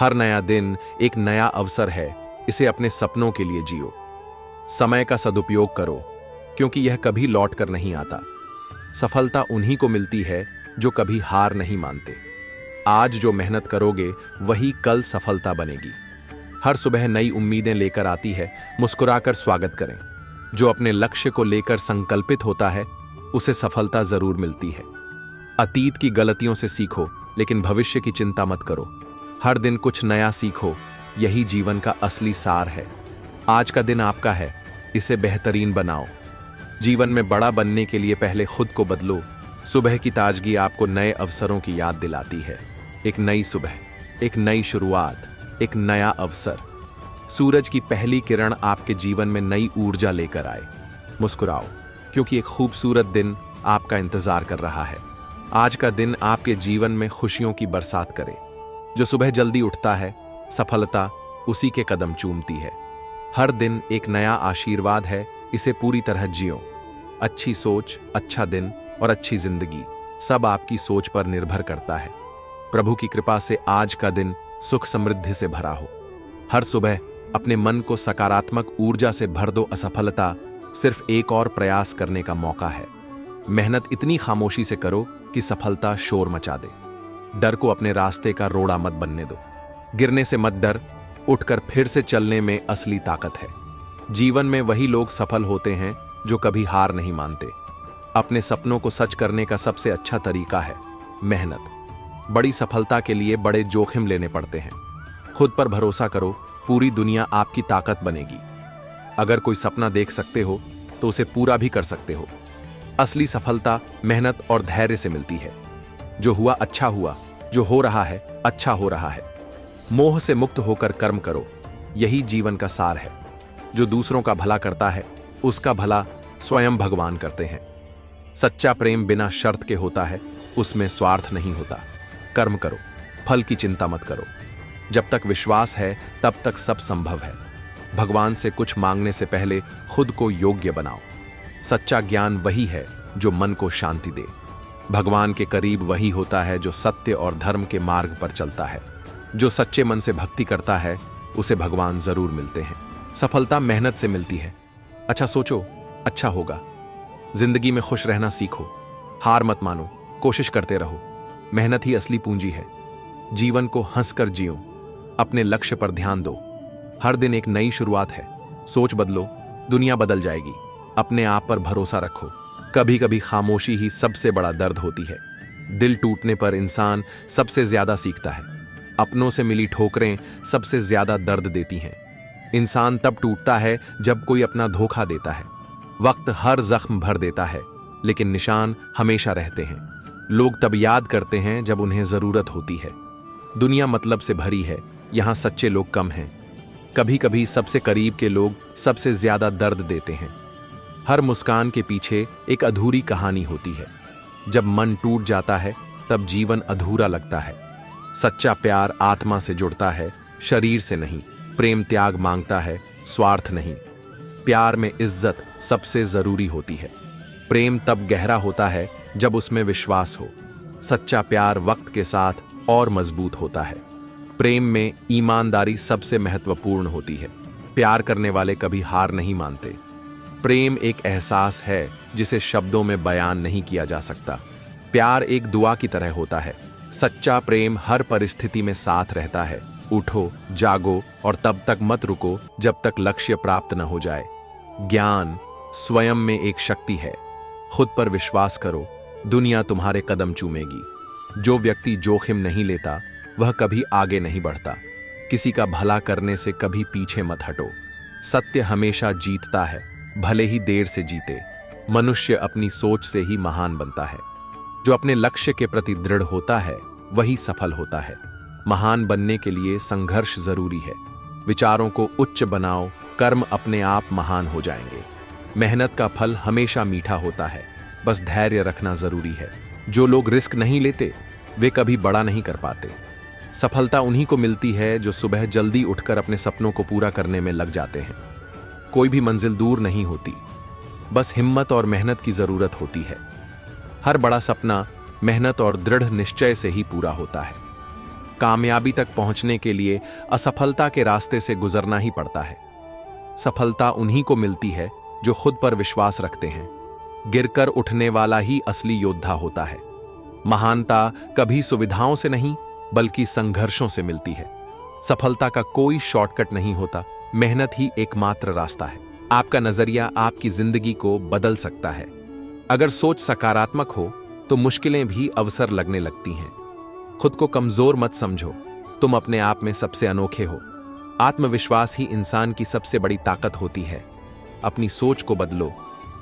हर नया दिन एक नया अवसर है, इसे अपने सपनों के लिए जियो। समय का सदुपयोग करो, क्योंकि यह कभी लौट कर नहीं आता। सफलता उन्हीं को मिलती है जो कभी हार नहीं मानते। आज जो मेहनत करोगे वही कल सफलता बनेगी। हर सुबह नई उम्मीदें लेकर आती है, मुस्कुराकर स्वागत करें। जो अपने लक्ष्य को लेकर संकल्पित होता है उसे सफलता जरूर मिलती है। अतीत की गलतियों से सीखो, लेकिन भविष्य की चिंता मत करो। हर दिन कुछ नया सीखो, यही जीवन का असली सार है। आज का दिन आपका है, इसे बेहतरीन बनाओ। जीवन में बड़ा बनने के लिए पहले खुद को बदलो। सुबह की ताजगी आपको नए अवसरों की याद दिलाती है। एक नई सुबह, एक नई शुरुआत, एक नया अवसर। सूरज की पहली किरण आपके जीवन में नई ऊर्जा लेकर आए। मुस्कुराओ, क्योंकि एक खूबसूरत दिन आपका इंतजार कर रहा है। आज का दिन आपके जीवन में खुशियों की बरसात करे। जो सुबह जल्दी उठता है, सफलता उसी के कदम चूमती है। हर दिन एक नया आशीर्वाद है, इसे पूरी तरह जियो। अच्छी सोच, अच्छा दिन और अच्छी जिंदगी सब आपकी सोच पर निर्भर करता है। प्रभु की कृपा से आज का दिन सुख समृद्धि से भरा हो। हर सुबह अपने मन को सकारात्मक ऊर्जा से भर दो। असफलता सिर्फ एक और प्रयास करने का मौका है। मेहनत इतनी खामोशी से करो कि सफलता शोर मचा दे। डर को अपने रास्ते का रोड़ा मत बनने दो। गिरने से मत डर, उठकर फिर से चलने में असली ताकत है। जीवन में वही लोग सफल होते हैं जो कभी हार नहीं मानते। अपने सपनों को सच करने का सबसे अच्छा तरीका है मेहनत। बड़ी सफलता के लिए बड़े जोखिम लेने पड़ते हैं। खुद पर भरोसा करो, पूरी दुनिया आपकी ताकत बनेगी। अगर कोई सपना देख सकते हो तो उसे पूरा भी कर सकते हो। असली सफलता मेहनत और धैर्य से मिलती है। जो हुआ अच्छा हुआ, जो हो रहा है अच्छा हो रहा है। मोह से मुक्त होकर कर्म करो, यही जीवन का सार है। जो दूसरों का भला करता है उसका भला स्वयं भगवान करते हैं। सच्चा प्रेम बिना शर्त के होता है, उसमें स्वार्थ नहीं होता। कर्म करो, फल की चिंता मत करो। जब तक विश्वास है तब तक सब संभव है। भगवान से कुछ मांगने से पहले खुद को योग्य बनाओ। सच्चा ज्ञान वही है जो मन को शांति दे। भगवान के करीब वही होता है जो सत्य और धर्म के मार्ग पर चलता है। जो सच्चे मन से भक्ति करता है उसे भगवान जरूर मिलते हैं। सफलता मेहनत से मिलती है। अच्छा सोचो, अच्छा होगा। जिंदगी में खुश रहना सीखो। हार मत मानो, कोशिश करते रहो। मेहनत ही असली पूंजी है। जीवन को हंसकर जियो, अपने लक्ष्य पर ध्यान दो। हर दिन एक नई शुरुआत है। सोच बदलो, दुनिया बदल जाएगी। अपने आप पर भरोसा रखो। कभी कभी खामोशी ही सबसे बड़ा दर्द होती है। दिल टूटने पर इंसान सबसे ज्यादा सीखता है। अपनों से मिली ठोकरें सबसे ज्यादा दर्द देती हैं। इंसान तब टूटता है जब कोई अपना धोखा देता है। वक्त हर जख्म भर देता है, लेकिन निशान हमेशा रहते हैं। लोग तब याद करते हैं जब उन्हें जरूरत होती है। दुनिया मतलब से भरी है, यहां सच्चे लोग कम हैं। कभी कभी सबसे करीब के लोग सबसे ज्यादा दर्द देते हैं। हर मुस्कान के पीछे एक अधूरी कहानी होती है। जब मन टूट जाता है तब जीवन अधूरा लगता है। सच्चा प्यार आत्मा से जुड़ता है, शरीर से नहीं। प्रेम त्याग मांगता है, स्वार्थ नहीं। प्यार में इज्जत सबसे जरूरी होती है। प्रेम तब गहरा होता है जब उसमें विश्वास हो। सच्चा प्यार वक्त के साथ और मजबूत होता है। प्रेम में ईमानदारी सबसे महत्वपूर्ण होती है। प्यार करने वाले कभी हार नहीं मानते। प्रेम एक एहसास है जिसे शब्दों में बयान नहीं किया जा सकता। प्यार एक दुआ की तरह होता है। सच्चा प्रेम हर परिस्थिति में साथ रहता है। उठो, जागो और तब तक मत रुको जब तक लक्ष्य प्राप्त न हो जाए। ज्ञान स्वयं में एक शक्ति है। खुद पर विश्वास करो, दुनिया तुम्हारे कदम चूमेगी। जो व्यक्ति जोखिम नहीं लेता वह कभी आगे नहीं बढ़ता। किसी का भला करने से कभी पीछे मत हटो। सत्य हमेशा जीतता है, भले ही देर से जीते। मनुष्य अपनी सोच से ही महान बनता है। जो अपने लक्ष्य के प्रति दृढ़ होता है वही सफल होता है। महान बनने के लिए संघर्ष जरूरी है। विचारों को उच्च बनाओ, कर्म अपने आप महान हो जाएंगे। मेहनत का फल हमेशा मीठा होता है, बस धैर्य रखना जरूरी है। जो लोग रिस्क नहीं लेते वे कभी बड़ा नहीं कर पाते। सफलता उन्हीं को मिलती है जो सुबह जल्दी उठकर अपने सपनों को पूरा करने में लग जाते हैं। कोई भी मंजिल दूर नहीं होती, बस हिम्मत और मेहनत की जरूरत होती है। हर बड़ा सपना मेहनत और दृढ़ निश्चय से ही पूरा होता है। कामयाबी तक पहुंचने के लिए असफलता के रास्ते से गुजरना ही पड़ता है। सफलता उन्हीं को मिलती है जो खुद पर विश्वास रखते हैं। गिरकर उठने वाला ही असली योद्धा होता है। महानता कभी सुविधाओं से नहीं बल्कि संघर्षों से मिलती है। सफलता का कोई शॉर्टकट नहीं होता, मेहनत ही एकमात्र रास्ता है। आपका नजरिया आपकी जिंदगी को बदल सकता है। अगर सोच सकारात्मक हो तो मुश्किलें भी अवसर लगने लगती हैं। खुद को कमजोर मत समझो, तुम अपने आप में सबसे अनोखे हो। आत्मविश्वास ही इंसान की सबसे बड़ी ताकत होती है। अपनी सोच को बदलो,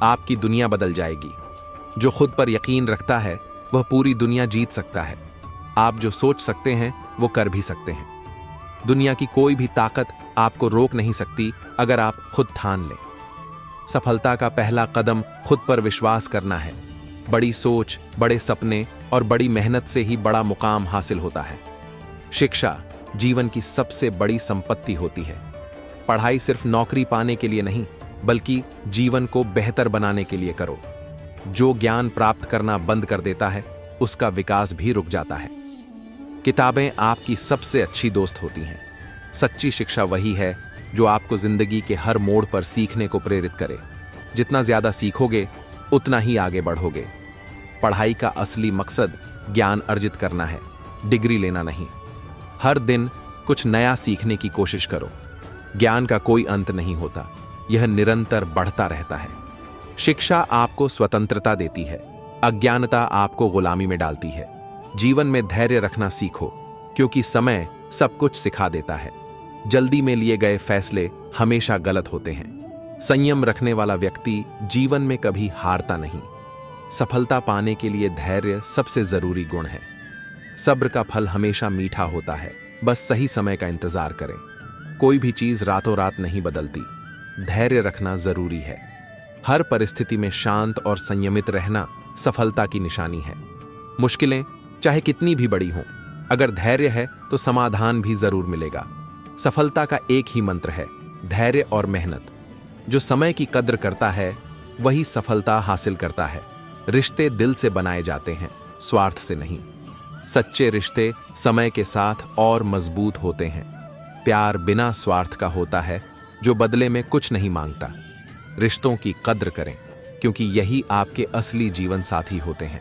आपकी दुनिया बदल जाएगी। जो खुद पर यकीन रखता है वह पूरी दुनिया जीत सकता है। आप जो सोच सकते हैं वो कर भी सकते हैं। दुनिया की कोई भी ताकत आपको रोक नहीं सकती अगर आप खुद ठान लें। सफलता का पहला कदम खुद पर विश्वास करना है। बड़ी सोच, बड़े सपने और बड़ी मेहनत से ही बड़ा मुकाम हासिल होता है। शिक्षा जीवन की सबसे बड़ी संपत्ति होती है। पढ़ाई सिर्फ नौकरी पाने के लिए नहीं बल्कि जीवन को बेहतर बनाने के लिए करो। जो ज्ञान प्राप्त करना बंद कर देता है उसका विकास भी रुक जाता है। किताबें आपकी सबसे अच्छी दोस्त होती हैं। सच्ची शिक्षा वही है जो आपको जिंदगी के हर मोड़ पर सीखने को प्रेरित करे। जितना ज्यादा सीखोगे उतना ही आगे बढ़ोगे। पढ़ाई का असली मकसद ज्ञान अर्जित करना है, डिग्री लेना नहीं। हर दिन कुछ नया सीखने की कोशिश करो। ज्ञान का कोई अंत नहीं होता, यह निरंतर बढ़ता रहता है। शिक्षा आपको स्वतंत्रता देती है, अज्ञानता आपको गुलामी में डालती है। जीवन में धैर्य रखना सीखो क्योंकि समय सब कुछ सिखा देता है। जल्दी में लिए गए फैसले हमेशा गलत होते हैं। संयम रखने वाला व्यक्ति जीवन में कभी हारता नहीं। सफलता पाने के लिए धैर्य सबसे जरूरी गुण है। सब्र का फल हमेशा मीठा होता है, बस सही समय का इंतजार करें। कोई भी चीज रातों रात नहीं बदलती, धैर्य रखना जरूरी है। हर परिस्थिति में शांत और संयमित रहना सफलता की निशानी है। मुश्किलें चाहे कितनी भी बड़ी हों, अगर धैर्य है तो समाधान भी जरूर मिलेगा। सफलता का एक ही मंत्र है, धैर्य और मेहनत। जो समय की कद्र करता है वही सफलता हासिल करता है। रिश्ते दिल से बनाए जाते हैं, स्वार्थ से नहीं। सच्चे रिश्ते समय के साथ और मजबूत होते हैं। प्यार बिना स्वार्थ का होता है जो बदले में कुछ नहीं मांगता। रिश्तों की कद्र करें क्योंकि यही आपके असली जीवन साथी होते हैं।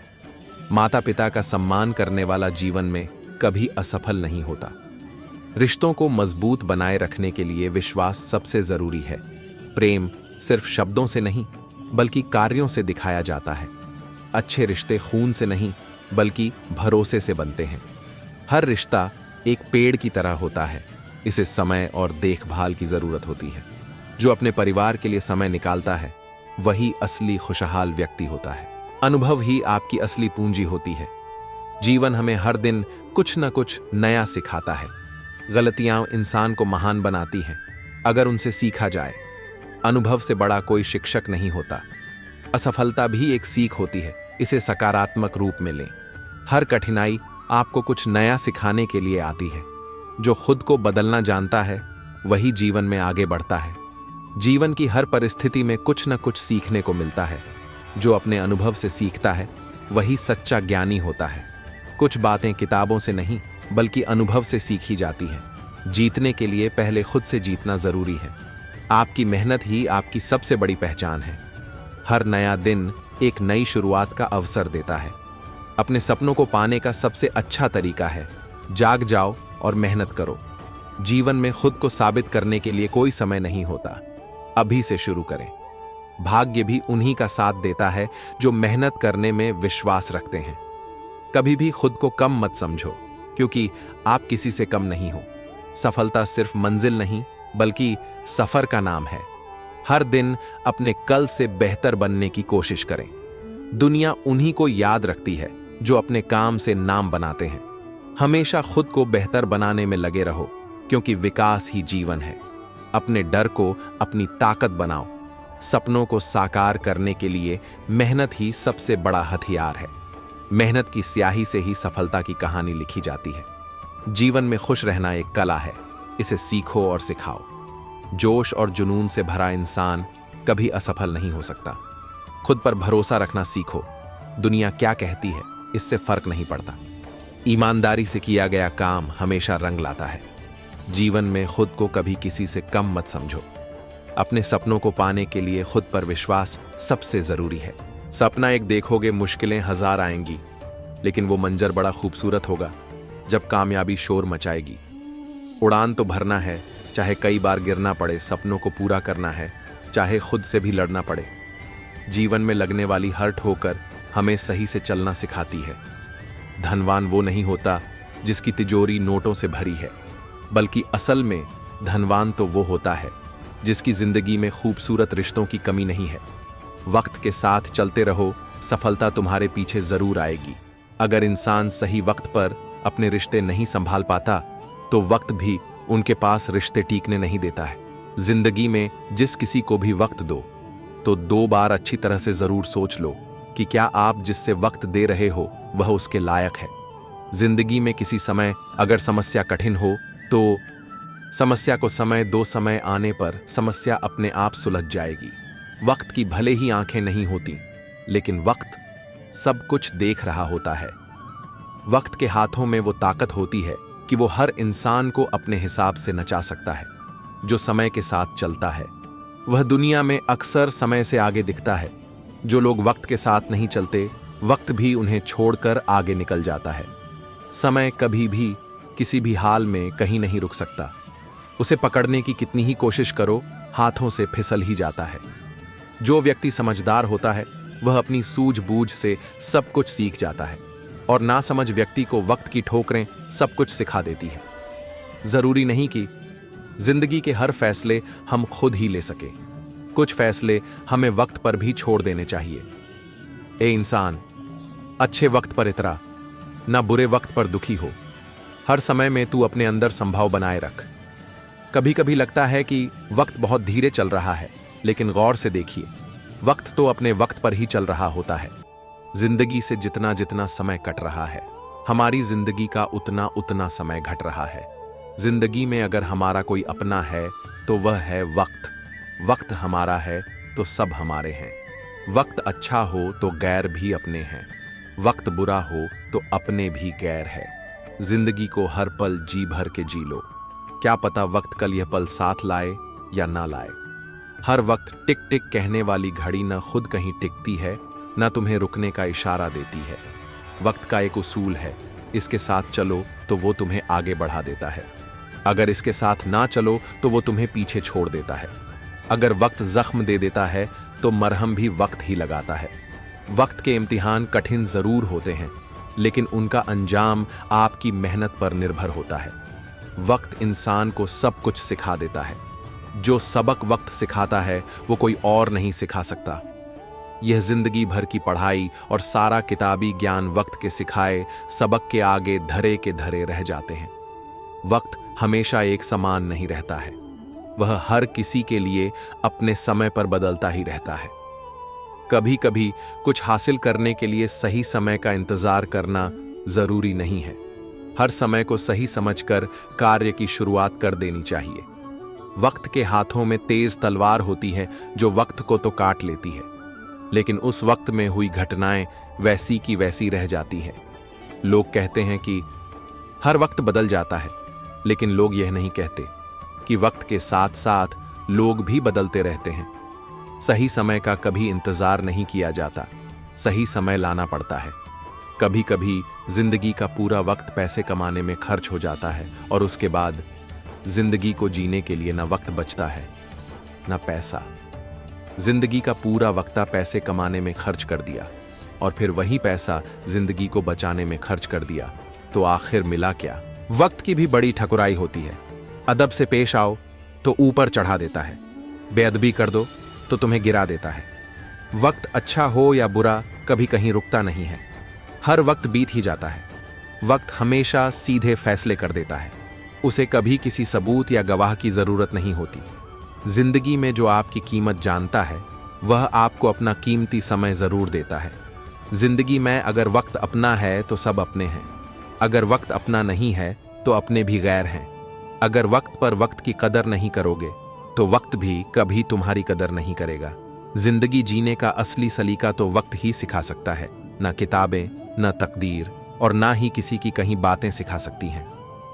माता पिता का सम्मान करने वाला जीवन में कभी असफल नहीं होता। रिश्तों को मजबूत बनाए रखने के लिए विश्वास सबसे जरूरी है। प्रेम सिर्फ शब्दों से नहीं बल्कि कार्यों से दिखाया जाता है। अच्छे रिश्ते खून से नहीं बल्कि भरोसे से बनते हैं। हर रिश्ता एक पेड़ की तरह होता है, इसे समय और देखभाल की जरूरत होती है। जो अपने परिवार के लिए समय निकालता है वही असली खुशहाल व्यक्ति होता है। अनुभव ही आपकी असली पूंजी होती है। जीवन हमें हर दिन कुछ न कुछ नया सिखाता है। गलतियां इंसान को महान बनाती हैं अगर उनसे सीखा जाए। अनुभव से बड़ा कोई शिक्षक नहीं होता। असफलता भी एक सीख होती है, इसे सकारात्मक रूप में लें। हर कठिनाई आपको कुछ नया सिखाने के लिए आती है। जो खुद को बदलना जानता है वही जीवन में आगे बढ़ता है। जीवन की हर परिस्थिति में कुछ न कुछ सीखने को मिलता है। जो अपने अनुभव से सीखता है वही सच्चा ज्ञानी होता है। कुछ बातें किताबों से नहीं बल्कि अनुभव से सीखी जाती हैं। जीतने के लिए पहले खुद से जीतना जरूरी है। आपकी मेहनत ही आपकी सबसे बड़ी पहचान है। हर नया दिन एक नई शुरुआत का अवसर देता है। अपने सपनों को पाने का सबसे अच्छा तरीका है जाग जाओ और मेहनत करो। जीवन में खुद को साबित करने के लिए कोई समय नहीं होता, अभी से शुरू करें। भाग्य भी उन्हीं का साथ देता है जो मेहनत करने में विश्वास रखते हैं। कभी भी खुद को कम मत समझो क्योंकि आप किसी से कम नहीं हो। सफलता सिर्फ मंजिल नहीं बल्कि सफर का नाम है। हर दिन अपने कल से बेहतर बनने की कोशिश करें। दुनिया उन्हीं को याद रखती है जो अपने काम से नाम बनाते हैं। हमेशा खुद को बेहतर बनाने में लगे रहो क्योंकि विकास ही जीवन है। अपने डर को अपनी ताकत बनाओ। सपनों को साकार करने के लिए मेहनत ही सबसे बड़ा हथियार है। मेहनत की स्याही से ही सफलता की कहानी लिखी जाती है। जीवन में खुश रहना एक कला है, इसे सीखो और सिखाओ। जोश और जुनून से भरा इंसान कभी असफल नहीं हो सकता। खुद पर भरोसा रखना सीखो। दुनिया क्या कहती है इससे फर्क नहीं पड़ता। ईमानदारी से किया गया काम हमेशा रंग लाता है। जीवन में खुद को कभी किसी से कम मत समझो। अपने सपनों को पाने के लिए खुद पर विश्वास सबसे जरूरी है। सपना एक देखोगे, मुश्किलें हजार आएंगी, लेकिन वो मंजर बड़ा खूबसूरत होगा जब कामयाबी शोर मचाएगी। उड़ान तो भरना है, चाहे कई बार गिरना पड़े। सपनों को पूरा करना है, चाहे खुद से भी लड़ना पड़े। जीवन में लगने वाली हर ठोकर हमें सही से चलना सिखाती है। धनवान वो नहीं होता जिसकी तिजोरी नोटों से भरी है, बल्कि असल में धनवान तो वो होता है जिसकी जिंदगी में खूबसूरत रिश्तों की कमी नहीं है। वक्त के साथ चलते रहो, सफलता तुम्हारे पीछे जरूर आएगी। अगर इंसान सही वक्त पर अपने रिश्ते नहीं संभाल पाता, तो वक्त भी उनके पास रिश्ते टीकने नहीं देता है। जिंदगी में जिस किसी को भी वक्त दो, तो 2 बार अच्छी तरह से जरूर सोच लो कि क्या आप जिससे वक्त दे रहे हो वह उसके लायक है। जिंदगी में किसी समय अगर समस्या कठिन हो, तो समस्या को समय दो। समय आने पर समस्या अपने आप सुलझ जाएगी। वक्त की भले ही आंखें नहीं होती, लेकिन वक्त सब कुछ देख रहा होता है। वक्त के हाथों में वो ताकत होती है कि वो हर इंसान को अपने हिसाब से नचा सकता है। जो समय के साथ चलता है वह दुनिया में अक्सर समय से आगे दिखता है। जो लोग वक्त के साथ नहीं चलते, वक्त भी उन्हें छोड़कर आगे निकल जाता है। समय कभी भी किसी भी हाल में कहीं नहीं रुक सकता। उसे पकड़ने की कितनी ही कोशिश करो, हाथों से फिसल ही जाता है। जो व्यक्ति समझदार होता है वह अपनी सूझबूझ से सब कुछ सीख जाता है, और नासमझ व्यक्ति को वक्त की ठोकरें सब कुछ सिखा देती है। जरूरी नहीं कि जिंदगी के हर फैसले हम खुद ही ले सके। कुछ फैसले हमें वक्त पर भी छोड़ देने चाहिए। ए इंसान, अच्छे वक्त पर इतरा, ना बुरे वक्त पर दुखी हो। हर समय में तू अपने अंदर संभाव बनाए रख। कभी कभी लगता है कि वक्त बहुत धीरे चल रहा है, लेकिन गौर से देखिए, वक्त तो अपने वक्त पर ही चल रहा होता है। जिंदगी से जितना जितना समय कट रहा है, हमारी जिंदगी का उतना उतना समय घट रहा है। जिंदगी में अगर हमारा कोई अपना है तो वह है वक्त। वक्त हमारा है तो सब हमारे हैं। वक्त अच्छा हो तो गैर भी अपने हैं, वक्त बुरा हो तो अपने भी गैर है। जिंदगी को हर पल जी भर के जी लो। क्या पता वक्त कल यह पल साथ लाए या ना लाए। हर वक्त टिक टिक कहने वाली घड़ी न खुद कहीं टिकती है, न तुम्हें रुकने का इशारा देती है। वक्त का एक उसूल है, इसके साथ चलो तो वो तुम्हें आगे बढ़ा देता है। अगर इसके साथ ना चलो तो वो तुम्हें पीछे छोड़ देता है। अगर वक्त जख्म दे देता है तो मरहम भी वक्त ही लगाता है। वक्त के इम्तिहान कठिन जरूर होते हैं, लेकिन उनका अंजाम आपकी मेहनत पर निर्भर होता है। वक्त इंसान को सब कुछ सिखा देता है। जो सबक वक्त सिखाता है वो कोई और नहीं सिखा सकता। यह जिंदगी भर की पढ़ाई और सारा किताबी ज्ञान वक्त के सिखाए सबक के आगे धरे के धरे रह जाते हैं। वक्त हमेशा एक समान नहीं रहता है, वह हर किसी के लिए अपने समय पर बदलता ही रहता है। कभी कभी कुछ हासिल करने के लिए सही समय का इंतजार करना जरूरी नहीं है। हर समय को सही समझकर कार्य की शुरुआत कर देनी चाहिए। वक्त के हाथों में तेज तलवार होती है जो वक्त को तो काट लेती है, लेकिन उस वक्त में हुई घटनाएं वैसी की वैसी रह जाती हैं। लोग कहते हैं कि हर वक्त बदल जाता है, लेकिन लोग यह नहीं कहते कि वक्त के साथ साथ लोग भी बदलते रहते हैं। सही समय का कभी इंतजार नहीं किया जाता, सही समय लाना पड़ता है। कभी कभी जिंदगी का पूरा वक्त पैसे कमाने में खर्च हो जाता है, और उसके बाद जिंदगी को जीने के लिए ना वक्त बचता है ना पैसा। जिंदगी का पूरा वक्त पैसे कमाने में खर्च कर दिया, और फिर वही पैसा जिंदगी को बचाने में खर्च कर दिया, तो आखिर मिला क्या? वक्त की भी बड़ी ठकुराई होती है। अदब से पेश आओ तो ऊपर चढ़ा देता है, बेअदबी कर दो तो तुम्हें गिरा देता है। वक्त अच्छा हो या बुरा कभी कहीं रुकता नहीं है, हर वक्त बीत ही जाता है। वक्त हमेशा सीधे फैसले कर देता है, उसे कभी किसी सबूत या गवाह की जरूरत नहीं होती। जिंदगी में जो आपकी कीमत जानता है वह आपको अपना कीमती समय जरूर देता है। जिंदगी में अगर वक्त अपना है तो सब अपने हैं, अगर वक्त अपना नहीं है तो अपने भी गैर हैं। अगर वक्त पर वक्त की कदर नहीं करोगे तो वक्त भी कभी तुम्हारी कदर नहीं करेगा। जिंदगी जीने का असली सलीका तो वक्त ही सिखा सकता है, न किताबें, न तकदीर, और ना ही किसी की कहीं बातें सिखा सकती हैं।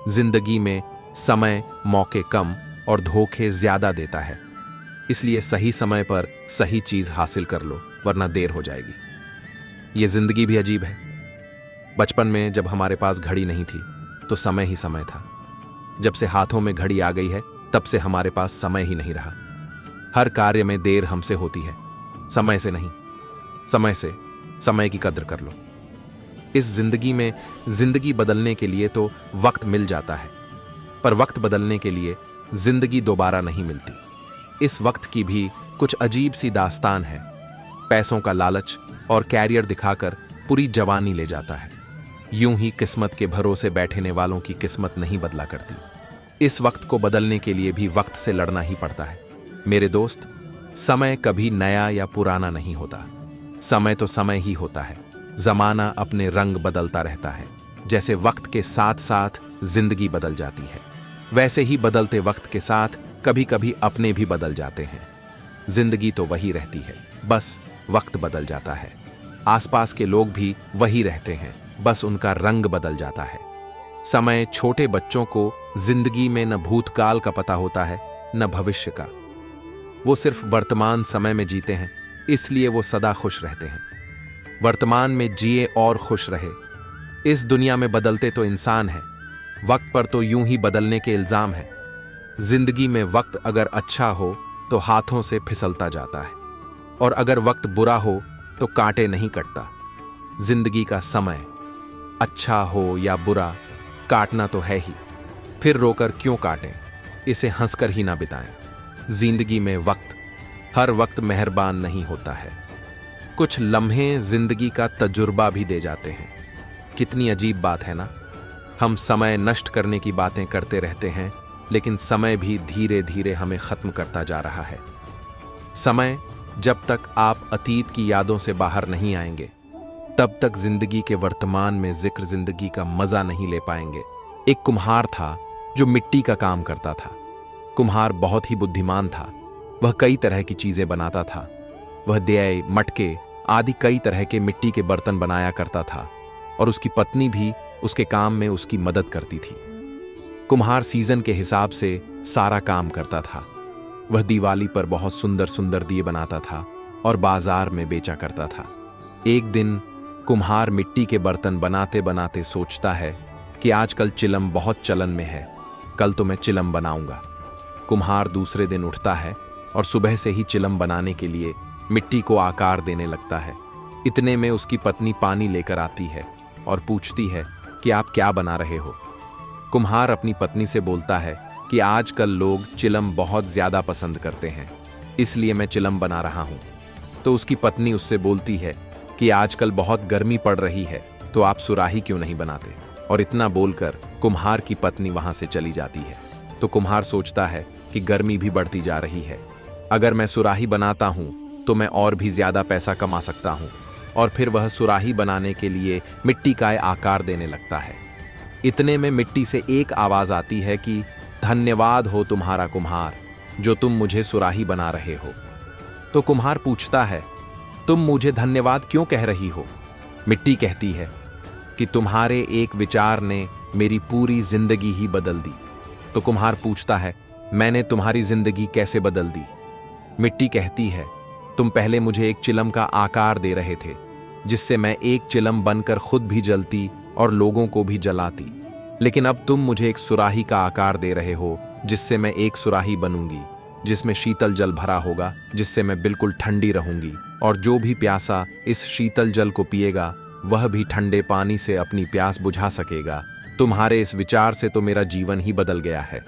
जिंदगी में समय मौके कम और धोखे ज्यादा देता है, इसलिए सही समय पर सही चीज हासिल कर लो, वरना देर हो जाएगी। ये जिंदगी भी अजीब है। बचपन में जब हमारे पास घड़ी नहीं थी तो समय ही समय था। जब से हाथों में घड़ी आ गई है तब से हमारे पास समय ही नहीं रहा। हर कार्य में देर हमसे होती है, समय से नहीं। समय से, समय की कद्र कर लो। इस जिंदगी में जिंदगी बदलने के लिए तो वक्त मिल जाता है, पर वक्त बदलने के लिए जिंदगी दोबारा नहीं मिलती। इस वक्त की भी कुछ अजीब सी दास्तान है। पैसों का लालच और कैरियर दिखाकर पूरी जवानी ले जाता है। यूं ही किस्मत के भरोसे बैठने वालों की किस्मत नहीं बदला करती। इस वक्त को बदलने के लिए भी वक्त से लड़ना ही पड़ता है। मेरे दोस्त, समय कभी नया या पुराना नहीं होता। समय तो समय ही होता है। जमाना अपने रंग बदलता रहता है। जैसे वक्त के साथ साथ जिंदगी बदल जाती है, वैसे ही बदलते वक्त के साथ कभी कभी अपने भी बदल जाते हैं। जिंदगी तो वही रहती है, बस वक्त बदल जाता है। आसपास के लोग भी वही रहते हैं, बस उनका रंग बदल जाता है। समय छोटे बच्चों को जिंदगी में न भूतकाल का पता होता है न भविष्य का। वो सिर्फ वर्तमान समय में जीते हैं, इसलिए वो सदा खुश रहते हैं। वर्तमान में जिए और खुश रहे। इस दुनिया में बदलते तो इंसान है, वक्त पर तो यूं ही बदलने के इल्जाम है। जिंदगी में वक्त अगर अच्छा हो तो हाथों से फिसलता जाता है, और अगर वक्त बुरा हो तो कांटे नहीं कटता। जिंदगी का समय अच्छा हो या बुरा काटना तो है ही, फिर रोकर क्यों काटें, इसे हंसकर ही ना बिताएं। जिंदगी में वक्त हर वक्त मेहरबान नहीं होता है। कुछ लम्हे जिंदगी का तजुर्बा भी दे जाते हैं। कितनी अजीब बात है ना। हम समय नष्ट करने की बातें करते रहते हैं, लेकिन समय भी धीरे धीरे हमें खत्म करता जा रहा है। समय, जब तक आप अतीत की यादों से बाहर नहीं आएंगे, तब तक जिंदगी के वर्तमान में जिक्र जिंदगी का मजा नहीं ले पाएंगे। एक कुम्हार था जो मिट्टी का काम करता था। कुम्हार बहुत ही बुद्धिमान था। वह कई तरह की चीजें बनाता था। वह देय, मटके आदि कई तरह के मिट्टी के बर्तन बनाया करता था, और उसकी पत्नी भी उसके काम में उसकी मदद करती थी। कुम्हार सीजन के हिसाब से सारा काम करता था। वह दिवाली पर बहुत सुंदर सुंदर दिए बनाता था और बाजार में बेचा करता था। एक दिन कुम्हार मिट्टी के बर्तन बनाते बनाते सोचता है कि आजकल चिलम बहुत चलन में है, कल तो मैं चिलम बनाऊंगा। कुम्हार दूसरे दिन उठता है और सुबह से ही चिलम बनाने के लिए मिट्टी को आकार देने लगता है। इतने में उसकी पत्नी पानी लेकर आती है और पूछती है कि आप क्या बना रहे हो। कुम्हार अपनी पत्नी से बोलता है कि आजकल लोग चिलम बहुत ज्यादा पसंद करते हैं, इसलिए मैं चिलम बना रहा हूं। तो उसकी पत्नी उससे बोलती है कि आजकल बहुत गर्मी पड़ रही है, तो आप सुराही क्यों नहीं बनाते। और इतना बोलकर कुम्हार की पत्नी वहां से चली जाती है। तो कुम्हार सोचता है कि गर्मी भी बढ़ती जा रही है, अगर मैं सुराही बनाता हूं तो मैं और भी ज्यादा पैसा कमा सकता हूं। और फिर वह सुराही बनाने के लिए मिट्टी का आकार देने लगता है। इतने में मिट्टी से एक आवाज आती है कि धन्यवाद हो तुम्हारा कुम्हार, जो तुम मुझे सुराही बना रहे हो। तो कुम्हार पूछता है, तुम मुझे धन्यवाद क्यों कह रही हो। मिट्टी कहती है कि तुम्हारे एक विचार ने मेरी पूरी जिंदगी ही बदल दी। तो कुम्हार पूछता है, मैंने तुम्हारी जिंदगी कैसे बदल दी। मिट्टी कहती है, तुम पहले मुझे एक चिलम का आकार दे रहे थे, जिससे मैं एक चिलम बनकर खुद भी जलती और लोगों को भी जलाती, लेकिन अब तुम मुझे एक सुराही का आकार दे रहे हो, जिससे मैं एक सुराही बनूंगी, जिसमें शीतल जल भरा होगा, जिससे मैं बिल्कुल ठंडी रहूंगी, और जो भी प्यासा इस शीतल जल को पिएगा वह भी ठंडे पानी से अपनी प्यास बुझा सकेगा। तुम्हारे इस विचार से तो मेरा जीवन ही बदल गया है।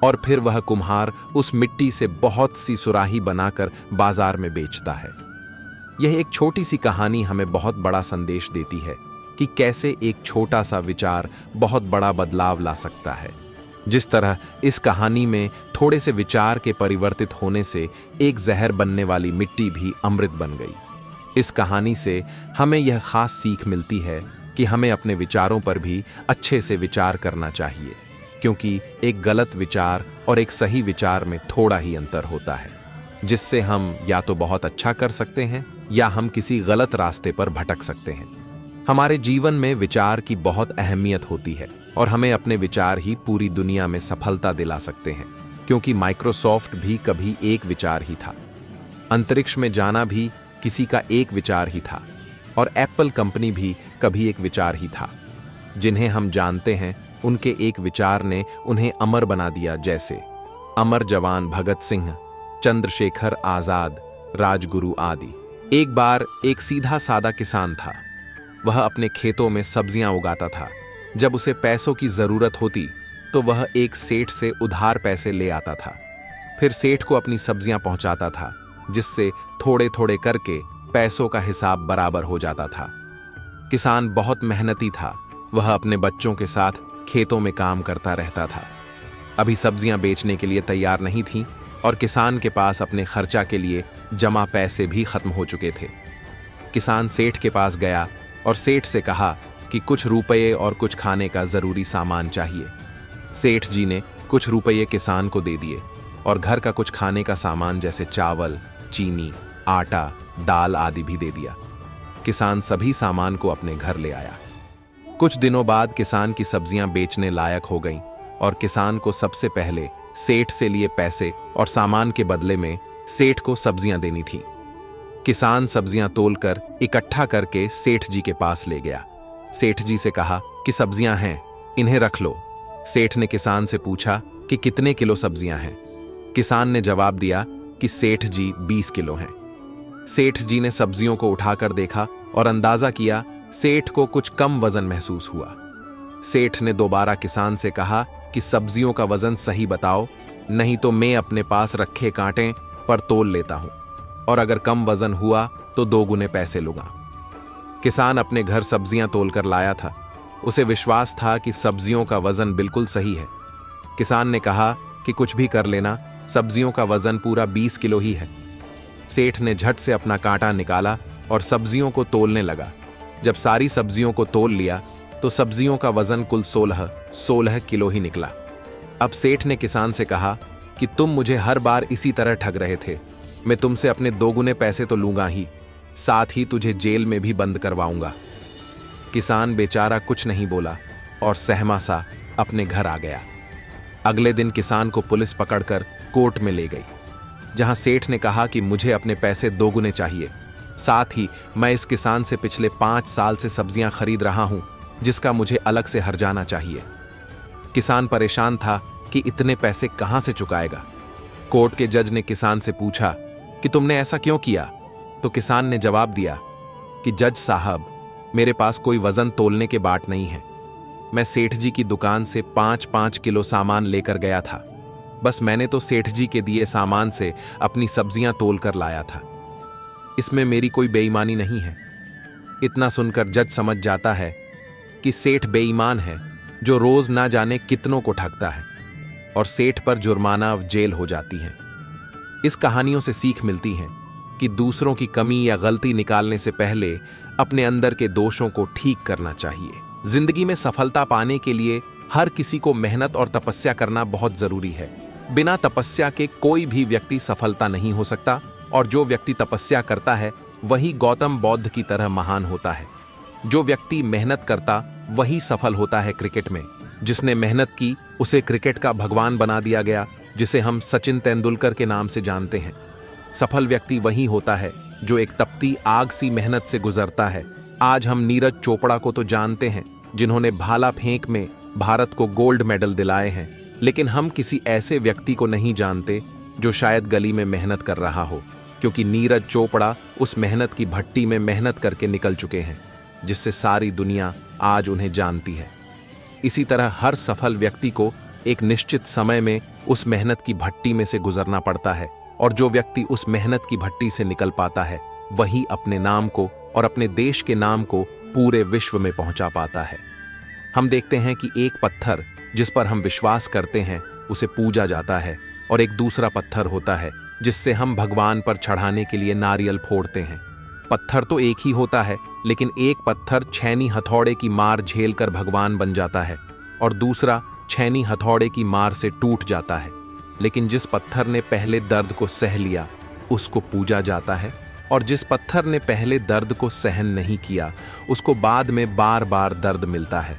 और फिर वह कुम्हार उस मिट्टी से बहुत सी सुराही बनाकर बाजार में बेचता है। यह एक छोटी सी कहानी हमें बहुत बड़ा संदेश देती है कि कैसे एक छोटा सा विचार बहुत बड़ा बदलाव ला सकता है। जिस तरह इस कहानी में थोड़े से विचार के परिवर्तित होने से एक जहर बनने वाली मिट्टी भी अमृत बन गई। इस कहानी से हमें यह खास सीख मिलती है कि हमें अपने विचारों पर भी अच्छे से विचार करना चाहिए, क्योंकि एक गलत विचार और एक सही विचार में थोड़ा ही अंतर होता है, जिससे हम या तो बहुत अच्छा कर सकते हैं या हम किसी गलत रास्ते पर भटक सकते हैं। हमारे जीवन में विचार की बहुत अहमियत होती है और हमें अपने विचार ही पूरी दुनिया में सफलता दिला सकते हैं, क्योंकि माइक्रोसॉफ्ट भी कभी एक विचार ही था। अंतरिक्ष में जाना भी किसी का एक विचार ही था और एप्पल कंपनी भी कभी एक विचार ही था। जिन्हें हम जानते हैं उनके एक विचार ने उन्हें अमर बना दिया, जैसे अमर जवान भगत सिंह, चंद्रशेखर आजाद, राजगुरु आदि। एक बार एक सीधा सादा किसान था। वह अपने खेतों में सब्जियां उगाता था। जब उसे पैसों की जरूरत होती तो वह एक सेठ से उधार पैसे ले आता था। फिर सेठ को अपनी सब्जियां पहुंचाता था, जिससे थोड़े थोड़े करके पैसों का हिसाब बराबर हो जाता था। किसान बहुत मेहनती था। वह अपने बच्चों के साथ खेतों में काम करता रहता था। अभी सब्जियां बेचने के लिए तैयार नहीं थीं और किसान के पास अपने खर्चा के लिए जमा पैसे भी खत्म हो चुके थे। किसान सेठ के पास गया और सेठ से कहा कि कुछ रुपये और कुछ खाने का जरूरी सामान चाहिए। सेठ जी ने कुछ रुपये किसान को दे दिए और घर का कुछ खाने का सामान जैसे चावल, चीनी, आटा, दाल आदि भी दे दिया। किसान सभी सामान को अपने घर ले आया। कुछ दिनों बाद किसान की सब्जियां बेचने लायक हो गईं और किसान को सबसे पहले सेठ से लिए पैसे और सामान के बदले में सेठ को सब्जियां देनी थी। किसान सब्जियां तोलकर इकट्ठा करके सेठ जी के पास ले गया। सेठ जी से कहा कि सब्जियां हैं, इन्हें रख लो। सेठ ने किसान से पूछा कि कितने किलो सब्जियां हैं। किसान ने जवाब दिया कि सेठ जी 20 किलो हैं। सेठ जी ने सब्जियों को उठाकर देखा और अंदाजा किया सेठ को कुछ कम वजन महसूस हुआ। सेठ ने दोबारा किसान से कहा कि सब्जियों का वजन सही बताओ, नहीं तो मैं अपने पास रखे कांटे पर तोल लेता हूं और अगर कम वजन हुआ तो 2 गुने पैसे लूंगा। किसान अपने घर सब्जियां तोलकर लाया था। उसे विश्वास था कि सब्जियों का वजन बिल्कुल सही है। किसान ने कहा कि कुछ भी कर लेना, सब्जियों का वजन पूरा 20 किलो ही है। सेठ ने झट से अपना कांटा निकाला और सब्जियों को तोलने लगा। जब सारी सब्जियों को तोल लिया तो सब्जियों का वजन कुल 16 किलो ही निकला। अब सेठ ने किसान से कहा कि तुम मुझे हर बार इसी तरह ठग रहे थे। मैं तुमसे अपने 2 गुने पैसे तो लूंगा ही, साथ ही तुझे जेल में भी बंद करवाऊंगा। किसान बेचारा कुछ नहीं बोला और सहमा सा अपने घर आ गया। अगले दिन किसान को पुलिस पकड़कर कोर्ट में ले गई, जहां सेठ ने कहा कि मुझे अपने पैसे 2 गुने चाहिए। साथ ही मैं इस किसान से पिछले 5 साल से सब्जियां खरीद रहा हूं, जिसका मुझे अलग से हर्जाना चाहिए। किसान परेशान था कि इतने पैसे कहां से चुकाएगा। कोर्ट के जज ने किसान से पूछा कि तुमने ऐसा क्यों किया? तो किसान ने जवाब दिया कि जज साहब, मेरे पास कोई वजन तोलने के बाट नहीं है। मैं सेठ जी की दुकान से 5-5 किलो सामान लेकर गया था। बस मैंने तो सेठ जी के दिए सामान से अपनी सब्जियां तोल कर लाया था। इसमें मेरी कोई बेईमानी नहीं है। इतना सुनकर जज समझ जाता है कि सेठ बेईमान है, जो रोज ना जाने कितनों को ठगता है और सेठ पर जुर्माना जेल हो जाती है। इस कहानियों से सीख मिलती है कि दूसरों की कमी या गलती निकालने से पहले अपने अंदर के दोषों को ठीक करना चाहिए। जिंदगी में सफलता पाने के लिए हर किसी को मेहनत और तपस्या करना बहुत जरूरी है। बिना तपस्या के कोई भी व्यक्ति सफलता नहीं हो सकता और जो व्यक्ति तपस्या करता है वही गौतम बुद्ध की तरह महान होता है। जो व्यक्ति मेहनत करता वही सफल होता है। क्रिकेट में जिसने मेहनत की उसे क्रिकेट का भगवान बना दिया गया, जिसे हम सचिन तेंदुलकर के नाम से जानते हैं। सफल व्यक्ति वही होता है जो एक तपती आग सी मेहनत से गुजरता है। आज हम नीरज चोपड़ा को तो जानते हैं, जिन्होंने भाला फेंक में भारत को गोल्ड मेडल दिलाए हैं, लेकिन हम किसी ऐसे व्यक्ति को नहीं जानते जो शायद गली में मेहनत कर रहा हो, क्योंकि नीरज चोपड़ा उस मेहनत की भट्टी में मेहनत करके निकल चुके हैं, जिससे सारी दुनिया आज उन्हें जानती है। इसी तरह हर सफल व्यक्ति को एक निश्चित समय में उस मेहनत की भट्टी में से गुजरना पड़ता है और जो व्यक्ति उस मेहनत की भट्टी से निकल पाता है वही अपने नाम को और अपने देश के नाम को पूरे विश्व में पहुंचा पाता है। हम देखते हैं कि एक पत्थर जिस पर हम विश्वास करते हैं उसे पूजा जाता है और एक दूसरा पत्थर होता है जिससे हम भगवान पर चढ़ाने के लिए नारियल फोड़ते हैं। पत्थर तो एक ही होता है, लेकिन एक पत्थर छैनी हथौड़े की मार झेलकर भगवान बन जाता है और दूसरा छैनी हथौड़े की मार से टूट जाता है। लेकिन जिस पत्थर ने पहले दर्द को सह लिया उसको पूजा जाता है और जिस पत्थर ने पहले दर्द को सहन नहीं किया, उसको बाद में बार बार दर्द मिलता है।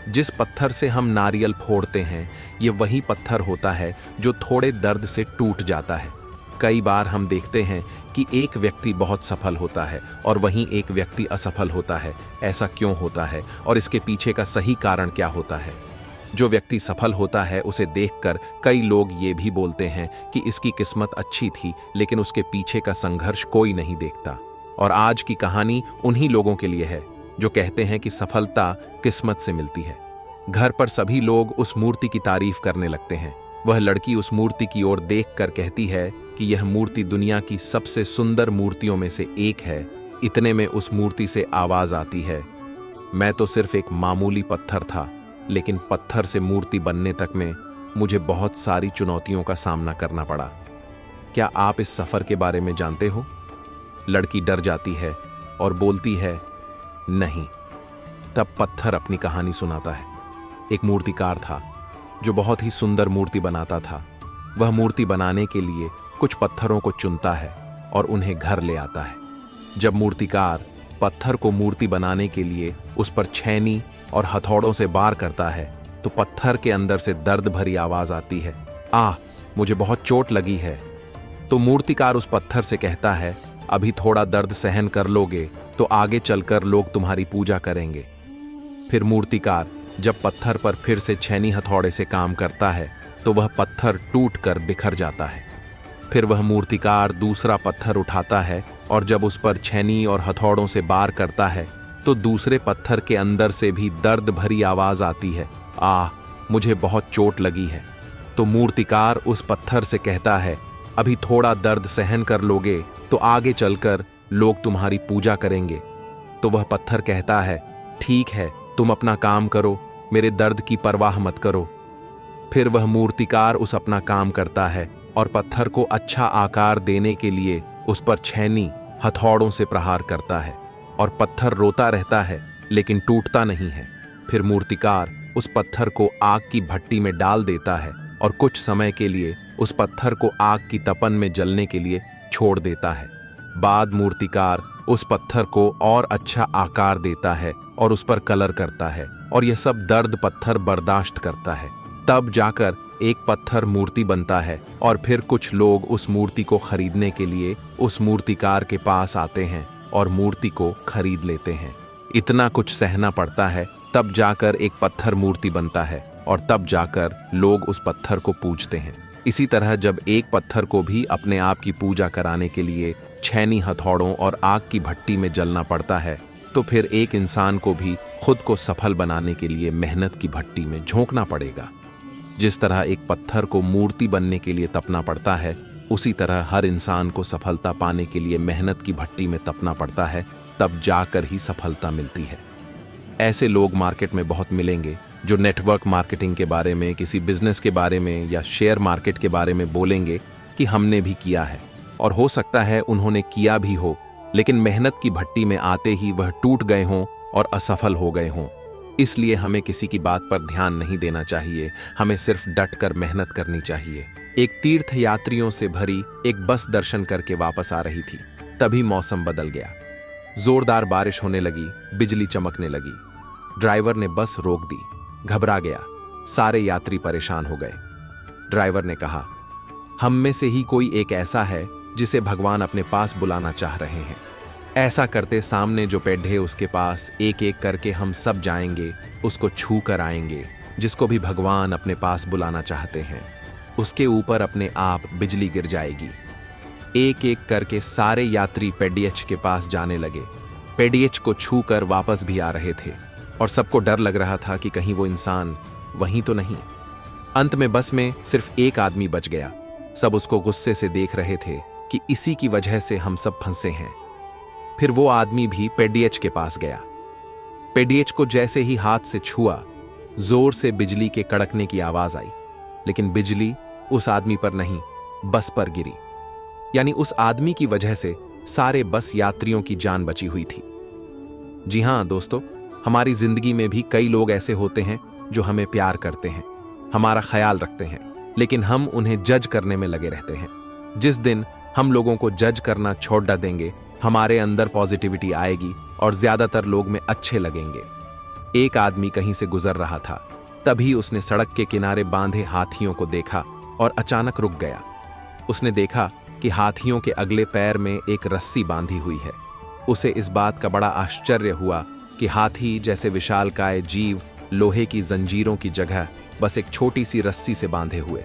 जिस पत्थर से हम नारियल फोड़ते हैं, ये वही पत्थर होता है जो थोड़े दर्द से टूट जाता है। कई बार हम देखते हैं कि एक व्यक्ति बहुत सफल होता है और वहीं एक व्यक्ति असफल होता है। ऐसा क्यों होता है और इसके पीछे का सही कारण क्या होता है? जो व्यक्ति सफल होता है उसे देखकर कई लोग ये भी बोलते हैं कि इसकी किस्मत अच्छी थी, लेकिन उसके पीछे का संघर्ष कोई नहीं देखता। और आज की कहानी उन्हीं लोगों के लिए है जो कहते हैं कि सफलता किस्मत से मिलती है। घर पर सभी लोग उस मूर्ति की तारीफ करने लगते हैं। वह लड़की उस मूर्ति की ओर देखकर कहती है कि यह मूर्ति दुनिया की सबसे सुंदर मूर्तियों में से एक है। इतने में उस मूर्ति से आवाज आती है, मैं तो सिर्फ एक मामूली पत्थर था, लेकिन पत्थर से मूर्ति बनने तक में मुझे बहुत सारी चुनौतियों का सामना करना पड़ा। क्या आप इस सफर के बारे में जानते हो? लड़की डर जाती है और बोलती है, नहीं। तब पत्थर अपनी कहानी सुनाता है। एक मूर्तिकार था जो बहुत ही सुंदर मूर्ति बनाता था। वह मूर्ति बनाने के लिए कुछ पत्थरों को चुनता है और उन्हें घर ले आता है। जब मूर्तिकार पत्थर को मूर्ति बनाने के लिए उस पर छेनी और हथौड़ों से वार करता है, तो पत्थर के अंदर से दर्द भरी आवाज आती है, आह, मुझे बहुत चोट लगी है। तो मूर्तिकार उस पत्थर से कहता है, अभी थोड़ा दर्द सहन कर लोगे तो आगे चलकर लोग तुम्हारी पूजा करेंगे। फिर मूर्तिकार जब पत्थर पर फिर से छेनी हथौड़े से काम करता है तो वह पत्थर टूट कर बिखर जाता है। फिर वह मूर्तिकार दूसरा पत्थर उठाता है और जब उस पर छेनी और हथौड़ों से वार करता है तो दूसरे पत्थर के अंदर से भी दर्द भरी आवाज आती है, आह, मुझे बहुत चोट लगी है। तो मूर्तिकार उस पत्थर से कहता है, अभी थोड़ा दर्द सहन कर लोगे तो आगे चलकर लोग तुम्हारी पूजा करेंगे। तो वह पत्थर कहता है, ठीक है, तुम अपना काम करो, मेरे दर्द की परवाह मत करो। फिर वह मूर्तिकार उस अपना काम करता है और पत्थर को अच्छा आकार देने के लिए उस पर छेनी हथौड़ों से प्रहार करता है और पत्थर रोता रहता है लेकिन टूटता नहीं है। फिर मूर्तिकार उस पत्थर को आग की भट्टी में डाल देता है और कुछ समय के लिए उस पत्थर को आग की तपन में जलने के लिए छोड़ देता है। बाद मूर्तिकार उस पत्थर को और अच्छा आकार देता है और उस पर कलर करता है और यह सब दर्द पत्थर बर्दाश्त करता है। तब जाकर एक पत्थर मूर्ति बनता है और फिर कुछ लोग उस मूर्ति को खरीदने के लिए उस मूर्तिकार के पास आते हैं और मूर्ति को खरीद लेते हैं। इतना कुछ सहना पड़ता है, तब जाकर एक पत्थर मूर्ति बनता है और तब जाकर लोग उस पत्थर को पूजते हैं। इसी तरह जब एक पत्थर को भी अपने आप की पूजा कराने के लिए छेनी हथौड़ों और आग की भट्टी में जलना पड़ता है, तो फिर एक इंसान को भी खुद को सफल बनाने के लिए मेहनत की भट्टी में झोंकना पड़ेगा। जिस तरह एक पत्थर को मूर्ति बनने के लिए तपना पड़ता है, उसी तरह हर इंसान को सफलता पाने के लिए मेहनत की भट्टी में तपना पड़ता है, तब जाकर ही सफलता मिलती है। ऐसे लोग मार्केट में बहुत मिलेंगे जो नेटवर्क मार्केटिंग के बारे में, किसी बिजनेस के बारे में या शेयर मार्केट के बारे में बोलेंगे कि हमने भी किया है, और हो सकता है उन्होंने किया भी हो, लेकिन मेहनत की भट्टी में आते ही वह टूट गए हों और असफल हो गए हों। इसलिए हमें किसी की बात पर ध्यान नहीं देना चाहिए, हमें सिर्फ डट कर मेहनत करनी चाहिए। एक तीर्थ यात्रियों से भरी एक बस दर्शन करके वापस आ रही थी। तभी मौसम बदल गया। जोरदार बारिश होने लगी, बिजली चमकने लगी। ड्राइवर ने बस रोक दी। घबरा गया। सारे यात्री परेशान हो गए। ड्राइवर ने कहा, हम में से ही कोई एक ऐसा है जिसे भगवान अपने पास बुलाना चाह रहे हैं। ऐसा करते सामने जो पेड़ है उसके पास एक एक करके हम सब जाएंगे, उसको छू कर आएंगे। जिसको भी भगवान अपने पास बुलाना चाहते हैं उसके ऊपर अपने आप बिजली गिर जाएगी। एक एक करके सारे यात्री पेडीएच के पास जाने लगे। पेडीएच को छू कर वापस भी आ रहे थे और सबको डर लग रहा था कि कहीं वो इंसान वहीं तो नहीं। अंत में बस में सिर्फ एक आदमी बच गया। सब उसको गुस्से से देख रहे थे कि इसी की वजह से हम सब फंसे हैं। फिर वो आदमी भी पेडीएच के पास गया। पेडीएच को जैसे ही हाथ से छुआ, जोर से बिजली के कड़कने की आवाज आई, लेकिन बिजली उस आदमी पर नहीं, बस पर गिरी। यानी उस आदमी की वजह से सारे बस यात्रियों की जान बची हुई थी। जी हां दोस्तों, हमारी जिंदगी में भी कई लोग ऐसे होते हैं जो हमें प्यार करते हैं, हमारा ख्याल रखते हैं, लेकिन हम उन्हें जज करने में लगे रहते हैं। जिस दिन हम लोगों को जज करना छोड़ देंगे, हमारे अंदर पॉजिटिविटी आएगी और ज्यादातर लोग में अच्छे लगेंगे। एक आदमी कहीं से गुजर रहा था, तभी उसने सड़क के किनारे बांधे हाथियों को देखा और अचानक रुक गया। उसने देखा कि हाथियों के अगले पैर में एक रस्सी बांधी हुई है। उसे इस बात का बड़ा आश्चर्य हुआ कि हाथी जैसे विशालकाय जीव लोहे की जंजीरों की जगह बस एक छोटी सी रस्सी से बांधे हुए।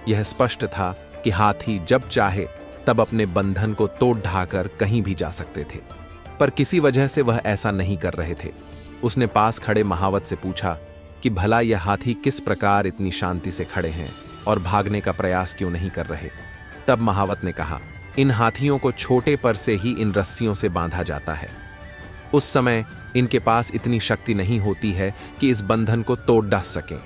यह स्पष्ट था कि हाथी जब चाहे तब अपने बंधन को तोड़ ढाकर कहीं भी जा सकते थे, पर किसी वजह से वह ऐसा नहीं कर रहे थे। उसने पास खड़े महावत से पूछा कि भला यह हाथी किस प्रकार इतनी शांति से खड़े हैं और भागने का प्रयास क्यों नहीं कर रहे। तब महावत ने कहा, इन हाथियों को छोटे पर से ही इन रस्सियों से बांधा जाता है। उस समय इनके पास इतनी शक्ति नहीं होती है कि इस बंधन को तोड़ डाल सकें।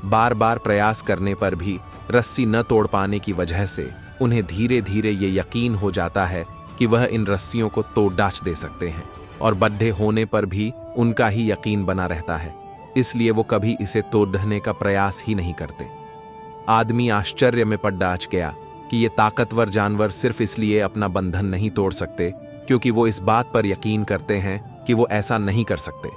बार बार प्रयास करने पर भी रस्सी न तोड़ पाने की वजह से उन्हें धीरे धीरे ये यकीन हो जाता है कि वह इन रस्सियों को तोड़ डाच दे सकते हैं, और बड्ढे होने पर भी उनका ही यकीन बना रहता है, इसलिए वो कभी इसे तोड़ने का प्रयास ही नहीं करते। आदमी आश्चर्य में पड़ डाच गया कि ये ताकतवर जानवर सिर्फ इसलिए अपना बंधन नहीं तोड़ सकते क्योंकि वो इस बात पर यकीन करते हैं कि वो ऐसा नहीं कर सकते।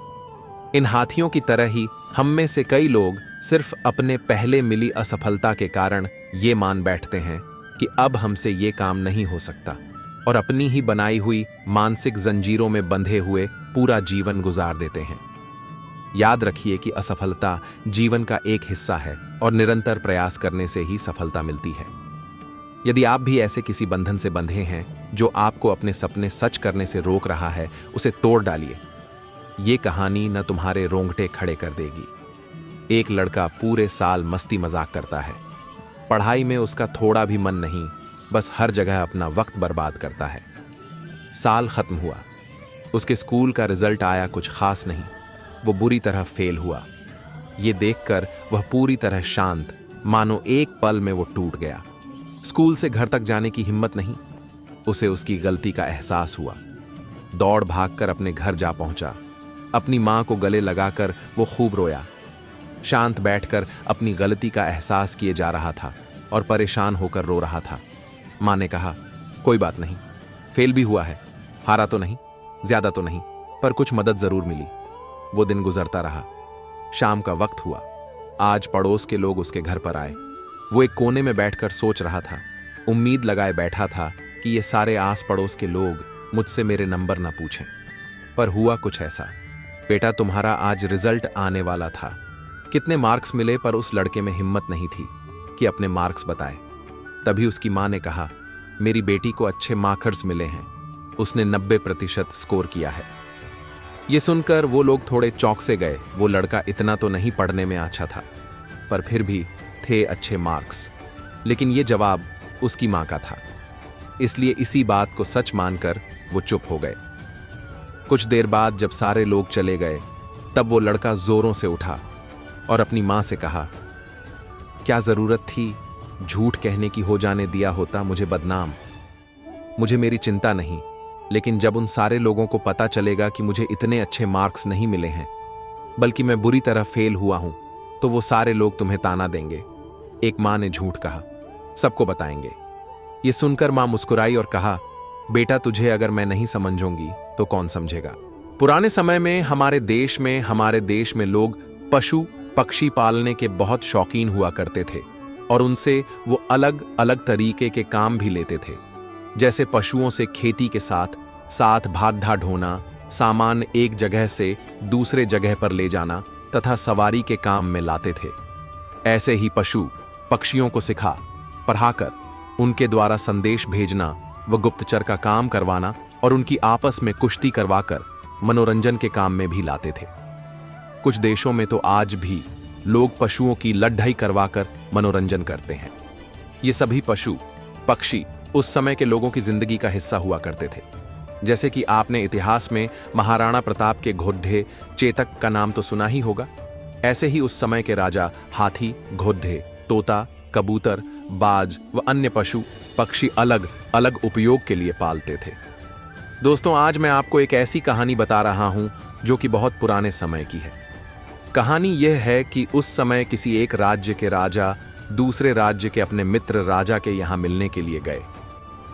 इन हाथियों की तरह ही हम में से कई लोग सिर्फ अपने पहले मिली असफलता के कारण ये मान बैठते हैं कि अब हमसे ये काम नहीं हो सकता, और अपनी ही बनाई हुई मानसिक जंजीरों में बंधे हुए पूरा जीवन गुजार देते हैं। याद रखिए कि असफलता जीवन का एक हिस्सा है और निरंतर प्रयास करने से ही सफलता मिलती है। यदि आप भी ऐसे किसी बंधन से बंधे हैं जो आपको अपने सपने सच करने से रोक रहा है, उसे तोड़ डालिए। ये कहानी न तुम्हारे रोंगटे खड़े कर देगी। एक लड़का पूरे साल मस्ती मजाक करता है, पढ़ाई में उसका थोड़ा भी मन नहीं, बस हर जगह अपना वक्त बर्बाद करता है। साल खत्म हुआ, उसके स्कूल का रिजल्ट आया कुछ खास नहीं, वो बुरी तरह फेल हुआ। ये देखकर वह पूरी तरह शांत, मानो एक पल में वो टूट गया। स्कूल से घर तक जाने की हिम्मत नहीं। उसे उसकी गलती का एहसास हुआ। दौड़ भागकर अपने घर जा पहुंचा। अपनी मां को गले लगाकर वो खूब रोया। शांत बैठकर अपनी गलती का एहसास किए जा रहा था और परेशान होकर रो रहा था। मां ने कहा, कोई बात नहीं, फेल भी हुआ है, हारा तो नहीं, ज्यादा तो नहीं, पर कुछ मदद जरूर मिली। वो दिन गुजरता रहा। शाम का वक्त हुआ। आज पड़ोस के लोग उसके घर पर आए। वो एक कोने में बैठकर सोच रहा था। उम्मीद लगाए बैठा था कि ये सारे आस पड़ोस के लोग मुझसे मेरे नंबर ना पूछें, पर हुआ कुछ ऐसा। बेटा, तुम्हारा आज रिजल्ट आने वाला था। कितने मार्क्स मिले? पर उस लड़के में हिम्मत नहीं थी कि अपने मार्क्स बताए। तभी उसकी मां ने कहा, मेरी बेटी को अच्छे मार्क्स मिले हैं, उसने 90% स्कोर किया है। ये सुनकर वो लोग थोड़े चौंक से गए। वो लड़का इतना तो नहीं पढ़ने में अच्छा था, पर फिर भी थे अच्छे मार्क्स। लेकिन ये जवाब उसकी मां का था, इसलिए इसी बात को सच मानकर वो चुप हो गए। कुछ देर बाद जब सारे लोग चले गए, तब वो लड़का जोरों से उठा और अपनी मां से कहा, क्या जरूरत थी झूठ कहने की, हो जाने दिया होता मुझे बदनाम। मुझे मेरी चिंता नहीं, लेकिन जब उन सारे लोगों को पता चलेगा कि मुझे इतने अच्छे मार्क्स नहीं मिले हैं, बल्कि मैं बुरी तरह फेल हुआ हूं, तो वो सारे लोग तुम्हें ताना देंगे। एक मां ने झूठ कहा, सबको बताएंगे। ये सुनकर मां मुस्कुराई और कहा, बेटा, तुझे अगर मैं नहीं समझूंगी तो कौन समझेगा। पुराने समय में हमारे देश में लोग पशु पक्षी पालने के बहुत शौकीन हुआ करते थे, और उनसे वो अलग अलग तरीके के काम भी लेते थे, जैसे पशुओं से खेती के साथ साथ भात ढोना, सामान एक जगह से दूसरे जगह पर ले जाना तथा सवारी के काम में लाते थे। ऐसे ही पशु पक्षियों को सिखा पढ़ाकर उनके द्वारा संदेश भेजना व गुप्तचर का काम करवाना और उनकी आपस में कुश्ती करवाकर मनोरंजन के काम में भी लाते थे। कुछ देशों में तो आज भी लोग पशुओं की लड़ाई करवाकर मनोरंजन करते हैं। ये सभी पशु पक्षी उस समय के लोगों की जिंदगी का हिस्सा हुआ करते थे। जैसे कि आपने इतिहास में महाराणा प्रताप के घोड़े चेतक का नाम तो सुना ही होगा। ऐसे ही उस समय के राजा हाथी, घोड़े, तोता, कबूतर, बाज व अन्य पशु पक्षी अलग अलग उपयोग के लिए पालते थे। दोस्तों, आज मैं आपको एक ऐसी कहानी बता रहा हूं जो कि बहुत पुराने समय की है। कहानी यह है कि उस समय किसी एक राज्य के राजा दूसरे राज्य के अपने मित्र राजा के यहां मिलने के लिए गए।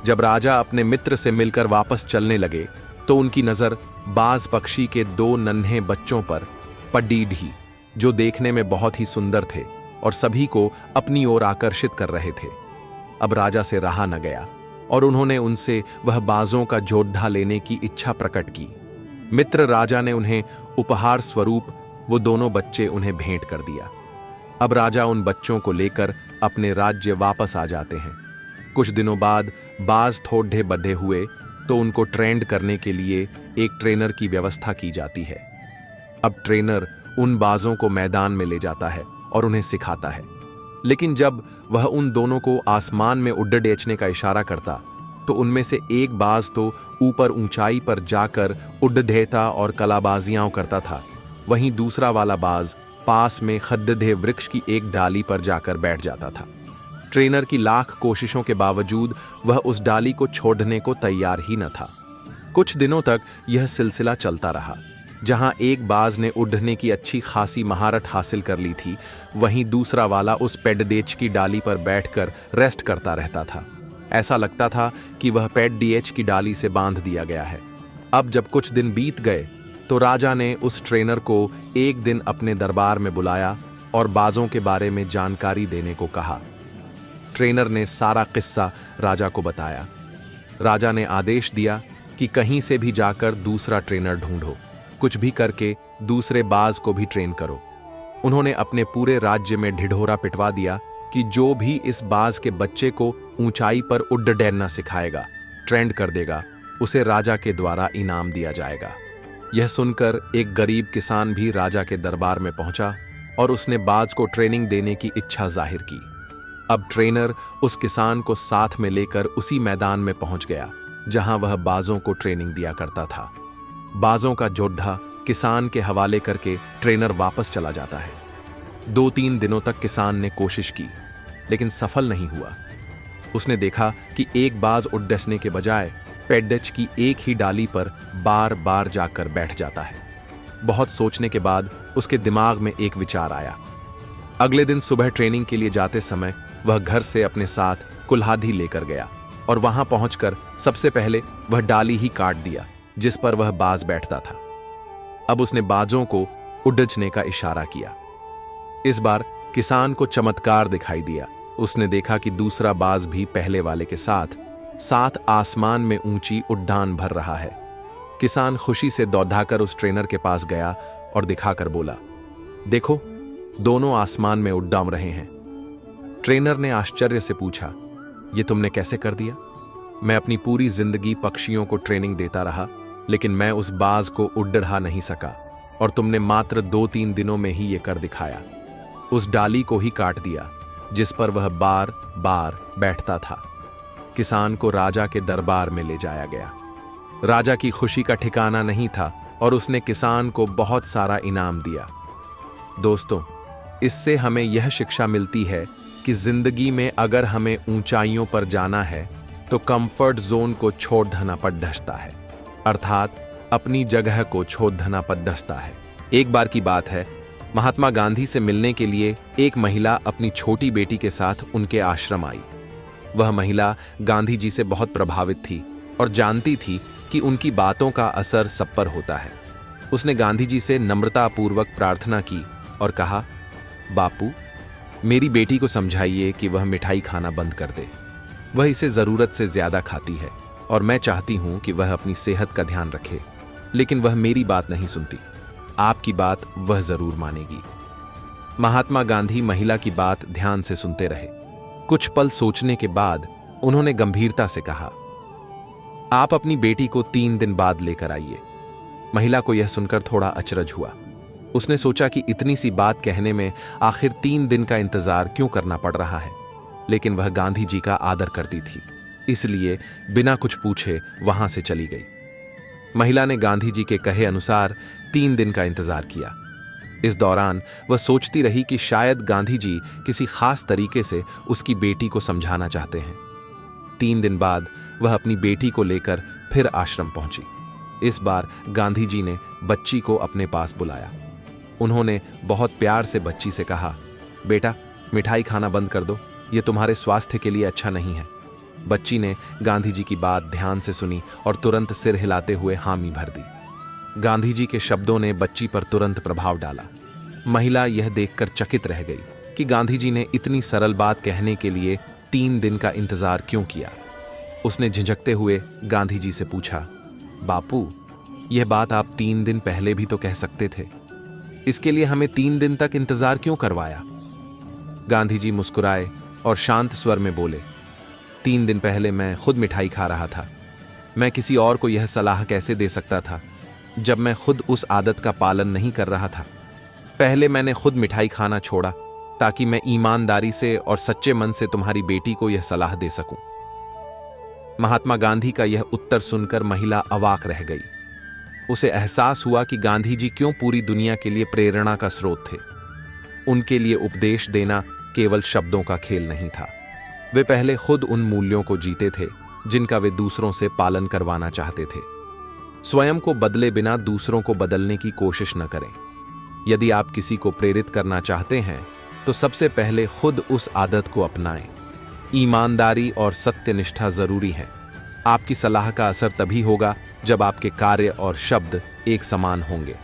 जब राजा अपने मित्र से मिलकर वापस चलने लगे तो उनकी नजर बाज पक्षी के 2 नन्हे बच्चों पर पड़ी ढी, जो देखने में बहुत ही सुंदर थे और सभी को अपनी ओर आकर्षित कर रहे थे। अब राजा से रहा न गया और उन्होंने उनसे वह बाजों का जोधा लेने की इच्छा प्रकट की। मित्र राजा ने उन्हें उपहार स्वरूप वो दोनों बच्चे उन्हें भेंट कर दिया। अब राजा उन बच्चों को लेकर अपने राज्य वापस आ जाते हैं। कुछ दिनों बाद बाज थोड़े बंधे हुए तो उनको ट्रेंड करने के लिए एक ट्रेनर की व्यवस्था की जाती है। अब ट्रेनर उन बाजों को मैदान में ले जाता है और उन्हें सिखाता है, लेकिन जब वह उन दोनों को आसमान में उड़ बेचने का इशारा करता तो उनमें से एक बाज तो ऊपर ऊंचाई पर जाकर उड्ढेता और कलाबाजियां करता था, वहीं दूसरा वाला बाज पास में खड्डे वृक्ष की एक डाली पर जाकर बैठ जाता था। ट्रेनर की लाख कोशिशों के बावजूद वह उस डाली को छोड़ने को तैयार ही न था। कुछ दिनों तक यह सिलसिला चलता रहा। जहां एक बाज ने उड़ने की अच्छी खासी महारत हासिल कर ली थी, वहीं दूसरा वाला उस पेडडेच की डाली पर बैठकर रेस्ट करता रहता था। ऐसा लगता था कि वह पेडडेच की डाली से बांध दिया गया है। अब जब कुछ दिन बीत गए तो राजा ने उस ट्रेनर को एक दिन अपने दरबार में बुलाया और बाजों के बारे में जानकारी देने को कहा। ट्रेनर ने सारा किस्सा राजा को बताया। राजा ने आदेश दिया कि कहीं से भी जाकर दूसरा ट्रेनर ढूंढो, कुछ भी करके दूसरे बाज को भी ट्रेन करो। उन्होंने अपने पूरे राज्य में ढिढोरा पिटवा दिया कि जो भी इस बाज के बच्चे को ऊंचाई पर उड्डना सिखाएगा, ट्रेंड कर देगा, उसे राजा के द्वारा इनाम दिया जाएगा। यह सुनकर एक गरीब किसान भी राजा के दरबार में पहुंचा और उसने बाज को ट्रेनिंग देने की इच्छा जाहिर की। अब ट्रेनर उस किसान को साथ में लेकर उसी मैदान में पहुंच गया जहां वह बाजों को ट्रेनिंग दिया करता था। बाजों का जोधा किसान के हवाले करके ट्रेनर वापस चला जाता है। 2-3 दिनों तक किसान ने कोशिश की, लेकिन सफल नहीं हुआ। उसने देखा कि एक बाज उड्डने के बजाय पेडडेच की एक ही डाली पर बार बार जाकर बैठ जाता है। बहुत सोचने के बाद उसके दिमाग में एक विचार आया। अगले दिन सुबह ट्रेनिंग के लिए जाते समय वह घर से अपने साथ कुल्हाड़ी लेकर गया और वहां पहुंचकर सबसे पहले वह डाली ही काट दिया जिस पर वह बाज बैठता था। अब उसने बाजों को उड्डने का इशारा किया। इस बार किसान को चमत्कार दिखाई दिया। उसने देखा कि दूसरा बाज भी पहले वाले के साथ आसमान में ऊंची उड्डान भर रहा है। किसान खुशी से दौड़ाकर उस ट्रेनर के पास गया और दिखाकर बोला, देखो, दोनों आसमान में उड्डाम रहे हैं। ट्रेनर ने आश्चर्य से पूछा, ये तुमने कैसे कर दिया? मैं अपनी पूरी जिंदगी पक्षियों को ट्रेनिंग देता रहा, लेकिन मैं उस बाज को उड्डा नहीं सका और तुमने मात्र 2-3 दिनों में ही ये कर दिखाया। उस डाली को ही काट दिया जिस पर वह बार बार बैठता था। किसान को राजा के दरबार में ले जाया गया। राजा की खुशी का ठिकाना नहीं था और उसने किसान को बहुत सारा इनाम दिया। दोस्तों, इससे हमें यह शिक्षा मिलती है कि जिंदगी में अगर हमें ऊंचाइयों पर जाना है तो कंफर्ट जोन को छोड़ देना पड़ता है, अर्थात अपनी जगह को छोड़ देना पड़ता है। एक बार की बात है, महात्मा गांधी से मिलने के लिए एक महिला अपनी छोटी बेटी के साथ उनके आश्रम आई। वह महिला गांधी जी से बहुत प्रभावित थी और जानती थी कि उनकी बातों का असर सब पर होता है। उसने गांधी जी से नम्रतापूर्वक प्रार्थना की और कहा, बापू, मेरी बेटी को समझाइए कि वह मिठाई खाना बंद कर दे। वह इसे जरूरत से ज्यादा खाती है और मैं चाहती हूं कि वह अपनी सेहत का ध्यान रखे, लेकिन वह मेरी बात नहीं सुनती। आपकी बात वह जरूर मानेगी। महात्मा गांधी महिला की बात ध्यान से सुनते रहे। कुछ पल सोचने के बाद उन्होंने गंभीरता से कहा, आप अपनी बेटी को 3 दिन बाद लेकर आइए। महिला को यह सुनकर थोड़ा अचरज हुआ। उसने सोचा कि इतनी सी बात कहने में आखिर 3 दिन का इंतजार क्यों करना पड़ रहा है, लेकिन वह गांधी जी का आदर करती थी, इसलिए बिना कुछ पूछे वहां से चली गई। महिला ने गांधी जी के कहे अनुसार 3 दिन का इंतजार किया। इस दौरान वह सोचती रही कि शायद गांधी जी किसी खास तरीके से उसकी बेटी को समझाना चाहते हैं। 3 दिन बाद वह अपनी बेटी को लेकर फिर आश्रम पहुंची। इस बार गांधी जी ने बच्ची को अपने पास बुलाया। उन्होंने बहुत प्यार से बच्ची से कहा, बेटा, मिठाई खाना बंद कर दो, ये तुम्हारे स्वास्थ्य के लिए अच्छा नहीं है। बच्ची ने गांधी जी की बात ध्यान से सुनी और तुरंत सिर हिलाते हुए हामी भर दी। गांधी जी के शब्दों ने बच्ची पर तुरंत प्रभाव डाला। महिला यह देखकर चकित रह गई कि गांधी जी ने इतनी सरल बात कहने के लिए 3 दिन का इंतजार क्यों किया। उसने झिझकते हुए गांधी जी से पूछा, बापू, यह बात आप 3 दिन पहले भी तो कह सकते थे, इसके लिए हमें 3 दिन तक इंतजार क्यों करवाया? गांधी जी मुस्कुराए और शांत स्वर में बोले, 3 दिन पहले मैं खुद मिठाई खा रहा था। मैं किसी और को यह सलाह कैसे दे सकता था जब मैं खुद उस आदत का पालन नहीं कर रहा था। पहले मैंने खुद मिठाई खाना छोड़ा ताकि मैं ईमानदारी से और सच्चे मन से तुम्हारी बेटी को यह सलाह दे सकूं। महात्मा गांधी का यह उत्तर सुनकर महिला अवाक रह गई। उसे एहसास हुआ कि गांधी जी क्यों पूरी दुनिया के लिए प्रेरणा का स्रोत थे। उनके लिए उपदेश देना केवल शब्दों का खेल नहीं था। वे पहले खुद उन मूल्यों को जीते थे जिनका वे दूसरों से पालन करवाना चाहते थे। स्वयं को बदले बिना दूसरों को बदलने की कोशिश न करें। यदि आप किसी को प्रेरित करना चाहते हैं तो सबसे पहले खुद उस आदत को अपनाएं। ईमानदारी और सत्यनिष्ठा जरूरी है। आपकी सलाह का असर तभी होगा जब आपके कार्य और शब्द एक समान होंगे।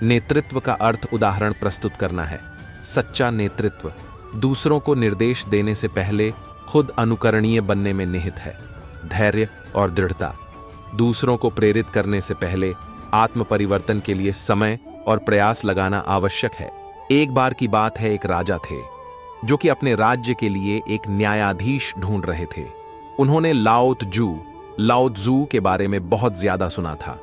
नेतृत्व का अर्थ उदाहरण प्रस्तुत करना है। सच्चा नेतृत्व दूसरों को निर्देश देने से पहले खुद अनुकरणीय बनने में निहित है। धैर्य और दृढ़ता दूसरों को प्रेरित करने से पहले आत्म परिवर्तन के लिए समय और प्रयास लगाना आवश्यक है। एक बार की बात है, एक राजा थे जो कि अपने राज्य के लिए एक न्यायाधीश ढूंढ रहे थे। उन्होंने लाओ त्जू के बारे में बहुत ज्यादा सुना था।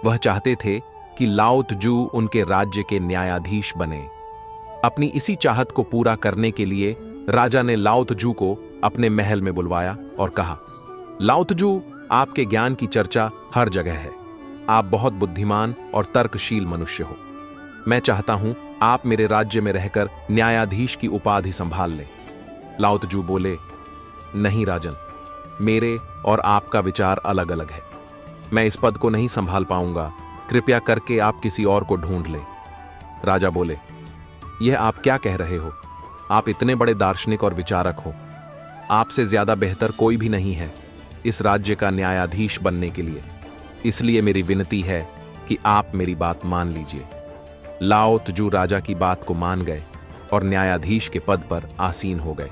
वह चाहते थे कि लाओ त्जू उनके राज्य के न्यायाधीश बने। अपनी इसी चाहत को पूरा करने के लिए राजा ने लाओ त्जू को अपने महल में बुलवाया और कहा, लाओ त्जू, आपके ज्ञान की चर्चा हर जगह है। आप बहुत बुद्धिमान और तर्कशील मनुष्य हो। मैं चाहता हूं आप मेरे राज्य में रहकर न्यायाधीश की उपाधि संभाल लें। लाओ त्जू बोले, नहीं राजन, मेरे और आपका विचार अलग अलग है। मैं इस पद को नहीं संभाल पाऊंगा। कृपया करके आप किसी और को ढूंढ लें। राजा बोले, यह आप क्या कह रहे हो? आप इतने बड़े दार्शनिक और विचारक हो। आपसे ज्यादा बेहतर कोई भी नहीं है इस राज्य का न्यायाधीश बनने के लिए। इसलिए मेरी विनती है कि आप मेरी बात मान लीजिए। लाओ त्जू राजा की बात को मान गए और न्यायाधीश के पद पर आसीन हो गए।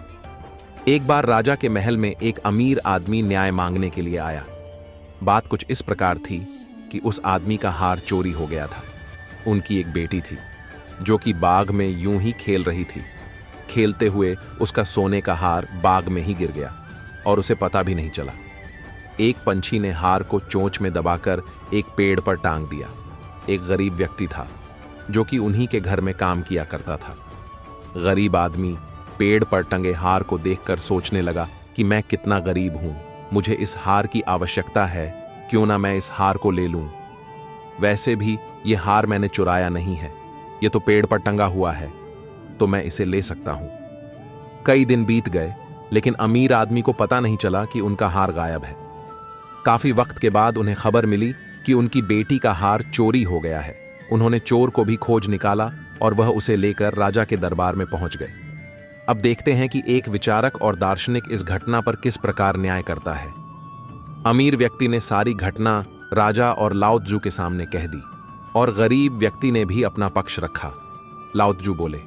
एक बार राजा के महल में एक अमीर आदमी न्याय मांगने के लिए आया। बात कुछ इस प्रकार थी कि उस आदमी का हार चोरी हो गया था। उनकी एक बेटी थी जो कि बाग में यूं ही खेल रही थी। खेलते हुए उसका सोने का हार बाग में ही गिर गया और उसे पता भी नहीं चला। एक पंछी ने हार को चोंच में दबाकर एक पेड़ पर टांग दिया। एक गरीब व्यक्ति था जो कि उन्हीं के घर में काम किया करता था। गरीब आदमी पेड़ पर टंगे हार को देखकर सोचने लगा कि मैं कितना गरीब हूं, मुझे इस हार की आवश्यकता है, क्यों ना मैं इस हार को ले लूं। वैसे भी यह हार मैंने चुराया नहीं है, यह तो पेड़ पर टंगा हुआ है, तो मैं इसे ले सकता हूं। कई दिन बीत गए लेकिन अमीर आदमी को पता नहीं चला कि उनका हार गायब है। काफी वक्त के बाद उन्हें खबर मिली कि उनकी बेटी का हार चोरी हो गया है। उन्होंने चोर को भी खोज निकाला और वह उसे लेकर राजा के दरबार में पहुंच गए। अब देखते हैं कि एक विचारक और दार्शनिक इस घटना पर किस प्रकार न्याय करता है। अमीर व्यक्ति ने सारी घटना राजा और लाओ त्जू के सामने कह दी और गरीब व्यक्ति ने भी अपना पक्ष रखा। लाओ त्जू बोले,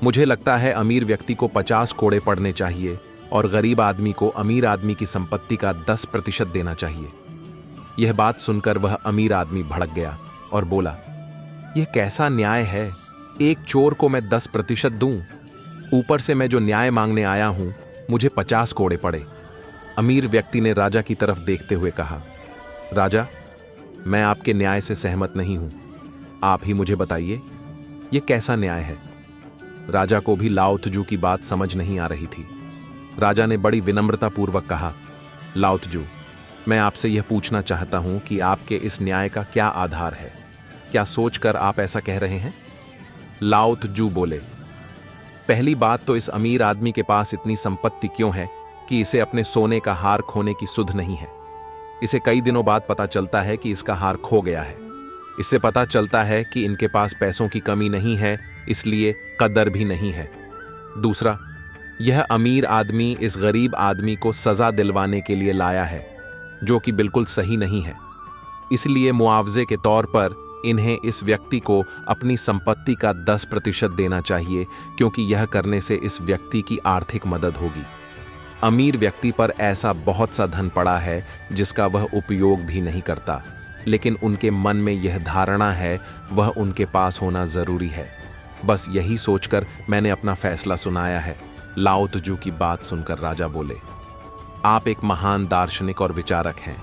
मुझे लगता है अमीर व्यक्ति को 50 कोड़े पड़ने चाहिए और गरीब आदमी को अमीर आदमी की संपत्ति का 10% देना चाहिए। यह बात सुनकर वह अमीर आदमी भड़क गया और बोला, यह कैसा न्याय है? एक चोर को मैं 10% दूं, ऊपर से मैं जो न्याय मांगने आया हूं मुझे 50 कोड़े पड़े। अमीर व्यक्ति ने राजा की तरफ देखते हुए कहा, राजा, मैं आपके न्याय से सहमत नहीं हूं, आप ही मुझे बताइए यह कैसा न्याय है। राजा को भी लाओ त्जू की बात समझ नहीं आ रही थी। राजा ने बड़ी विनम्रतापूर्वक कहा, लाओ त्जू, मैं आपसे यह पूछना चाहता हूं कि आपके इस न्याय का क्या आधार है? क्या सोचकर आप ऐसा कह रहे हैं? लाओ त्जू बोले, पहली बात तो इस अमीर आदमी के पास इतनी संपत्ति क्यों है कि इसे अपने सोने का हार खोने की सुध नहीं है। इसे कई दिनों बाद पता चलता है कि इसका हार खो गया है। इससे पता चलता है कि इनके पास पैसों की कमी नहीं है, इसलिए कदर भी नहीं है। दूसरा, यह अमीर आदमी इस गरीब आदमी को सजा दिलवाने के लिए लाया है, जो कि बिल्कुल सही नहीं है। इसलिए मुआवजे के तौर पर इन्हें इस व्यक्ति को अपनी संपत्ति का 10% देना चाहिए, क्योंकि यह करने से इस व्यक्ति की आर्थिक मदद होगी। अमीर व्यक्ति पर ऐसा बहुत सा धन पड़ा है जिसका वह उपयोग भी नहीं करता, लेकिन उनके मन में यह धारणा है वह उनके पास होना जरूरी है। बस यही सोचकर मैंने अपना फैसला सुनाया है। लाओ त्जू की बात सुनकर राजा बोले, आप एक महान दार्शनिक और विचारक हैं,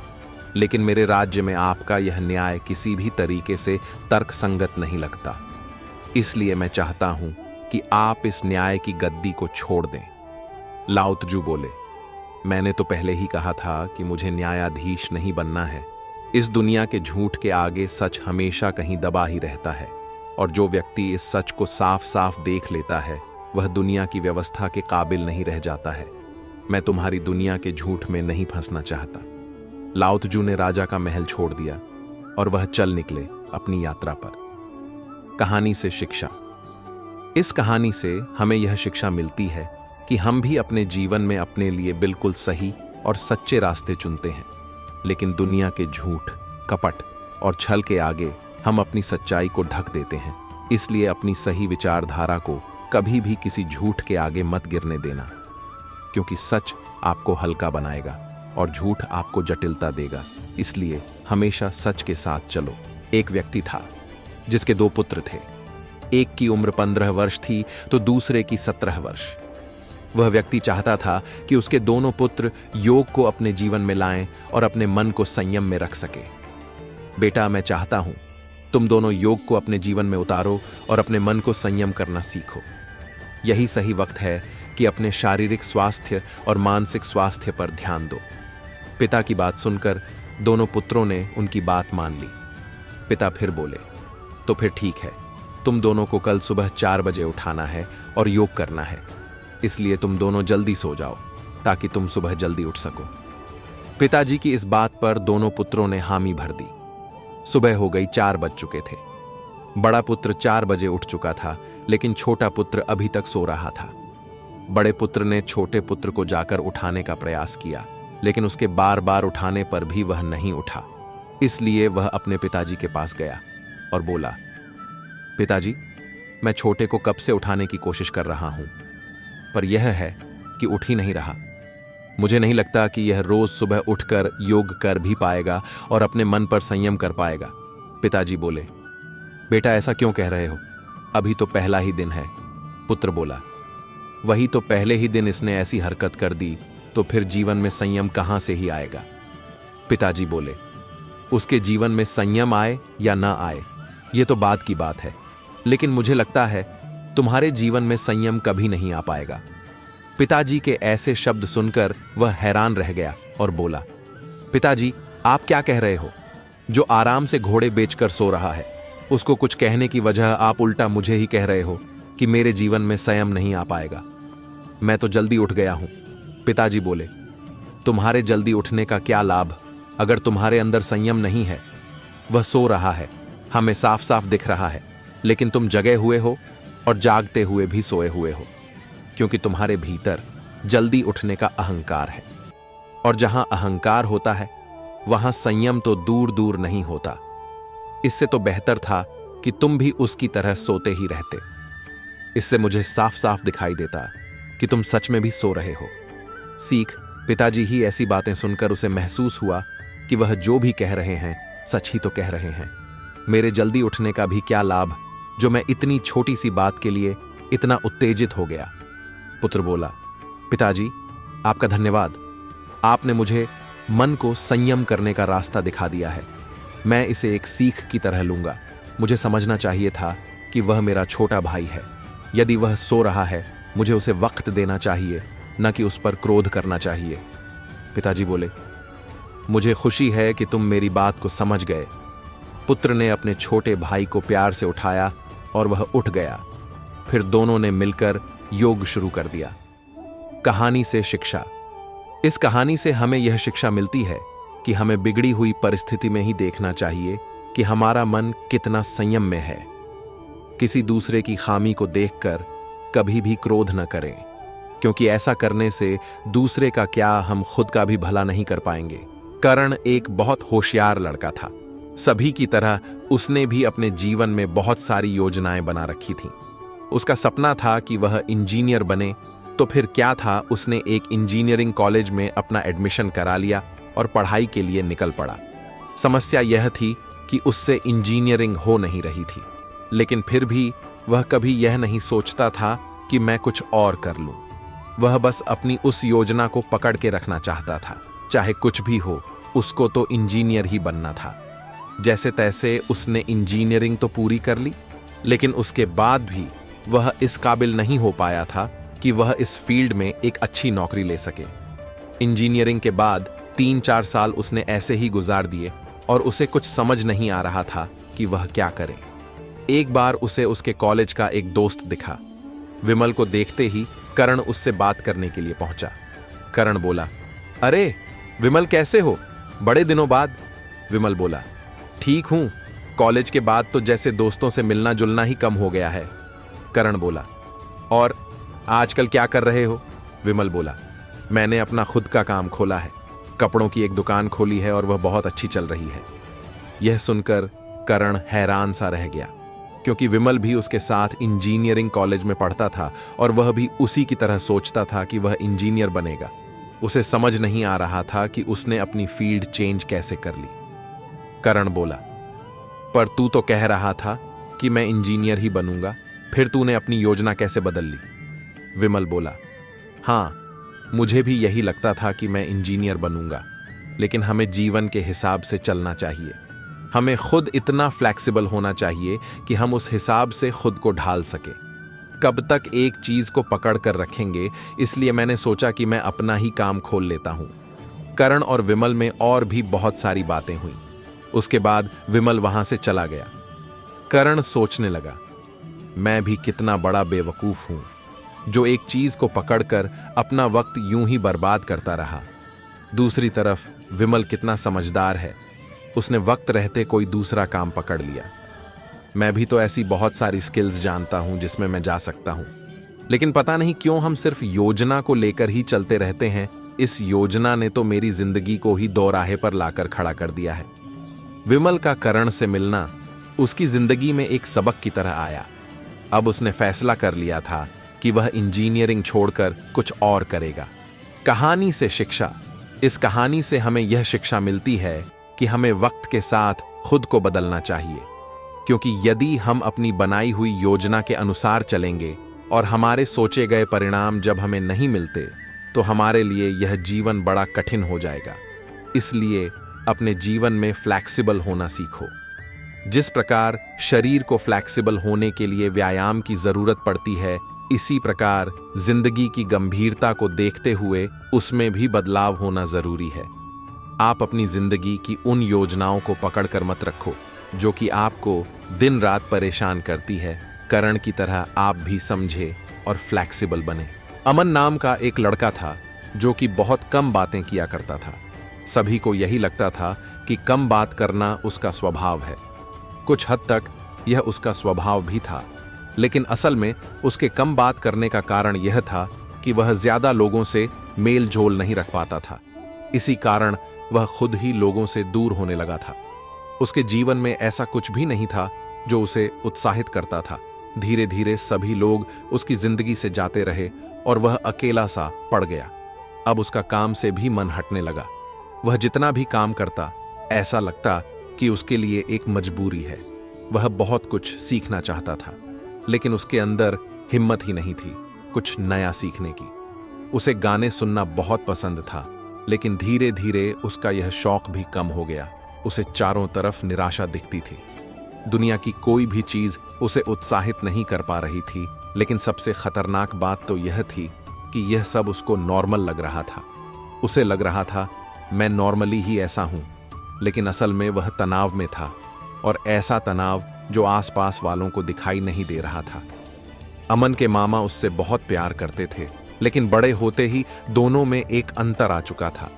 लेकिन मेरे राज्य में आपका यह न्याय किसी भी तरीके से तर्कसंगत नहीं लगता। इसलिए मैं चाहता हूं कि आप इस न्याय की गद्दी को छोड़ दें। लाओ त्जू बोले, मैंने तो पहले ही कहा था कि मुझे न्यायाधीश नहीं बनना है। इस दुनिया के झूठ के आगे सच हमेशा कहीं दबा ही रहता है, और जो व्यक्ति इस सच को साफ साफ देख लेता है वह दुनिया की व्यवस्था के काबिल नहीं रह जाता है। मैं तुम्हारी दुनिया के झूठ में नहीं फंसना चाहता। लाओ त्जू ने राजा का महल छोड़ दिया और वह चल निकले अपनी यात्रा पर। कहानी से शिक्षा। इस कहानी से हमें यह शिक्षा मिलती है कि हम भी अपने जीवन में अपने लिए बिल्कुल सही और सच्चे रास्ते चुनते हैं, लेकिन दुनिया के झूठ, कपट और छल के आगे हम अपनी सच्चाई को ढक देते हैं। इसलिए अपनी सही विचारधारा को कभी भी किसी झूठ के आगे मत गिरने देना, क्योंकि सच आपको हल्का बनाएगा और झूठ आपको जटिलता देगा। इसलिए हमेशा सच के साथ चलो। एक व्यक्ति था जिसके 2 पुत्र थे। एक की उम्र 15 वर्ष थी तो दूसरे की 17 वर्ष। वह व्यक्ति चाहता था कि उसके दोनों पुत्र योग को अपने जीवन में लाएं और अपने मन को संयम में रख सके। बेटा, मैं चाहता हूं तुम दोनों योग को अपने जीवन में उतारो और अपने मन को संयम करना सीखो। यही सही वक्त है कि अपने शारीरिक स्वास्थ्य और मानसिक स्वास्थ्य पर ध्यान दो। पिता की बात सुनकर दोनों पुत्रों ने उनकी बात मान ली। पिता फिर बोले, तो फिर ठीक है, तुम दोनों को कल सुबह 4 बजे उठाना है और योग करना है। इसलिए तुम दोनों जल्दी सो जाओ ताकि तुम सुबह जल्दी उठ सको। पिताजी की इस बात पर दोनों पुत्रों ने हामी भर दी। सुबह हो गई, 4 बज चुके थे। बड़ा पुत्र 4 बजे उठ चुका था, लेकिन छोटा पुत्र अभी तक सो रहा था। बड़े पुत्र ने छोटे पुत्र को जाकर उठाने का प्रयास किया, लेकिन उसके बार बार उठाने पर भी वह नहीं उठा। इसलिए वह अपने पिताजी के पास गया और बोला, पिताजी, मैं छोटे को कब से उठाने की कोशिश कर रहा हूं, पर यह है कि उठ ही नहीं रहा। मुझे नहीं लगता कि यह रोज सुबह उठकर योग कर भी पाएगा और अपने मन पर संयम कर पाएगा। पिताजी बोले, बेटा, ऐसा क्यों कह रहे हो? अभी तो पहला ही दिन है। पुत्र बोला, वही तो पहले ही दिन इसने ऐसी हरकत कर दी, तो फिर जीवन में संयम कहां से ही आएगा? पिताजी बोले, उसके जीवन में संयम आए या ना आए, यह तो बाद की बात है, लेकिन मुझे लगता है तुम्हारे जीवन में संयम कभी नहीं आ पाएगा। पिताजी के ऐसे शब्द सुनकर वह हैरान रह गया और बोला, पिताजी, आप क्या कह रहे हो? जो आराम से घोड़े बेचकर सो रहा है, उसको कुछ कहने की वजह आप उल्टा मुझे ही कह रहे हो कि मेरे जीवन में संयम नहीं आ पाएगा। मैं तो जल्दी उठ गया हूं। पिताजी बोले, तुम्हारे जल्दी उठने का क्या लाभ अगर तुम्हारे अंदर संयम नहीं है? वह सो रहा है, हमें साफ साफ दिख रहा है, लेकिन तुम जगे हुए हो और जागते हुए भी सोए हुए हो, क्योंकि तुम्हारे भीतर जल्दी उठने का अहंकार है। और जहां अहंकार होता है वहां संयम तो दूर दूर नहीं होता। इससे तो बेहतर था कि तुम भी उसकी तरह सोते ही रहते। इससे मुझे साफ साफ दिखाई देता कि तुम सच में भी सो रहे हो। सीख। पिताजी ही ऐसी बातें सुनकर उसे महसूस हुआ कि वह जो भी कह रहे हैं सच ही तो कह रहे हैं। मेरे जल्दी उठने का भी क्या लाभ, जो मैं इतनी छोटी सी बात के लिए इतना उत्तेजित हो गया। पुत्र बोला, पिताजी, आपका धन्यवाद। आपने मुझे मन को संयम करने का रास्ता दिखा दिया है। मैं इसे एक सीख की तरह लूंगा। मुझे समझना चाहिए था कि वह मेरा छोटा भाई है। यदि वह सो रहा है, मुझे उसे वक्त देना चाहिए, न कि उस पर क्रोध करना चाहिए। पिताजी बोले, मुझे खुशी है कि तुम मेरी बात को समझ गए। पुत्र ने अपने छोटे भाई को प्यार से उठाया और वह उठ गया। फिर दोनों ने मिलकर योग शुरू कर दिया। कहानी से शिक्षा। इस कहानी से हमें यह शिक्षा मिलती है कि हमें बिगड़ी हुई परिस्थिति में ही देखना चाहिए कि हमारा मन कितना संयम में है। किसी दूसरे की खामी को देखकर कभी भी क्रोध न करें, क्योंकि ऐसा करने से दूसरे का क्या हम खुद का भी भला नहीं कर पाएंगे। करण एक बहुत होशियार लड़का था। सभी की तरह उसने भी अपने जीवन में बहुत सारी योजनाएं बना रखी थीं। उसका सपना था कि वह इंजीनियर बने, तो फिर क्या था, उसने एक इंजीनियरिंग कॉलेज में अपना एडमिशन करा लिया और पढ़ाई के लिए निकल पड़ा। समस्या यह थी कि उससे इंजीनियरिंग हो नहीं रही थी, लेकिन फिर भी वह कभी यह नहीं सोचता था कि मैं कुछ और कर लूं। वह बस अपनी उस योजना को पकड़ के रखना चाहता था, चाहे कुछ भी हो, उसको तो इंजीनियर ही बनना था। जैसे तैसे उसने इंजीनियरिंग तो पूरी कर ली, लेकिन उसके बाद भी वह इस काबिल नहीं हो पाया था कि वह इस फील्ड में एक अच्छी नौकरी ले सके। इंजीनियरिंग के बाद 3-4 साल उसने ऐसे ही गुजार दिए और उसे कुछ समझ नहीं आ रहा था कि वह क्या करे। एक बार उसे उसके कॉलेज का एक दोस्त दिखा। विमल को देखते ही करण उससे बात करने के लिए पहुंचा। करण बोला, अरे विमल, कैसे हो? बड़े दिनों बाद। विमल बोला, ठीक हूं, कॉलेज के बाद तो जैसे दोस्तों से मिलना जुलना ही कम हो गया है। करण बोला, और आजकल क्या कर रहे हो? विमल बोला, मैंने अपना खुद का काम खोला है, कपड़ों की एक दुकान खोली है और वह बहुत अच्छी चल रही है। यह सुनकर करण हैरान सा रह गया, क्योंकि विमल भी उसके साथ इंजीनियरिंग कॉलेज में पढ़ता था और वह भी उसी की तरह सोचता था कि वह इंजीनियर बनेगा। उसे समझ नहीं आ रहा था कि उसने अपनी फील्ड चेंज कैसे कर ली। करण बोला, पर तू तो कह रहा था कि मैं इंजीनियर ही बनूंगा, फिर तूने अपनी योजना कैसे बदल ली? विमल बोला, हाँ, मुझे भी यही लगता था कि मैं इंजीनियर बनूंगा, लेकिन हमें जीवन के हिसाब से चलना चाहिए। हमें खुद इतना फ्लैक्सिबल होना चाहिए कि हम उस हिसाब से खुद को ढाल सके। कब तक एक चीज को पकड़ कर रखेंगे? इसलिए मैंने सोचा कि मैं अपना ही काम खोल लेता हूं। करण और विमल में और भी बहुत सारी बातें हुई। उसके बाद विमल वहां से चला गया। करण सोचने लगा, मैं भी कितना बड़ा बेवकूफ हूं, जो एक चीज को पकड़कर अपना वक्त यूं ही बर्बाद करता रहा। दूसरी तरफ विमल कितना समझदार है, उसने वक्त रहते कोई दूसरा काम पकड़ लिया। मैं भी तो ऐसी बहुत सारी स्किल्स जानता हूं जिसमें मैं जा सकता हूं, लेकिन पता नहीं क्यों हम सिर्फ योजना को लेकर ही चलते रहते हैं। इस योजना ने तो मेरी जिंदगी को ही दोराहे पर लाकर खड़ा कर दिया है। विमल का करण से मिलना उसकी जिंदगी में एक सबक की तरह आया। अब उसने फैसला कर लिया था कि वह इंजीनियरिंग छोड़कर कुछ और करेगा। कहानी से शिक्षा। इस कहानी से हमें यह शिक्षा मिलती है कि हमें वक्त के साथ खुद को बदलना चाहिए, क्योंकि यदि हम अपनी बनाई हुई योजना के अनुसार चलेंगे और हमारे सोचे गए परिणाम जब हमें नहीं मिलते, तो हमारे लिए यह जीवन बड़ा कठिन हो जाएगा। इसलिए अपने जीवन में फ्लैक्सिबल होना सीखो। जिस प्रकार शरीर को फ्लैक्सिबल होने के लिए व्यायाम की जरूरत पड़ती है, इसी प्रकार जिंदगी की गंभीरता को देखते हुए उसमें भी बदलाव होना जरूरी है। आप अपनी जिंदगी की उन योजनाओं को पकड़कर मत रखो जो कि आपको दिन रात परेशान करती है। करण की तरह आप भी समझे और फ्लैक्सिबल बने। अमन नाम का एक लड़का था जो कि बहुत कम बातें किया करता था। सभी को यही लगता था कि कम बात करना उसका स्वभाव है। कुछ हद तक यह उसका स्वभाव भी था, लेकिन असल में उसके कम बात करने का कारण यह था कि वह ज्यादा लोगों से मेल जोल नहीं रख पाता था। इसी कारण वह खुद ही लोगों से दूर होने लगा था। उसके जीवन में ऐसा कुछ भी नहीं था जो उसे उत्साहित करता था। धीरे धीरे सभी लोग उसकी जिंदगी से जाते रहे और वह अकेला सा पड़ गया। अब उसका काम से भी मन हटने लगा। वह जितना भी काम करता, ऐसा लगता कि उसके लिए एक मजबूरी है। वह बहुत कुछ सीखना चाहता था, लेकिन उसके अंदर हिम्मत ही नहीं थी कुछ नया सीखने की। उसे गाने सुनना बहुत पसंद था, लेकिन धीरे धीरे उसका यह शौक भी कम हो गया। उसे चारों तरफ निराशा दिखती थी। दुनिया की कोई भी चीज उसे उत्साहित नहीं कर पा रही थी, लेकिन सबसे खतरनाक बात तो यह थी कि यह सब उसको नॉर्मल लग रहा था। उसे लग रहा था मैं नॉर्मली ही ऐसा हूं, लेकिन असल में वह तनाव में था, और ऐसा तनाव जो आसपास वालों को दिखाई नहीं दे रहा था। अमन के मामा उससे बहुत प्यार करते थे, लेकिन बड़े होते ही दोनों में एक अंतर आ चुका था।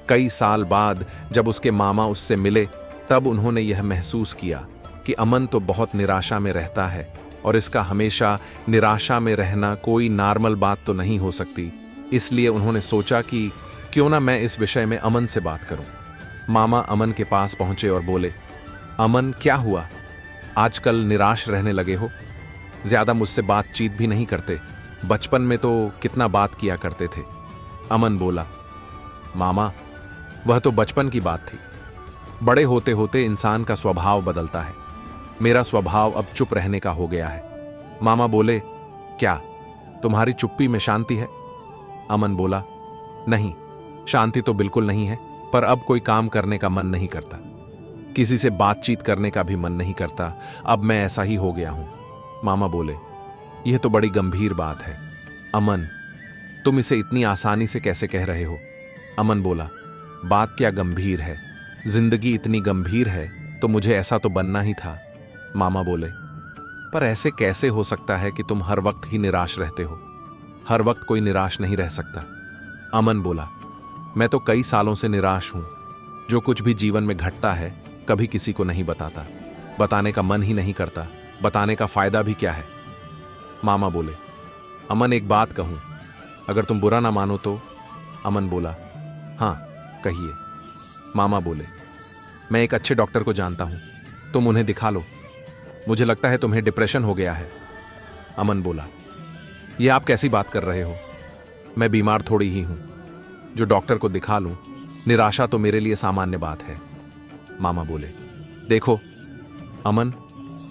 कई साल बाद जब उसके मामा उससे मिले, तब उन्होंने यह महसूस किया कि अमन तो बहुत निराशा में रहता है, और इसका हमेशा निराशा में रहना कोई नॉर्मल बात तो नहीं हो सकती। इसलिए उन्होंने सोचा कि क्यों ना मैं इस विषय में अमन से बात करूं। मामा अमन के पास पहुंचे और बोले, अमन क्या हुआ, आजकल निराश रहने लगे हो? ज्यादा मुझसे बातचीत भी नहीं करते, बचपन में तो कितना बात किया करते थे। अमन बोला, मामा वह तो बचपन की बात थी, बड़े होते होते इंसान का स्वभाव बदलता है। मेरा स्वभाव अब चुप रहने का हो गया है। मामा बोले, क्या तुम्हारी चुप्पी में शांति है? अमन बोला, नहीं, शांति तो बिल्कुल नहीं है, पर अब कोई काम करने का मन नहीं करता, किसी से बातचीत करने का भी मन नहीं करता। अब मैं ऐसा ही हो गया हूं। मामा बोले, यह तो बड़ी गंभीर बात है। अमन, तुम इसे इतनी आसानी से कैसे कह रहे हो? अमन बोला, बात क्या गंभीर है, जिंदगी इतनी गंभीर है तो मुझे ऐसा तो बनना ही था। मामा बोले, पर ऐसे कैसे हो सकता है कि तुम हर वक्त ही निराश रहते हो? हर वक्त कोई निराश नहीं रह सकता। अमन बोला, मैं तो कई सालों से निराश हूं। जो कुछ भी जीवन में घटता है कभी किसी को नहीं बताता, बताने का मन ही नहीं करता, बताने का फायदा भी क्या है? मामा बोले, अमन एक बात कहूं, अगर तुम बुरा ना मानो तो? अमन बोला, हाँ कहिए। मामा बोले, मैं एक अच्छे डॉक्टर को जानता हूं, तुम उन्हें दिखा लो, मुझे लगता है तुम्हें डिप्रेशन हो गया है। अमन बोला, यह आप कैसी बात कर रहे हो? मैं बीमार थोड़ी ही हूं, जो डॉक्टर को दिखा लूं, निराशा तो मेरे लिए सामान्य बात है। मामा बोले, देखो अमन,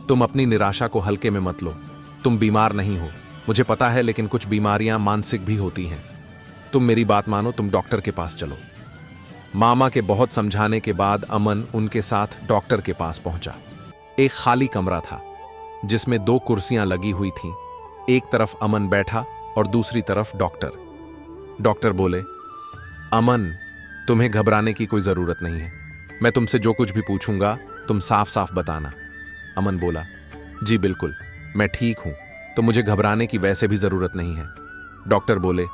तुम अपनी निराशा को हल्के में मत लो, तुम बीमार नहीं हो, मुझे पता है, लेकिन कुछ बीमारियां मानसिक भी होती हैं। तुम मेरी बात मानो, तुम डॉक्टर के पास चलो। मामा के बहुत समझाने के बाद अमन उनके साथ डॉक्टर के पास पहुंचा। एक खाली कमरा था जिसमें 2 कुर्सियां लगी हुई थीं। एक तरफ अमन बैठा और दूसरी तरफ डॉक्टर। डॉक्टर बोले, अमन, तुम्हें घबराने की कोई जरूरत नहीं है, मैं तुमसे जो कुछ भी पूछूंगा तुम साफ साफ बताना। अमन बोला, जी बिल्कुल, मैं ठीक हूं, तो मुझे घबराने की वैसे भी जरूरत नहीं है। डॉक्टर बोले,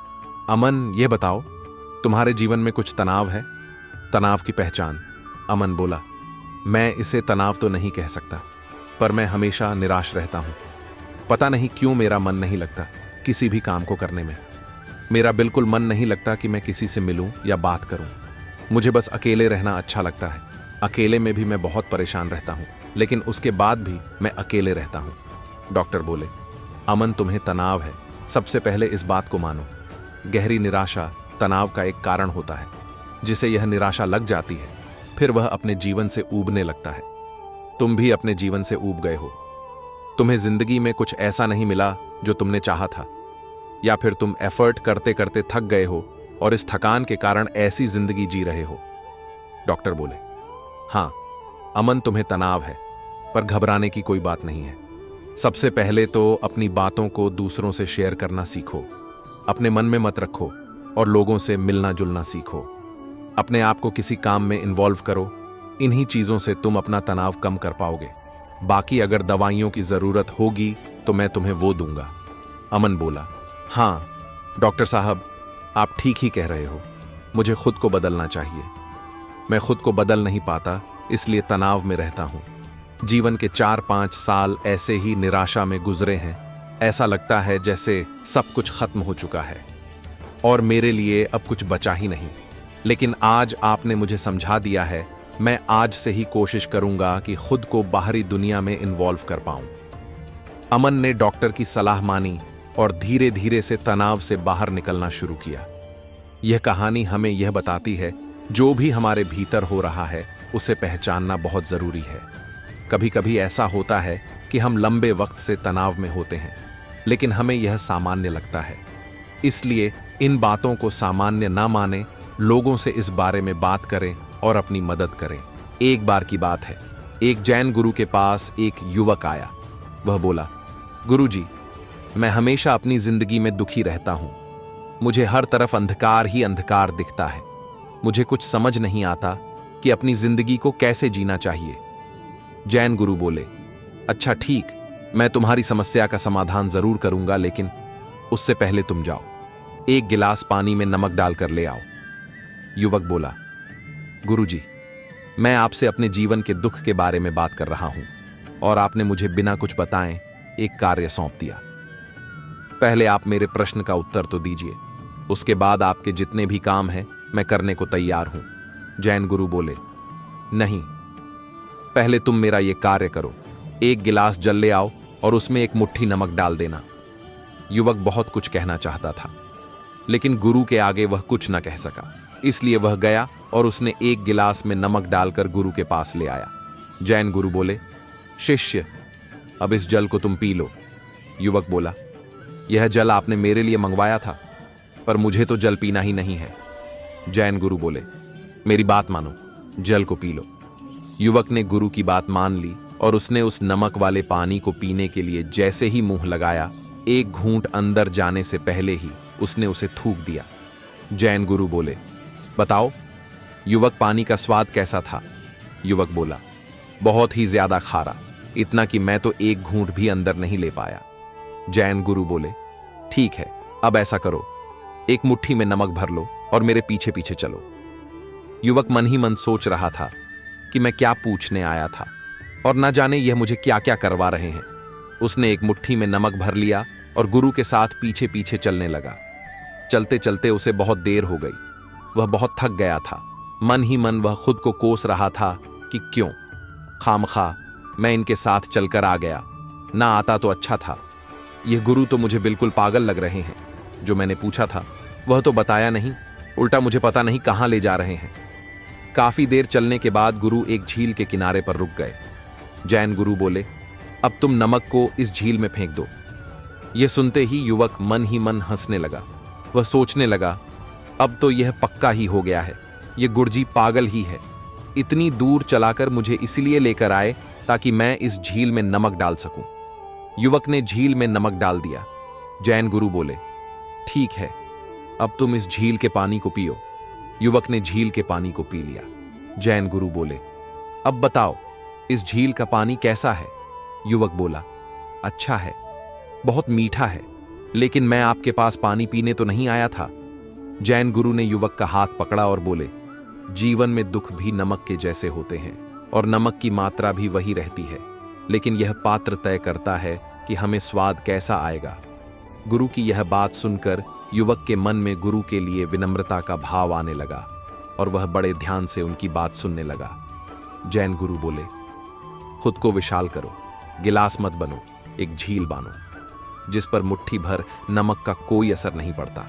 अमन ये बताओ, तुम्हारे जीवन में कुछ तनाव है? तनाव की पहचान? अमन बोला, मैं इसे तनाव तो नहीं कह सकता, पर मैं हमेशा निराश रहता हूं। पता नहीं क्यों मेरा मन नहीं लगता किसी भी काम को करने में। मेरा बिल्कुल मन नहीं लगता कि मैं किसी से मिलूं या बात करूं। मुझे बस अकेले रहना अच्छा लगता है। अकेले में भी मैं बहुत परेशान रहता हूं, लेकिन उसके बाद भी मैं अकेले रहता हूं। डॉक्टर बोले, अमन तुम्हें तनाव है, सबसे पहले इस बात को मानो। गहरी निराशा तनाव का एक कारण होता है। जिसे यह निराशा लग जाती है, फिर वह अपने जीवन से ऊबने लगता है। तुम भी अपने जीवन से ऊब गए हो। तुम्हें जिंदगी में कुछ ऐसा नहीं मिला जो तुमने चाहा था, या फिर तुम एफर्ट करते करते थक गए हो और इस थकान के कारण ऐसी जिंदगी जी रहे हो। डॉक्टर बोले, हां अमन, तुम्हें तनाव है, पर घबराने की कोई बात नहीं है। सबसे पहले तो अपनी बातों को दूसरों से शेयर करना सीखो। अपने मन में मत रखो और लोगों से मिलना जुलना सीखो। अपने आप को किसी काम में इन्वॉल्व करो। इन्हीं चीजों से तुम अपना तनाव कम कर पाओगे। बाकी अगर दवाइयों की जरूरत होगी तो मैं तुम्हें वो दूंगा। अमन बोला, हाँ डॉक्टर साहब, आप ठीक ही कह रहे हो, मुझे खुद को बदलना चाहिए। मैं खुद को बदल नहीं पाता, इसलिए तनाव में रहता हूं। जीवन के 4-5 साल ऐसे ही निराशा में गुजरे हैं। ऐसा लगता है जैसे सब कुछ खत्म हो चुका है और मेरे लिए अब कुछ बचा ही नहीं। लेकिन आज आपने मुझे समझा दिया है, मैं आज से ही कोशिश करूंगा कि खुद को बाहरी दुनिया में इन्वॉल्व कर पाऊं। अमन ने डॉक्टर की सलाह मानी और धीरे धीरे से तनाव से बाहर निकलना शुरू किया। यह कहानी हमें यह बताती है, जो भी हमारे भीतर हो रहा है उसे पहचानना बहुत जरूरी है। कभी कभी ऐसा होता है कि हम लंबे वक्त से तनाव में होते हैं, लेकिन हमें यह सामान्य लगता है। इसलिए इन बातों को सामान्य ना माने, लोगों से इस बारे में बात करें और अपनी मदद करें। एक बार की बात है, एक जैन गुरु के पास एक युवक आया। वह बोला, गुरुजी, मैं हमेशा अपनी जिंदगी में दुखी रहता हूं। मुझे हर तरफ अंधकार ही अंधकार दिखता है। मुझे कुछ समझ नहीं आता कि अपनी जिंदगी को कैसे जीना चाहिए। जैन गुरु बोले, अच्छा ठीक, मैं तुम्हारी समस्या का समाधान जरूर करूंगा, लेकिन उससे पहले तुम जाओ, एक गिलास पानी में नमक डालकर ले आओ। युवक बोला, गुरुजी, मैं आपसे अपने जीवन के दुख के बारे में बात कर रहा हूं और आपने मुझे बिना कुछ बताएं एक कार्य सौंप दिया। पहले आप मेरे प्रश्न का उत्तर तो दीजिए, उसके बाद आपके जितने भी काम हैं मैं करने को तैयार हूं। जैन गुरु बोले, नहीं, पहले तुम मेरा ये कार्य करो। एक गिलास जल ले आओ और उसमें एक मुट्ठी नमक डाल देना। युवक बहुत कुछ कहना चाहता था, लेकिन गुरु के आगे वह कुछ न कह सका, इसलिए वह गया और उसने एक गिलास में नमक डालकर गुरु के पास ले आया। जैन गुरु बोले, शिष्य, अब इस जल को तुम पी लो। युवक बोला, यह जल आपने मेरे लिए मंगवाया था, पर मुझे तो जल पीना ही नहीं है। जैन गुरु बोले, मेरी बात मानो, जल को पी लो। युवक ने गुरु की बात मान ली और उसने उस नमक वाले पानी को पीने के लिए जैसे ही मुंह लगाया, एक घूंट अंदर जाने से पहले ही उसने उसे थूक दिया। जैन गुरु बोले, बताओ युवक, पानी का स्वाद कैसा था? युवक बोला, बहुत ही ज्यादा खारा, इतना कि मैं तो एक घूंट भी अंदर नहीं ले पाया। जैन गुरु बोले, ठीक है, अब ऐसा करो, एक मुट्ठी में नमक भर लो और मेरे पीछे पीछे चलो। युवक मन ही मन सोच रहा था कि मैं क्या पूछने आया था और न जाने यह मुझे क्या क्या करवा रहे हैं। उसने एक मुट्ठी में नमक भर लिया और गुरु के साथ पीछे पीछे चलने लगा। चलते चलते उसे बहुत देर हो गई, वह बहुत थक गया था। मन ही मन वह खुद को कोस रहा था कि क्यों खामखा मैं इनके साथ चलकर आ गया, ना आता तो अच्छा था। यह गुरु तो मुझे बिल्कुल पागल लग रहे हैं। जो मैंने पूछा था वह तो बताया नहीं, उल्टा मुझे पता नहीं कहां ले जा रहे हैं। काफी देर चलने के बाद गुरु एक झील के किनारे पर रुक गए। जैन गुरु बोले, अब तुम नमक को इस झील में फेंक दो। यह सुनते ही युवक मन ही मन हंसने लगा। वह सोचने लगा, अब तो यह पक्का ही हो गया है, यह गुरजी पागल ही है। इतनी दूर चलाकर मुझे इसलिए लेकर आए ताकि मैं इस झील में नमक डाल सकूं। युवक ने झील में नमक डाल दिया। जैन गुरु बोले, ठीक है, अब तुम इस झील के पानी को पियो। युवक ने झील के पानी को पी लिया। जैन गुरु बोले, अब बताओ इस झील का पानी कैसा है? युवक बोला, अच्छा है, बहुत मीठा है, लेकिन मैं आपके पास पानी पीने तो नहीं आया था। जैन गुरु ने युवक का हाथ पकड़ा और बोले, जीवन में दुख भी नमक के जैसे होते हैं और नमक की मात्रा भी वही रहती है, लेकिन यह पात्र तय करता है कि हमें स्वाद कैसा आएगा। गुरु की यह बात सुनकर युवक के मन में गुरु के लिए विनम्रता का भाव आने लगा और वह बड़े ध्यान से उनकी बात सुनने लगा। जैन गुरु बोले, खुद को विशाल करो, गिलास मत बनो, एक झील बानो जिस पर मुट्ठी भर नमक का कोई असर नहीं पड़ता।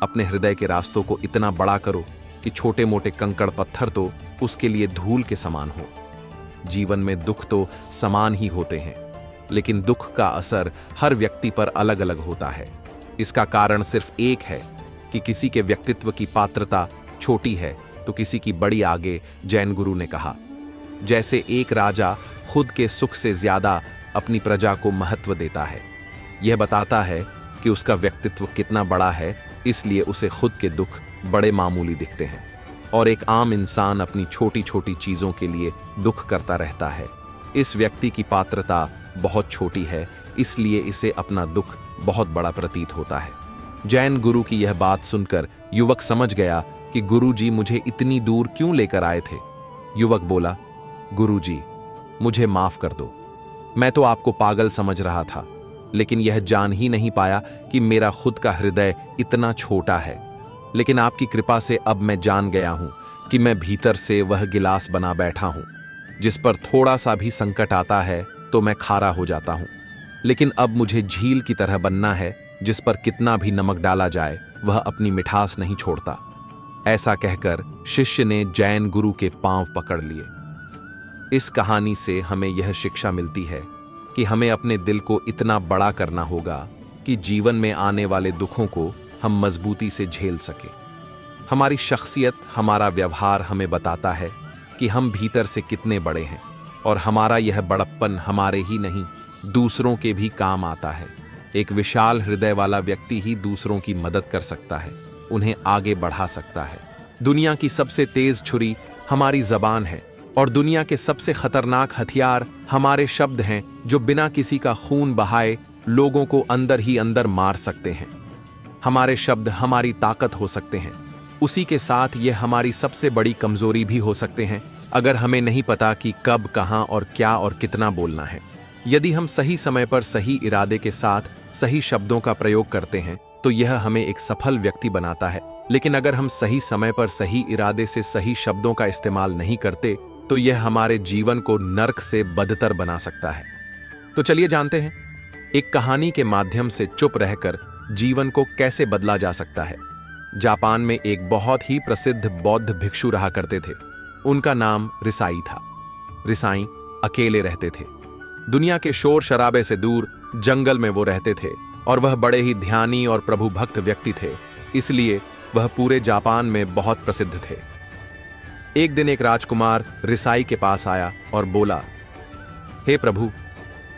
अपने हृदय के रास्तों को इतना बड़ा करो कि छोटे मोटे कंकड़ पत्थर तो उसके लिए धूल के समान हो। जीवन में दुख तो समान ही होते हैं, लेकिन दुख का असर हर व्यक्ति पर अलग अलग होता है। इसका कारण सिर्फ एक है कि किसी के व्यक्तित्व की पात्रता छोटी है तो किसी की बड़ी आगे। जैन गुरु ने कहा, जैसे एक राजा खुद के सुख से ज्यादा अपनी प्रजा को महत्व देता है, यह बताता है कि उसका व्यक्तित्व कितना बड़ा है, इसलिए उसे खुद के दुख बड़े मामूली दिखते हैं। और एक आम इंसान अपनी छोटी छोटी चीजों के लिए दुख करता रहता है। इस व्यक्ति की पात्रता बहुत छोटी है, इसलिए इसे अपना दुख बहुत बड़ा प्रतीत होता है। जैन गुरु की यह बात सुनकर युवक समझ गया कि गुरुजी मुझे इतनी दूर क्यों लेकर आए थे। युवक बोला, गुरुजी, मुझे माफ कर दो, मैं तो आपको पागल समझ रहा था, लेकिन यह जान ही नहीं पाया कि मेरा खुद का हृदय इतना छोटा है। लेकिन आपकी कृपा से अब मैं जान गया हूं कि मैं भीतर से वह गिलास बना बैठा हूं जिस पर थोड़ा सा भी संकट आता है तो मैं खारा हो जाता हूं। लेकिन अब मुझे झील की तरह बनना है जिस पर कितना भी नमक डाला जाए वह अपनी मिठास नहीं छोड़ता। ऐसा कहकर शिष्य ने जैन गुरु के पांव पकड़ लिए। इस कहानी से हमें यह शिक्षा मिलती है कि हमें अपने दिल को इतना बड़ा करना होगा कि जीवन में आने वाले दुखों को हम मजबूती से झेल सके। हमारी शख्सियत, हमारा व्यवहार हमें बताता है कि हम भीतर से कितने बड़े हैं और हमारा यह बड़प्पन हमारे ही नहीं दूसरों के भी काम आता है। एक विशाल हृदय वाला व्यक्ति ही दूसरों की मदद कर सकता है, उन्हें आगे बढ़ा सकता है। दुनिया की सबसे तेज छुरी हमारी जबान है और दुनिया के सबसे खतरनाक हथियार हमारे शब्द हैं जो बिना किसी का खून बहाए लोगों को अंदर ही अंदर मार सकते हैं। हमारे शब्द हमारी ताकत हो सकते हैं, उसी के साथ ये हमारी सबसे बड़ी कमजोरी भी हो सकते हैं अगर हमें नहीं पता कि कब, कहां और क्या और कितना बोलना है। यदि हम सही समय पर सही इरादे के साथ सही शब्दों का प्रयोग करते हैं तो यह हमें एक सफल व्यक्ति बनाता है, लेकिन अगर हम सही समय पर सही इरादे से सही शब्दों का इस्तेमाल नहीं करते तो यह हमारे जीवन को नर्क से बदतर बना सकता है। तो चलिए जानते हैं एक कहानी के माध्यम से चुप रहकर जीवन को कैसे बदला जा सकता है। जापान में एक बहुत ही प्रसिद्ध बौद्ध भिक्षु रहा करते थे। उनका नाम रिसाई था। रिसाई अकेले रहते थे। दुनिया के शोर शराबे से दूर जंगल में वो रहते थे और वह बड़े ही ध्यानी और प्रभु भक्त व्यक्ति थे, इसलिए वह पूरे जापान में बहुत प्रसिद्ध थे। एक दिन एक राजकुमार रिसाई के पास आया और बोला, हे प्रभु,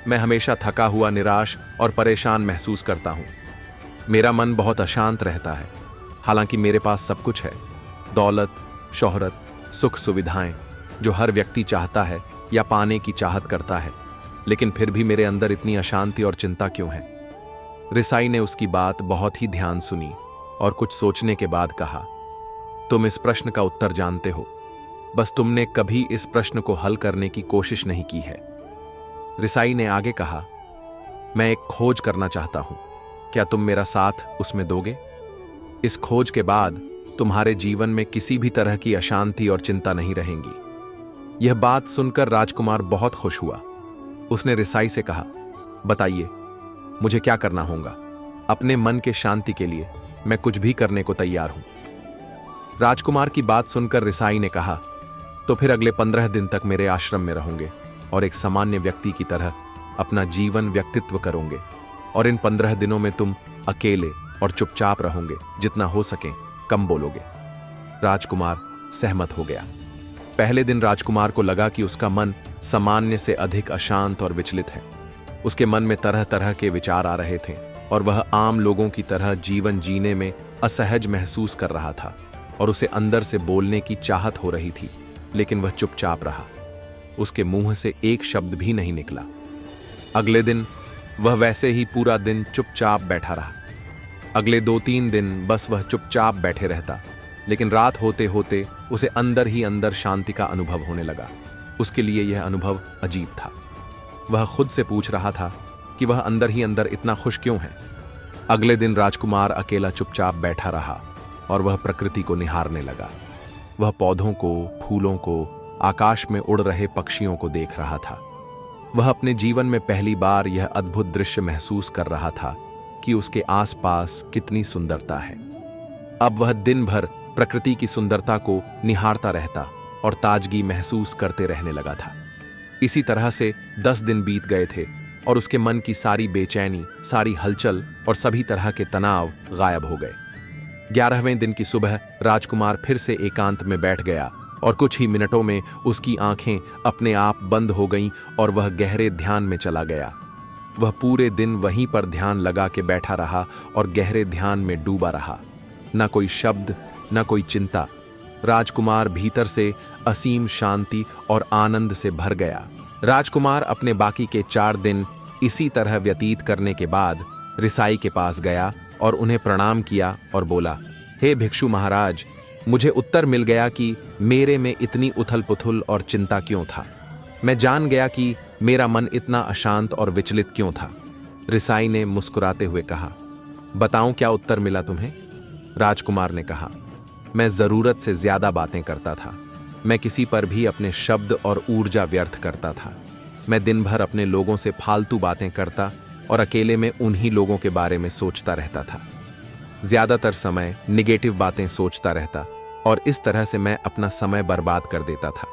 मैं हमेशा थका हुआ, निराश और परेशान महसूस करता हूं। मेरा मन बहुत अशांत रहता है। हालांकि मेरे पास सब कुछ है, दौलत, शोहरत, सुख सुविधाएं जो हर व्यक्ति चाहता है या पाने की चाहत करता है, लेकिन फिर भी मेरे अंदर इतनी अशांति और चिंता क्यों है? रिसाई ने उसकी बात बहुत ही ध्यान सुनी और कुछ सोचने के बाद कहा, तुम इस प्रश्न का उत्तर जानते हो, बस तुमने कभी इस प्रश्न को हल करने की कोशिश नहीं की है। रिसाई ने आगे कहा, मैं एक खोज करना चाहता हूं, क्या तुम मेरा साथ उसमें दोगे? इस खोज के बाद तुम्हारे जीवन में किसी भी तरह की अशांति और चिंता नहीं रहेंगी। यह बात सुनकर राजकुमार बहुत खुश हुआ। उसने रिसाई से कहा, बताइए मुझे क्या करना होगा? अपने मन के शांति के लिए मैं कुछ भी करने को तैयार हूं। राजकुमार की बात सुनकर रिसाई ने कहा, तो फिर अगले 15 दिन तक मेरे आश्रम में रहोगे और एक सामान्य व्यक्ति की तरह अपना जीवन व्यक्तित्व करोगे, और इन 15 दिनों में तुम अकेले और चुपचाप रहोगे, जितना हो सके कम बोलोगे। राजकुमार सहमत हो गया। पहले दिन राजकुमार को लगा कि उसका मन सामान्य से अधिक अशांत और विचलित है। उसके मन में तरह तरह के विचार आ रहे थे और वह आम लोगों की तरह जीवन जीने में असहज महसूस कर रहा था और उसे अंदर से बोलने की चाहत हो रही थी, लेकिन वह चुपचाप रहा। उसके मुंह से एक शब्द भी नहीं निकला। अगले दिन वह वैसे ही पूरा दिन चुपचाप बैठा रहा। अगले 2-3 दिन बस वह चुपचाप बैठे रहता, लेकिन रात होते होते उसे अंदर ही अंदर शांति का अनुभव होने लगा। उसके लिए यह अनुभव अजीब था। वह खुद से पूछ रहा था कि वह अंदर ही अंदर इतना खुश क्यों है। अगले दिन राजकुमार अकेला चुपचाप बैठा रहा और वह प्रकृति को निहारने लगा। वह पौधों को, फूलों को, आकाश में उड़ रहे पक्षियों को देख रहा था। वह अपने जीवन में पहली बार यह अद्भुत दृश्य महसूस कर रहा था कि उसके आसपास कितनी सुंदरता है। अब वह दिन भर प्रकृति की सुंदरता को निहारता रहता और ताजगी महसूस करते रहने लगा था। इसी तरह से 10 दिन बीत गए थे और उसके मन की सारी बेचैनी, सारी हलचल और सभी तरह के तनाव गायब हो गए। 11वें दिन की सुबह राजकुमार फिर से एकांत में बैठ गया और कुछ ही मिनटों में उसकी आंखें अपने आप बंद हो गईं और वह गहरे ध्यान में चला गया। वह पूरे दिन वहीं पर ध्यान लगा के बैठा रहा और गहरे ध्यान में डूबा रहा। न कोई शब्द, न कोई चिंता। राजकुमार भीतर से असीम शांति और आनंद से भर गया। राजकुमार अपने बाकी के 4 दिन इसी तरह व्यतीत करने के बाद रिसाई के पास गया और उन्हें प्रणाम किया और बोला, हे भिक्षु महाराज, मुझे उत्तर मिल गया कि मेरे में इतनी उथल पुथल और चिंता क्यों था। मैं जान गया कि मेरा मन इतना अशांत और विचलित क्यों था। रिसाई ने मुस्कुराते हुए कहा, बताऊं क्या उत्तर मिला तुम्हें? राजकुमार ने कहा, मैं जरूरत से ज्यादा बातें करता था। मैं किसी पर भी अपने शब्द और ऊर्जा व्यर्थ करता था। मैं दिन भर अपने लोगों से फालतू बातें करता और अकेले में उन्हीं लोगों के बारे में सोचता रहता था। ज्यादातर समय निगेटिव बातें सोचता रहता और इस तरह से मैं अपना समय बर्बाद कर देता था।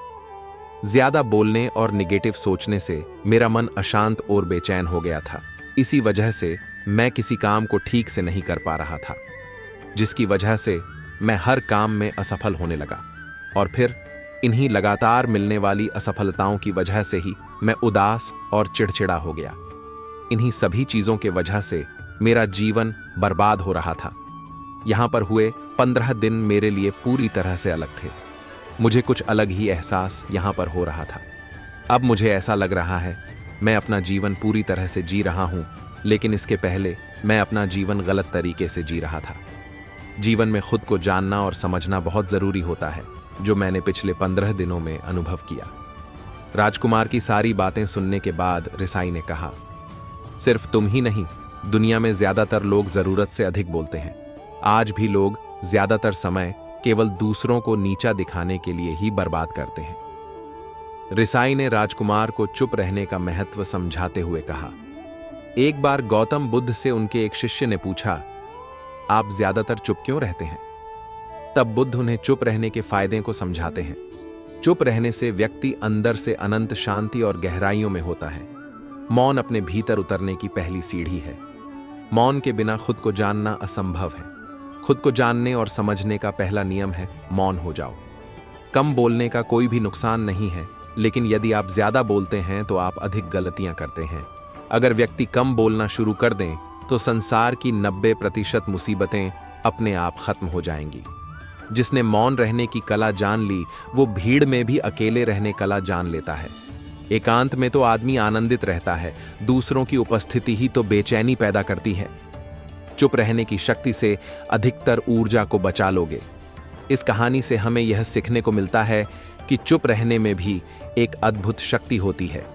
ज्यादा बोलने और निगेटिव सोचने से मेरा मन अशांत और बेचैन हो गया था। इसी वजह से मैं किसी काम को ठीक से नहीं कर पा रहा था, जिसकी वजह से मैं हर काम में असफल होने लगा और फिर इन्हीं लगातार मिलने वाली असफलताओं की वजह से ही मैं उदास और चिड़चिड़ा हो गया। इन्हीं सभी चीजों के वजह से मेरा जीवन बर्बाद हो रहा था। यहां पर हुए 15 दिन मेरे लिए पूरी तरह से अलग थे। मुझे कुछ अलग ही एहसास यहां पर हो रहा था। अब मुझे ऐसा लग रहा है मैं अपना जीवन पूरी तरह से जी रहा हूं, लेकिन इसके पहले मैं अपना जीवन गलत तरीके से जी रहा था। जीवन में खुद को जानना और समझना बहुत जरूरी होता है, जो मैंने पिछले 15 दिनों में अनुभव किया। राजकुमार की सारी बातें सुनने के बाद रिसाई ने कहा, सिर्फ तुम ही नहीं, दुनिया में ज्यादातर लोग जरूरत से अधिक बोलते हैं। आज भी लोग ज्यादातर समय केवल दूसरों को नीचा दिखाने के लिए ही बर्बाद करते हैं। रिसाई ने राजकुमार को चुप रहने का महत्व समझाते हुए कहा, एक बार गौतम बुद्ध से उनके एक शिष्य ने पूछा, आप ज्यादातर चुप क्यों रहते हैं? तब बुद्ध उन्हें चुप रहने के फायदे को समझाते हैं। चुप रहने से व्यक्ति अंदर से अनंत शांति और गहराइयों में होता है। मौन अपने भीतर उतरने की पहली सीढ़ी है। मौन के बिना खुद को जानना असंभव है। खुद को जानने और समझने का पहला नियम है, मौन हो जाओ। कम बोलने का कोई भी नुकसान नहीं है, लेकिन यदि आप ज्यादा बोलते हैं तो आप अधिक गलतियां करते हैं। अगर व्यक्ति कम बोलना शुरू कर दें तो संसार की 90% मुसीबतें अपने आप खत्म हो जाएंगी। जिसने मौन रहने की कला जान ली, वो भीड़ में भी अकेले रहने कला जान लेता है। एकांत में तो आदमी आनंदित रहता है, दूसरों की उपस्थिति ही तो बेचैनी पैदा करती है। चुप रहने की शक्ति से अधिकतर ऊर्जा को बचा लोगे। इस कहानी से हमें यह सीखने को मिलता है कि चुप रहने में भी एक अद्भुत शक्ति होती है।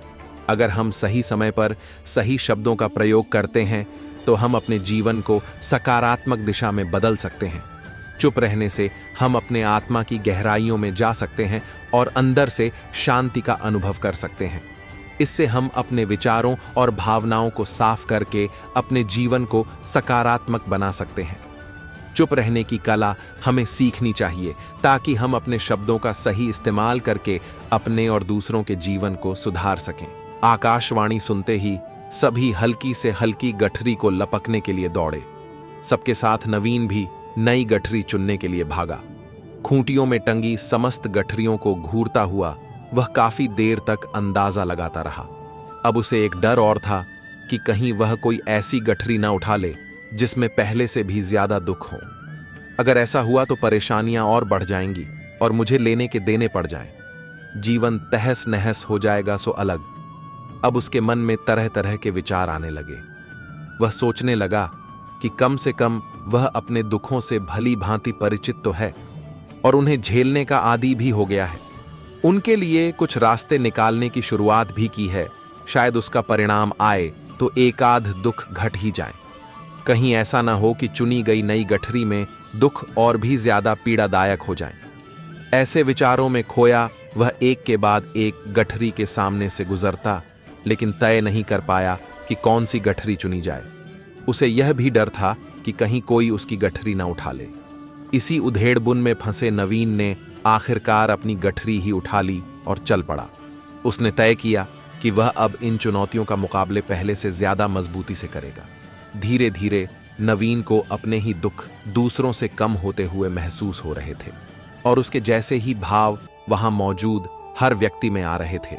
अगर हम सही समय पर सही शब्दों का प्रयोग करते हैं तो हम अपने जीवन को सकारात्मक दिशा में बदल सकते हैं। चुप रहने से हम अपने आत्मा की गहराइयों में जा सकते हैं और अंदर से शांति का अनुभव कर सकते हैं। इससे हम अपने विचारों और भावनाओं को साफ करके अपने जीवन को सकारात्मक बना सकते हैं। चुप रहने की कला हमें सीखनी चाहिए ताकि हम अपने शब्दों का सही इस्तेमाल करके अपने और दूसरों के जीवन को सुधार सकें। आकाशवाणी सुनते ही सभी हल्की से हल्की गठरी को लपकने के लिए दौड़े। सबके साथ नवीन भी नई गठरी चुनने के लिए भागा। खूंटियों में टंगी समस्त गठरियों को घूरता हुआ वह काफी देर तक अंदाजा लगाता रहा। अब उसे एक डर और था कि कहीं वह कोई ऐसी गठरी ना उठा ले जिसमें पहले से भी ज्यादा दुख हो। अगर ऐसा हुआ तो परेशानियां और बढ़ जाएंगी और मुझे लेने के देने पड़ जाएं। जीवन तहस नहस हो जाएगा सो अलग। अब उसके मन में तरह तरह के विचार आने लगे। वह सोचने लगा कि कम से कम वह अपने दुखों से भली भांति परिचित तो है और उन्हें झेलने का आदी भी हो गया है। उनके लिए कुछ रास्ते निकालने की शुरुआत भी की है। शायद उसका परिणाम आए तो एकाध दुख घट ही जाए। कहीं ऐसा ना हो कि चुनी गई नई गठरी में दुख और भी ज्यादा पीड़ादायक हो जाए। ऐसे विचारों में खोया वह एक के बाद एक गठरी के सामने से गुजरता, लेकिन तय नहीं कर पाया कि कौन सी गठरी चुनी जाए। उसे यह भी डर था कि कहीं कोई उसकी गठरी ना उठा ले। इसी उधेड़बुन में फंसे नवीन ने आखिरकार अपनी गठरी ही उठा ली और चल पड़ा। उसने तय किया कि वह अब इन चुनौतियों का मुकाबले पहले से ज्यादा मजबूती से करेगा। धीरे धीरे नवीन को अपने ही दुख दूसरों से कम होते हुए महसूस हो रहे थे और उसके जैसे ही भाव वहां मौजूद हर व्यक्ति में आ रहे थे।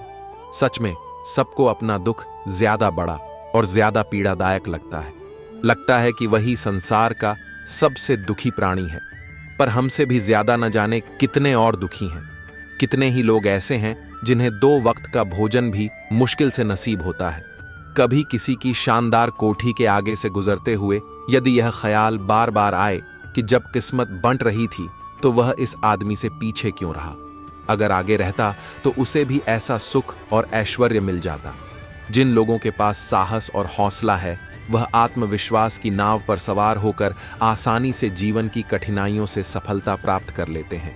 सच में सबको अपना दुख ज्यादा बड़ा और ज्यादा पीड़ादायक लगता है। लगता है कि वही संसार का सबसे दुखी प्राणी है, पर हमसे भी ज्यादा न जाने कितने और दुखी हैं। कितने ही लोग ऐसे हैं जिन्हें 2 वक्त का भोजन भी मुश्किल से नसीब होता है। कभी किसी की शानदार कोठी के आगे से गुजरते हुए यदि यह ख्याल बार बार आए कि जब किस्मत बंट रही थी तो वह इस आदमी से पीछे क्यों रहा। अगर आगे रहता तो उसे भी ऐसा सुख और ऐश्वर्य मिल जाता। जिन लोगों के पास साहस और हौसला है वह आत्मविश्वास की नाव पर सवार होकर आसानी से जीवन की कठिनाइयों से सफलता प्राप्त कर लेते हैं।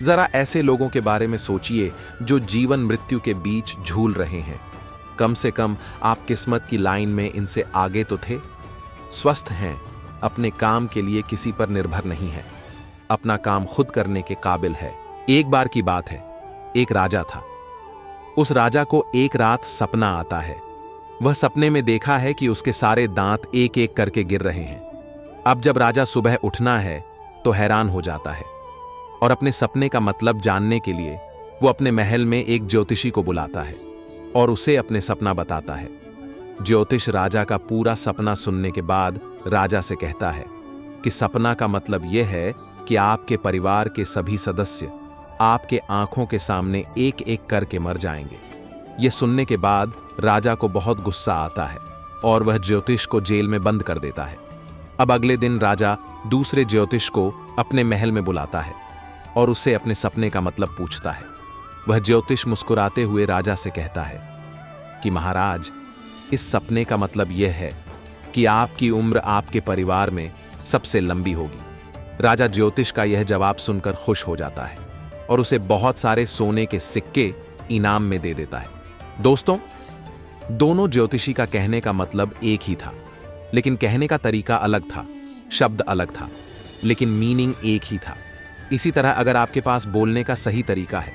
जरा ऐसे लोगों के बारे में सोचिए जो जीवन मृत्यु के बीच झूल रहे हैं। कम से कम आप किस्मत की लाइन में इनसे आगे तो थे। स्वस्थ हैं, अपने काम के लिए किसी पर निर्भर नहीं है, अपना काम खुद करने के काबिल है। एक बार की बात है, एक राजा था। उस राजा को एक रात सपना आता है। वह सपने में देखा है कि उसके सारे दांत एक एक करके गिर रहे हैं। अब जब राजा सुबह उठना है तो हैरान हो जाता है और अपने सपने का मतलब जानने के लिए वो अपने महल में एक ज्योतिषी को बुलाता है और उसे अपने सपना बताता है। ज्योतिष राजा का पूरा सपना सुनने के बाद राजा से कहता है कि सपना का मतलब यह है कि आपके परिवार के सभी सदस्य आपके आंखों के सामने एक एक करके मर जाएंगे। यह सुनने के बाद राजा को बहुत गुस्सा आता है और वह ज्योतिष को जेल में बंद कर देता है। अब अगले दिन राजा दूसरे ज्योतिष को अपने महल में बुलाता है और उससे अपने सपने का मतलब पूछता है। वह ज्योतिष मुस्कुराते हुए राजा से कहता है कि महाराज, इस सपने का मतलब यह है कि आपकी उम्र आपके परिवार में सबसे लंबी होगी। राजा ज्योतिष का यह जवाब सुनकर खुश हो जाता है और उसे बहुत सारे सोने के सिक्के इनाम में दे देता है। दोस्तों, दोनों ज्योतिषी का कहने का मतलब एक ही था, लेकिन कहने का तरीका अलग था, शब्द अलग था, लेकिन मीनिंग एक ही था। इसी तरह अगर आपके पास बोलने का सही तरीका है,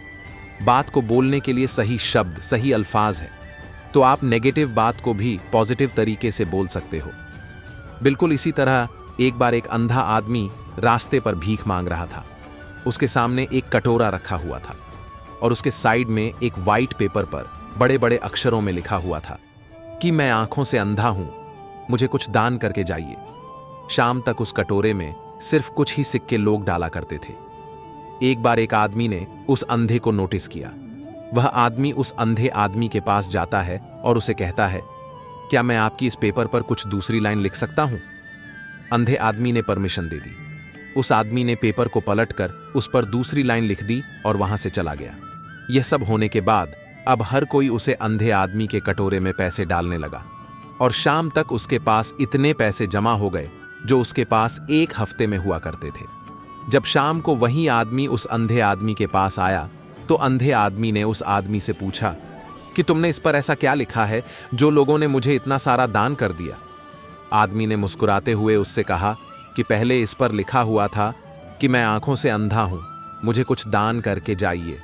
बात को बोलने के लिए सही शब्द, सही अल्फाज है, तो आप नेगेटिव बात को भी पॉजिटिव तरीके से बोल सकते हो। बिल्कुल इसी तरह एक बार एक अंधा आदमी रास्ते पर भीख मांग रहा था। उसके सामने एक कटोरा रखा हुआ था और उसके साइड में एक वाइट पेपर पर बड़े बड़े अक्षरों में लिखा हुआ था कि मैं आंखों से अंधा हूं, मुझे कुछ दान करके जाइए। शाम तक उस कटोरे में सिर्फ कुछ ही सिक्के लोग डाला करते थे। एक बार एक आदमी ने उस अंधे को नोटिस किया। वह आदमी उस अंधे आदमी के पास जाता है और उसे कहता है, क्या मैं आपकी इस पेपर पर कुछ दूसरी लाइन लिख सकता हूं? अंधे आदमी ने परमिशन दे दी। उस आदमी ने पेपर को पलटकर उस पर दूसरी लाइन लिख दी और वहां से चला गया। यह सब होने के बाद अब हर कोई उसे अंधे आदमी के कटोरे में पैसे डालने लगा और शाम तक उसके पास इतने पैसे जमा हो गए जो उसके पास एक हफ्ते में हुआ करते थे। जब शाम को वही आदमी उस अंधे आदमी के पास आया तो अंधे आदमी ने उस आदमी से पूछा कि तुमने इस पर ऐसा क्या लिखा है जो लोगों ने मुझे इतना सारा दान कर दिया? आदमी ने मुस्कुराते हुए उससे कहा कि पहले इस पर लिखा हुआ था कि मैं आंखों से अंधा हूं, मुझे कुछ दान करके जाइए।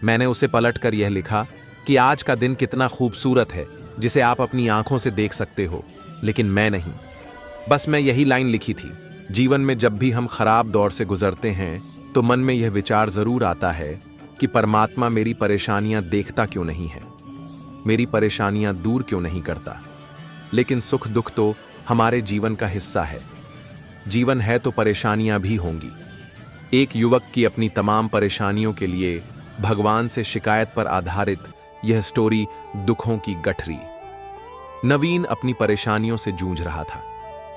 मैंने उसे पलटकर यह लिखा कि आज का दिन कितना खूबसूरत है जिसे आप अपनी आंखों से देख सकते हो, लेकिन मैं नहीं। बस मैं यही लाइन लिखी थी। जीवन में जब भी हम खराब दौर से गुजरते हैं तो मन में यह विचार जरूर आता है कि परमात्मा मेरी परेशानियां देखता क्यों नहीं है, मेरी परेशानियां दूर क्यों नहीं करता। लेकिन सुख दुख तो हमारे जीवन का हिस्सा है। जीवन है तो परेशानियां भी होंगी। एक युवक की अपनी तमाम परेशानियों के लिए भगवान से शिकायत पर आधारित यह स्टोरी दुखों की गठरी। नवीन अपनी परेशानियों से जूझ रहा था।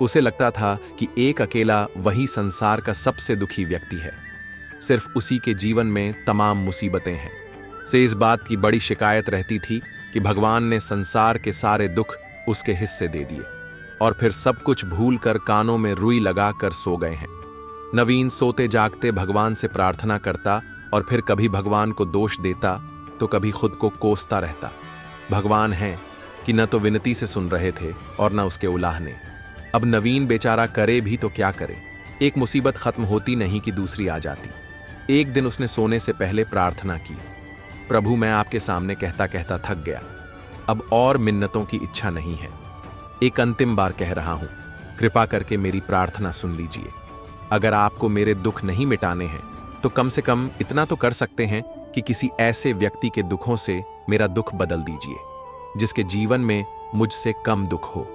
उसे लगता था कि एक अकेला वही संसार का सबसे दुखी व्यक्ति है। सिर्फ उसी के जीवन में तमाम मुसीबतें हैं। से इस बात की बड़ी शिकायत रहती थी कि भगवान ने संसार के सारे दुख उसके हिस्से दे दिए और फिर सब कुछ भूलकर कानों में रुई लगाकर सो गए हैं। नवीन सोते जागते भगवान से प्रार्थना करता और फिर कभी भगवान को दोष देता तो कभी खुद को कोसता रहता। भगवान हैं कि न तो विनती से सुन रहे थे और न उसके उलाहने। अब नवीन बेचारा करे भी तो क्या करे। एक मुसीबत खत्म होती नहीं कि दूसरी आ जाती। एक दिन उसने सोने से पहले प्रार्थना की, प्रभु मैं आपके सामने कहता कहता थक गया, अब और मिन्नतों की इच्छा नहीं है। एक अंतिम बार कह रहा हूं, कृपा करके मेरी प्रार्थना सुन लीजिए। अगर आपको मेरे दुख नहीं मिटाने हैं तो कम से कम इतना तो कर सकते हैं कि किसी ऐसे व्यक्ति के दुखों से मेरा दुख बदल दीजिए जिसके जीवन में मुझसे कम दुख हो।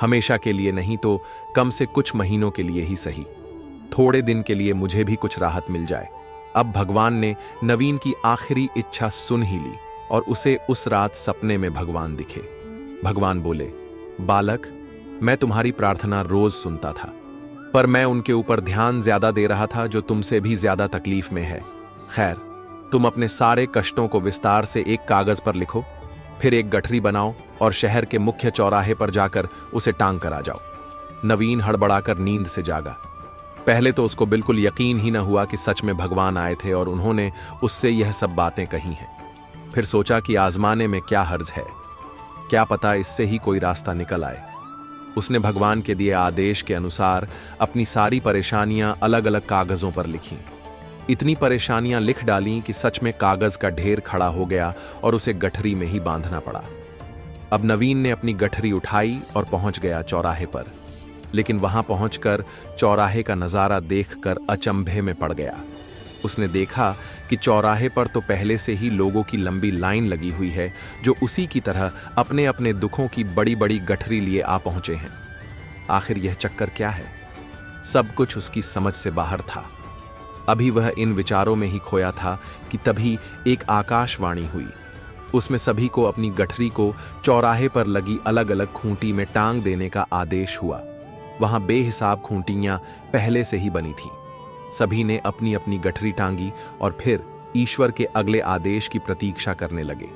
हमेशा के लिए नहीं तो कम से कुछ महीनों के लिए ही सही, थोड़े दिन के लिए मुझे भी कुछ राहत मिल जाए। अब भगवान ने नवीन की आखिरी इच्छा सुन ही ली और उसे उस रात सपने में भगवान दिखे। भगवान बोले, बालक मैं तुम्हारी प्रार्थना रोज सुनता था, पर मैं उनके ऊपर ध्यान ज्यादा दे रहा था जो तुमसे भी ज्यादा तकलीफ में है। खैर, तुम अपने सारे कष्टों को विस्तार से एक कागज पर लिखो, फिर एक गठरी बनाओ और शहर के मुख्य चौराहे पर जाकर उसे टांग कर आ जाओ। नवीन हड़बड़ाकर नींद से जागा। पहले तो उसको बिल्कुल यकीन ही न हुआ कि सच में भगवान आए थे और उन्होंने उससे यह सब बातें कही हैं। फिर सोचा कि आजमाने में क्या हर्ज है, क्या पता इससे ही कोई रास्ता निकल आए। उसने भगवान के दिए आदेश के अनुसार अपनी सारी परेशानियां अलग अलग कागजों पर लिखीं। इतनी परेशानियां लिख डालीं कि सच में कागज का ढेर खड़ा हो गया और उसे गठरी में ही बांधना पड़ा। अब नवीन ने अपनी गठरी उठाई और पहुंच गया चौराहे पर, लेकिन वहां पहुंचकर चौराहे का नजारा देखकर अचंभे में पड़ गया। उसने देखा कि चौराहे पर तो पहले से ही लोगों की लंबी लाइन लगी हुई है जो उसी की तरह अपने अपने दुखों की बड़ी बड़ी गठरी लिए आ पहुंचे हैं। आखिर यह चक्कर क्या है? सब कुछ उसकी समझ से बाहर था। अभी वह इन विचारों में ही खोया था कि तभी एक आकाशवाणी हुई। उसमें सभी को अपनी गठरी को चौराहे पर लगी अलग अलग खूंटी में टांग देने का आदेश हुआ। वहां बेहिसाब खूंटियां पहले से ही बनी थीं। सभी ने अपनी अपनी गठरी टांगी और फिर ईश्वर के अगले आदेश की प्रतीक्षा करने लगे।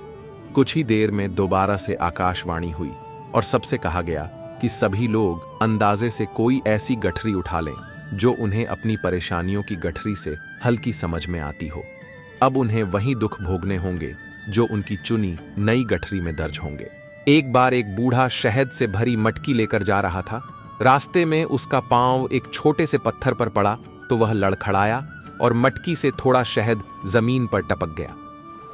कुछ ही देर में दोबारा से आकाशवाणी हुई और सबसे कहा गया कि सभी लोग अंदाजे से कोई ऐसी गठरी उठा लें जो उन्हें अपनी परेशानियों की गठरी से हल्की समझ में आती हो। अब उन्हें वही दुख भोगने होंगे जो उनकी चुनी नई गठरी में दर्ज होंगे। एक बार एक बूढ़ा शहद से भरी मटकी लेकर जा रहा था। रास्ते में उसका पांव एक छोटे से पत्थर पर पड़ा तो वह लड़खड़ाया और मटकी से थोड़ा शहद जमीन पर टपक गया।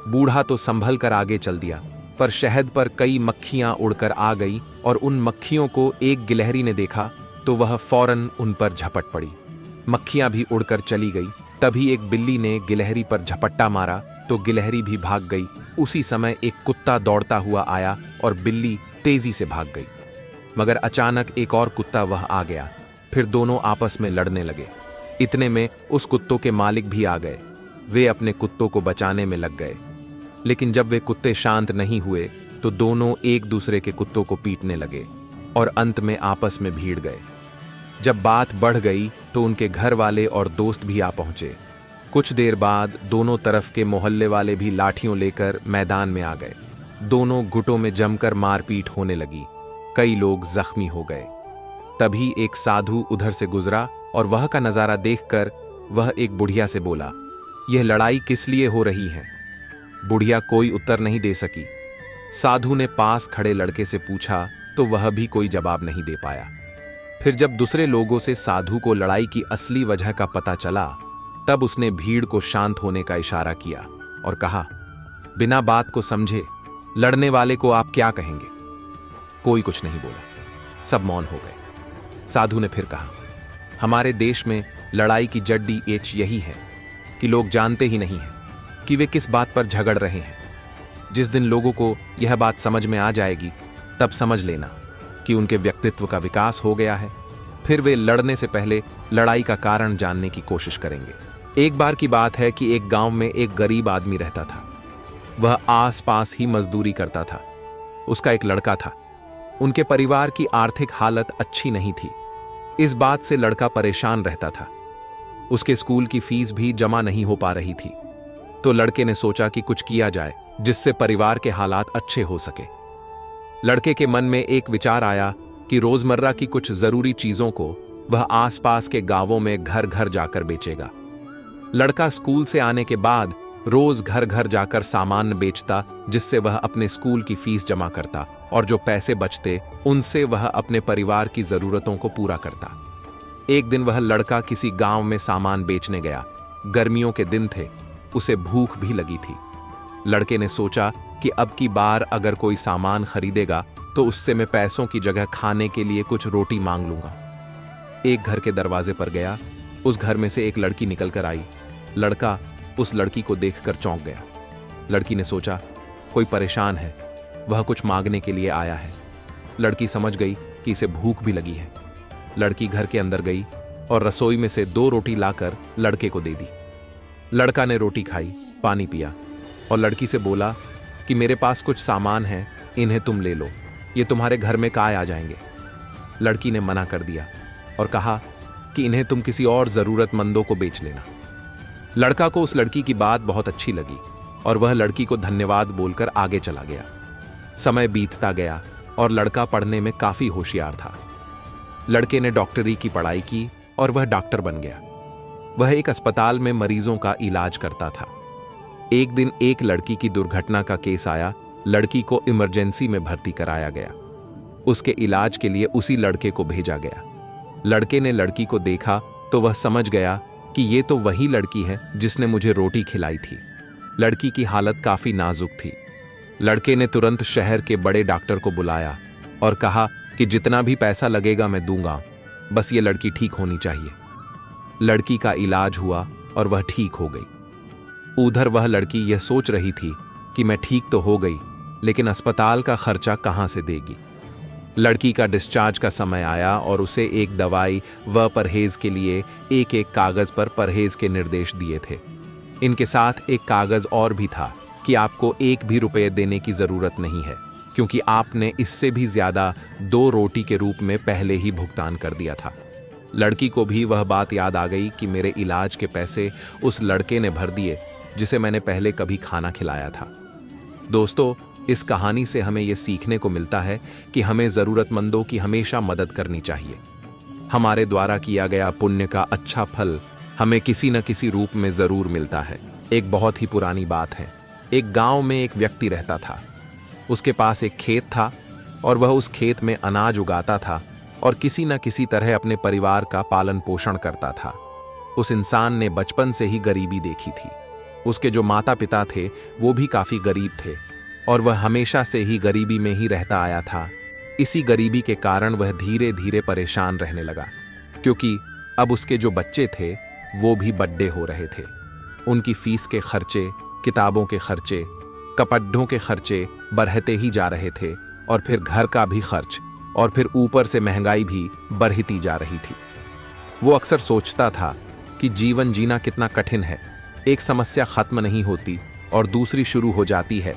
बूढ़ा तो संभल कर आगे चल दिया, पर शहद पर कई मक्खियां उड़कर आ गई और उन मक्खियों को एक गिलहरी ने देखा तो वह फौरन उन पर झपट पड़ी। मक्खियां भी उड़कर चली गई। तभी एक बिल्ली ने गिलहरी पर झपट्टा मारा तो गिलहरी भी भाग गई। उसी समय एक कुत्ता दौड़ता हुआ आया और बिल्ली तेजी से भाग गई। मगर अचानक एक और कुत्ता वह आ गया। फिर दोनों आपस में लड़ने लगे। इतने में उस कुत्तों के मालिक भी आ गए। वे अपने कुत्तों को बचाने में लग गए, लेकिन जब वे कुत्ते शांत नहीं हुए तो दोनों एक दूसरे के कुत्तों को पीटने लगे और अंत में आपस में भिड़ गए। जब बात बढ़ गई तो उनके घर वाले और दोस्त भी आ पहुंचे। कुछ देर बाद दोनों तरफ के मोहल्ले वाले भी लाठियों लेकर मैदान में आ गए। दोनों गुटों में जमकर मारपीट होने लगी। कई लोग जख्मी हो गए। तभी एक साधु उधर से गुजरा और वह का नजारा देखकर वह एक बुढ़िया से बोला, यह लड़ाई किस लिए हो रही है? बुढ़िया कोई उत्तर नहीं दे सकी। साधु ने पास खड़े लड़के से पूछा तो वह भी कोई जवाब नहीं दे पाया। फिर जब दूसरे लोगों से साधु को लड़ाई की असली वजह का पता चला, तब उसने भीड़ को शांत होने का इशारा किया और कहा, बिना बात को समझे लड़ने वाले को आप क्या कहेंगे? कोई कुछ नहीं बोला, सब मौन हो गए। साधु ने फिर कहा, हमारे देश में लड़ाई की जड्डी एच यही है कि लोग जानते ही नहीं हैं कि वे किस बात पर झगड़ रहे हैं। जिस दिन लोगों को यह बात समझ में आ जाएगी, तब समझ लेना कि उनके व्यक्तित्व का विकास हो गया है। फिर वे लड़ने से पहले लड़ाई का कारण जानने की कोशिश करेंगे। एक बार की बात है कि एक गांव में एक गरीब आदमी रहता था। वह आस-पास ही मजदूरी करता था। उसका एक लड़का था। उनके परिवार की आर्थिक हालत अच्छी नहीं थी। इस बात से लड़का परेशान रहता था। उसके स्कूल की फीस भी जमा नहीं हो पा रही थी। तो लड़के ने सोचा कि कुछ किया जाए जिससे परिवार के हालात अच्छे हो सके। लड़के के मन में एक विचार आया कि रोजमर्रा की कुछ जरूरी चीजों को वह आसपास के गांवों में घर घर जाकर बेचेगा। लड़का स्कूल से आने के बाद रोज घर घर जाकर सामान बेचता, जिससे वह अपने स्कूल की फीस जमा करता और जो पैसे बचते उनसे वह अपने परिवार की जरूरतों को पूरा करता। एक दिन वह लड़का किसी गांव में सामान बेचने गया। गर्मियों के दिन थे, उसे भूख भी लगी थी। लड़के ने सोचा कि अब की बार अगर कोई सामान खरीदेगा तो उससे मैं पैसों की जगह खाने के लिए कुछ रोटी मांग लूंगा। एक घर के दरवाजे पर गया। उस घर में से एक लड़की निकलकर आई। लड़का उस लड़की को देखकर चौंक गया। लड़की ने सोचा कोई परेशान है, वह कुछ मांगने के लिए आया है। लड़की समझ गई कि इसे भूख भी लगी है। लड़की घर के अंदर गई और रसोई में से 2 रोटी लाकर लड़के को दे दी। लड़का ने रोटी खाई, पानी पिया और लड़की से बोला कि मेरे पास कुछ सामान है, इन्हें तुम ले लो, ये तुम्हारे घर में काय आ जाएंगे। लड़की ने मना कर दिया और कहा कि इन्हें तुम किसी और जरूरतमंदों को बेच लेना। लड़का को उस लड़की की बात बहुत अच्छी लगी और वह लड़की को धन्यवाद बोलकर आगे चला गया। समय बीतता गया और लड़का पढ़ने में काफी होशियार था। लड़के ने डॉक्टरी की पढ़ाई की और वह डॉक्टर बन गया। वह एक अस्पताल में मरीजों का इलाज करता था। एक दिन एक लड़की की दुर्घटना का केस आया। लड़की को इमरजेंसी में भर्ती कराया गया। उसके इलाज के लिए उसी लड़के को भेजा गया। लड़के ने लड़की को देखा तो वह समझ गया कि ये तो वही लड़की है जिसने मुझे रोटी खिलाई थी। लड़की की हालत काफी नाजुक थी। लड़के ने तुरंत शहर के बड़े डॉक्टर को बुलाया और कहा कि जितना भी पैसा लगेगा मैं दूंगा, बस ये लड़की ठीक होनी चाहिए। लड़की का इलाज हुआ और वह ठीक हो गई। उधर वह लड़की यह सोच रही थी कि मैं ठीक तो हो गई, लेकिन अस्पताल का खर्चा कहां से देगी। लड़की का डिस्चार्ज का समय आया और उसे एक दवाई व परहेज के लिए एक एक कागज पर परहेज के निर्देश दिए थे। इनके साथ एक कागज और भी था कि आपको 1 भी रुपये देने की जरूरत नहीं है, क्योंकि आपने इससे भी ज्यादा 2 रोटी के रूप में पहले ही भुगतान कर दिया था। लड़की को भी वह बात याद आ गई कि मेरे इलाज के पैसे उस लड़के ने भर दिए, जिसे मैंने पहले कभी खाना खिलाया था। दोस्तों, इस कहानी से हमें यह सीखने को मिलता है कि हमें जरूरतमंदों की हमेशा मदद करनी चाहिए। हमारे द्वारा किया गया पुण्य का अच्छा फल हमें किसी न किसी रूप में जरूर मिलता है। एक बहुत ही पुरानी बात है। एक गांव में एक व्यक्ति रहता था। उसके पास एक खेत था और वह उस खेत में अनाज उगाता था और किसी न किसी तरह अपने परिवार का पालन पोषण करता था। उस इंसान ने बचपन से ही गरीबी देखी थी। उसके जो माता पिता थे वो भी काफी गरीब थे और वह हमेशा से ही गरीबी में ही रहता आया था। इसी गरीबी के कारण वह धीरे धीरे परेशान रहने लगा, क्योंकि अब उसके जो बच्चे थे वो भी बड्डे हो रहे थे। उनकी फीस के खर्चे, किताबों के खर्चे, कपड़ों के खर्चे बढ़ते ही जा रहे थे और फिर घर का भी खर्च, और फिर ऊपर से महंगाई भी बढ़ती जा रही थी। वो अक्सर सोचता था कि जीवन जीना कितना कठिन है। एक समस्या खत्म नहीं होती और दूसरी शुरू हो जाती है।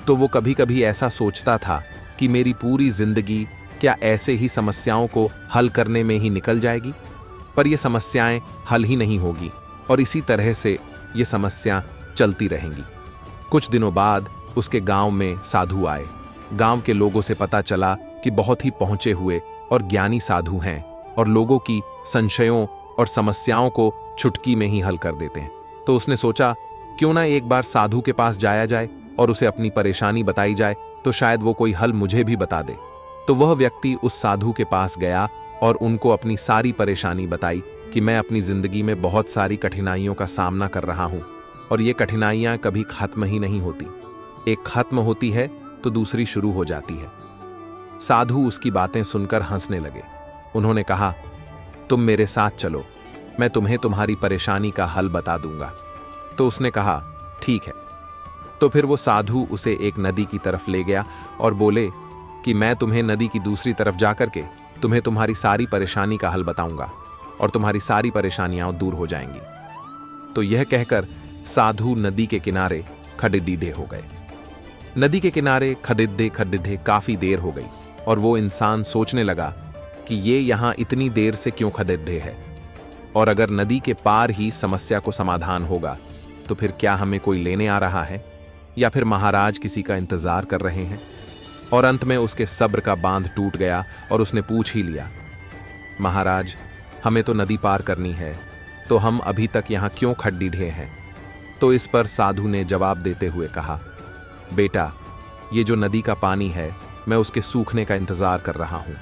तो वो कभी कभी ऐसा सोचता था कि मेरी पूरी जिंदगी क्या ऐसे ही समस्याओं को हल करने में ही निकल जाएगी। पर ये समस्याएं हल ही नहीं होगी और इसी तरह से ये समस्या चलती रहेंगी। कुछ दिनों बाद उसके गांव में साधु आए। गांव के लोगों से पता चला कि बहुत ही पहुंचे हुए और ज्ञानी साधु हैं और लोगों की संशयों और समस्याओं को चुटकी में ही हल कर देते हैं। तो उसने सोचा, क्यों ना एक बार साधु के पास जाया जाए और उसे अपनी परेशानी बताई जाए, तो शायद वो कोई हल मुझे भी बता दे। तो वह व्यक्ति उस साधु के पास गया और उनको अपनी सारी परेशानी बताई कि मैं अपनी जिंदगी में बहुत सारी कठिनाइयों का सामना कर रहा हूं और ये कठिनाइयां कभी खत्म ही नहीं होती। एक खत्म होती है तो दूसरी शुरू हो जाती है। साधु उसकी बातें सुनकर हंसने लगे। उन्होंने कहा, तुम मेरे साथ चलो, मैं तुम्हें तुम्हारी परेशानी का हल बता दूंगा। तो उसने कहा, ठीक है। तो फिर वो साधु उसे एक नदी की तरफ ले गया और बोले कि मैं तुम्हें नदी की दूसरी तरफ जाकर के तुम्हें तुम्हारी सारी परेशानी का हल बताऊंगा और तुम्हारी सारी परेशानियां दूर हो जाएंगी। तो यह कहकर साधु नदी के किनारे खड़े हो गए। नदी के किनारे खड़े काफी देर हो गई और वो इंसान सोचने लगा कि ये यहां इतनी देर से क्यों खड़े है, और अगर नदी के पार ही समस्या को समाधान होगा तो फिर क्या हमें कोई लेने आ रहा है या फिर महाराज किसी का इंतजार कर रहे हैं। और अंत में उसके सब्र का बांध टूट गया और उसने पूछ ही लिया, महाराज, हमें तो नदी पार करनी है, तो हम अभी तक यहाँ क्यों खड़े हैं। तो इस पर साधु ने जवाब देते हुए कहा, बेटा, ये जो नदी का पानी है मैं उसके सूखने का इंतजार कर रहा हूँ।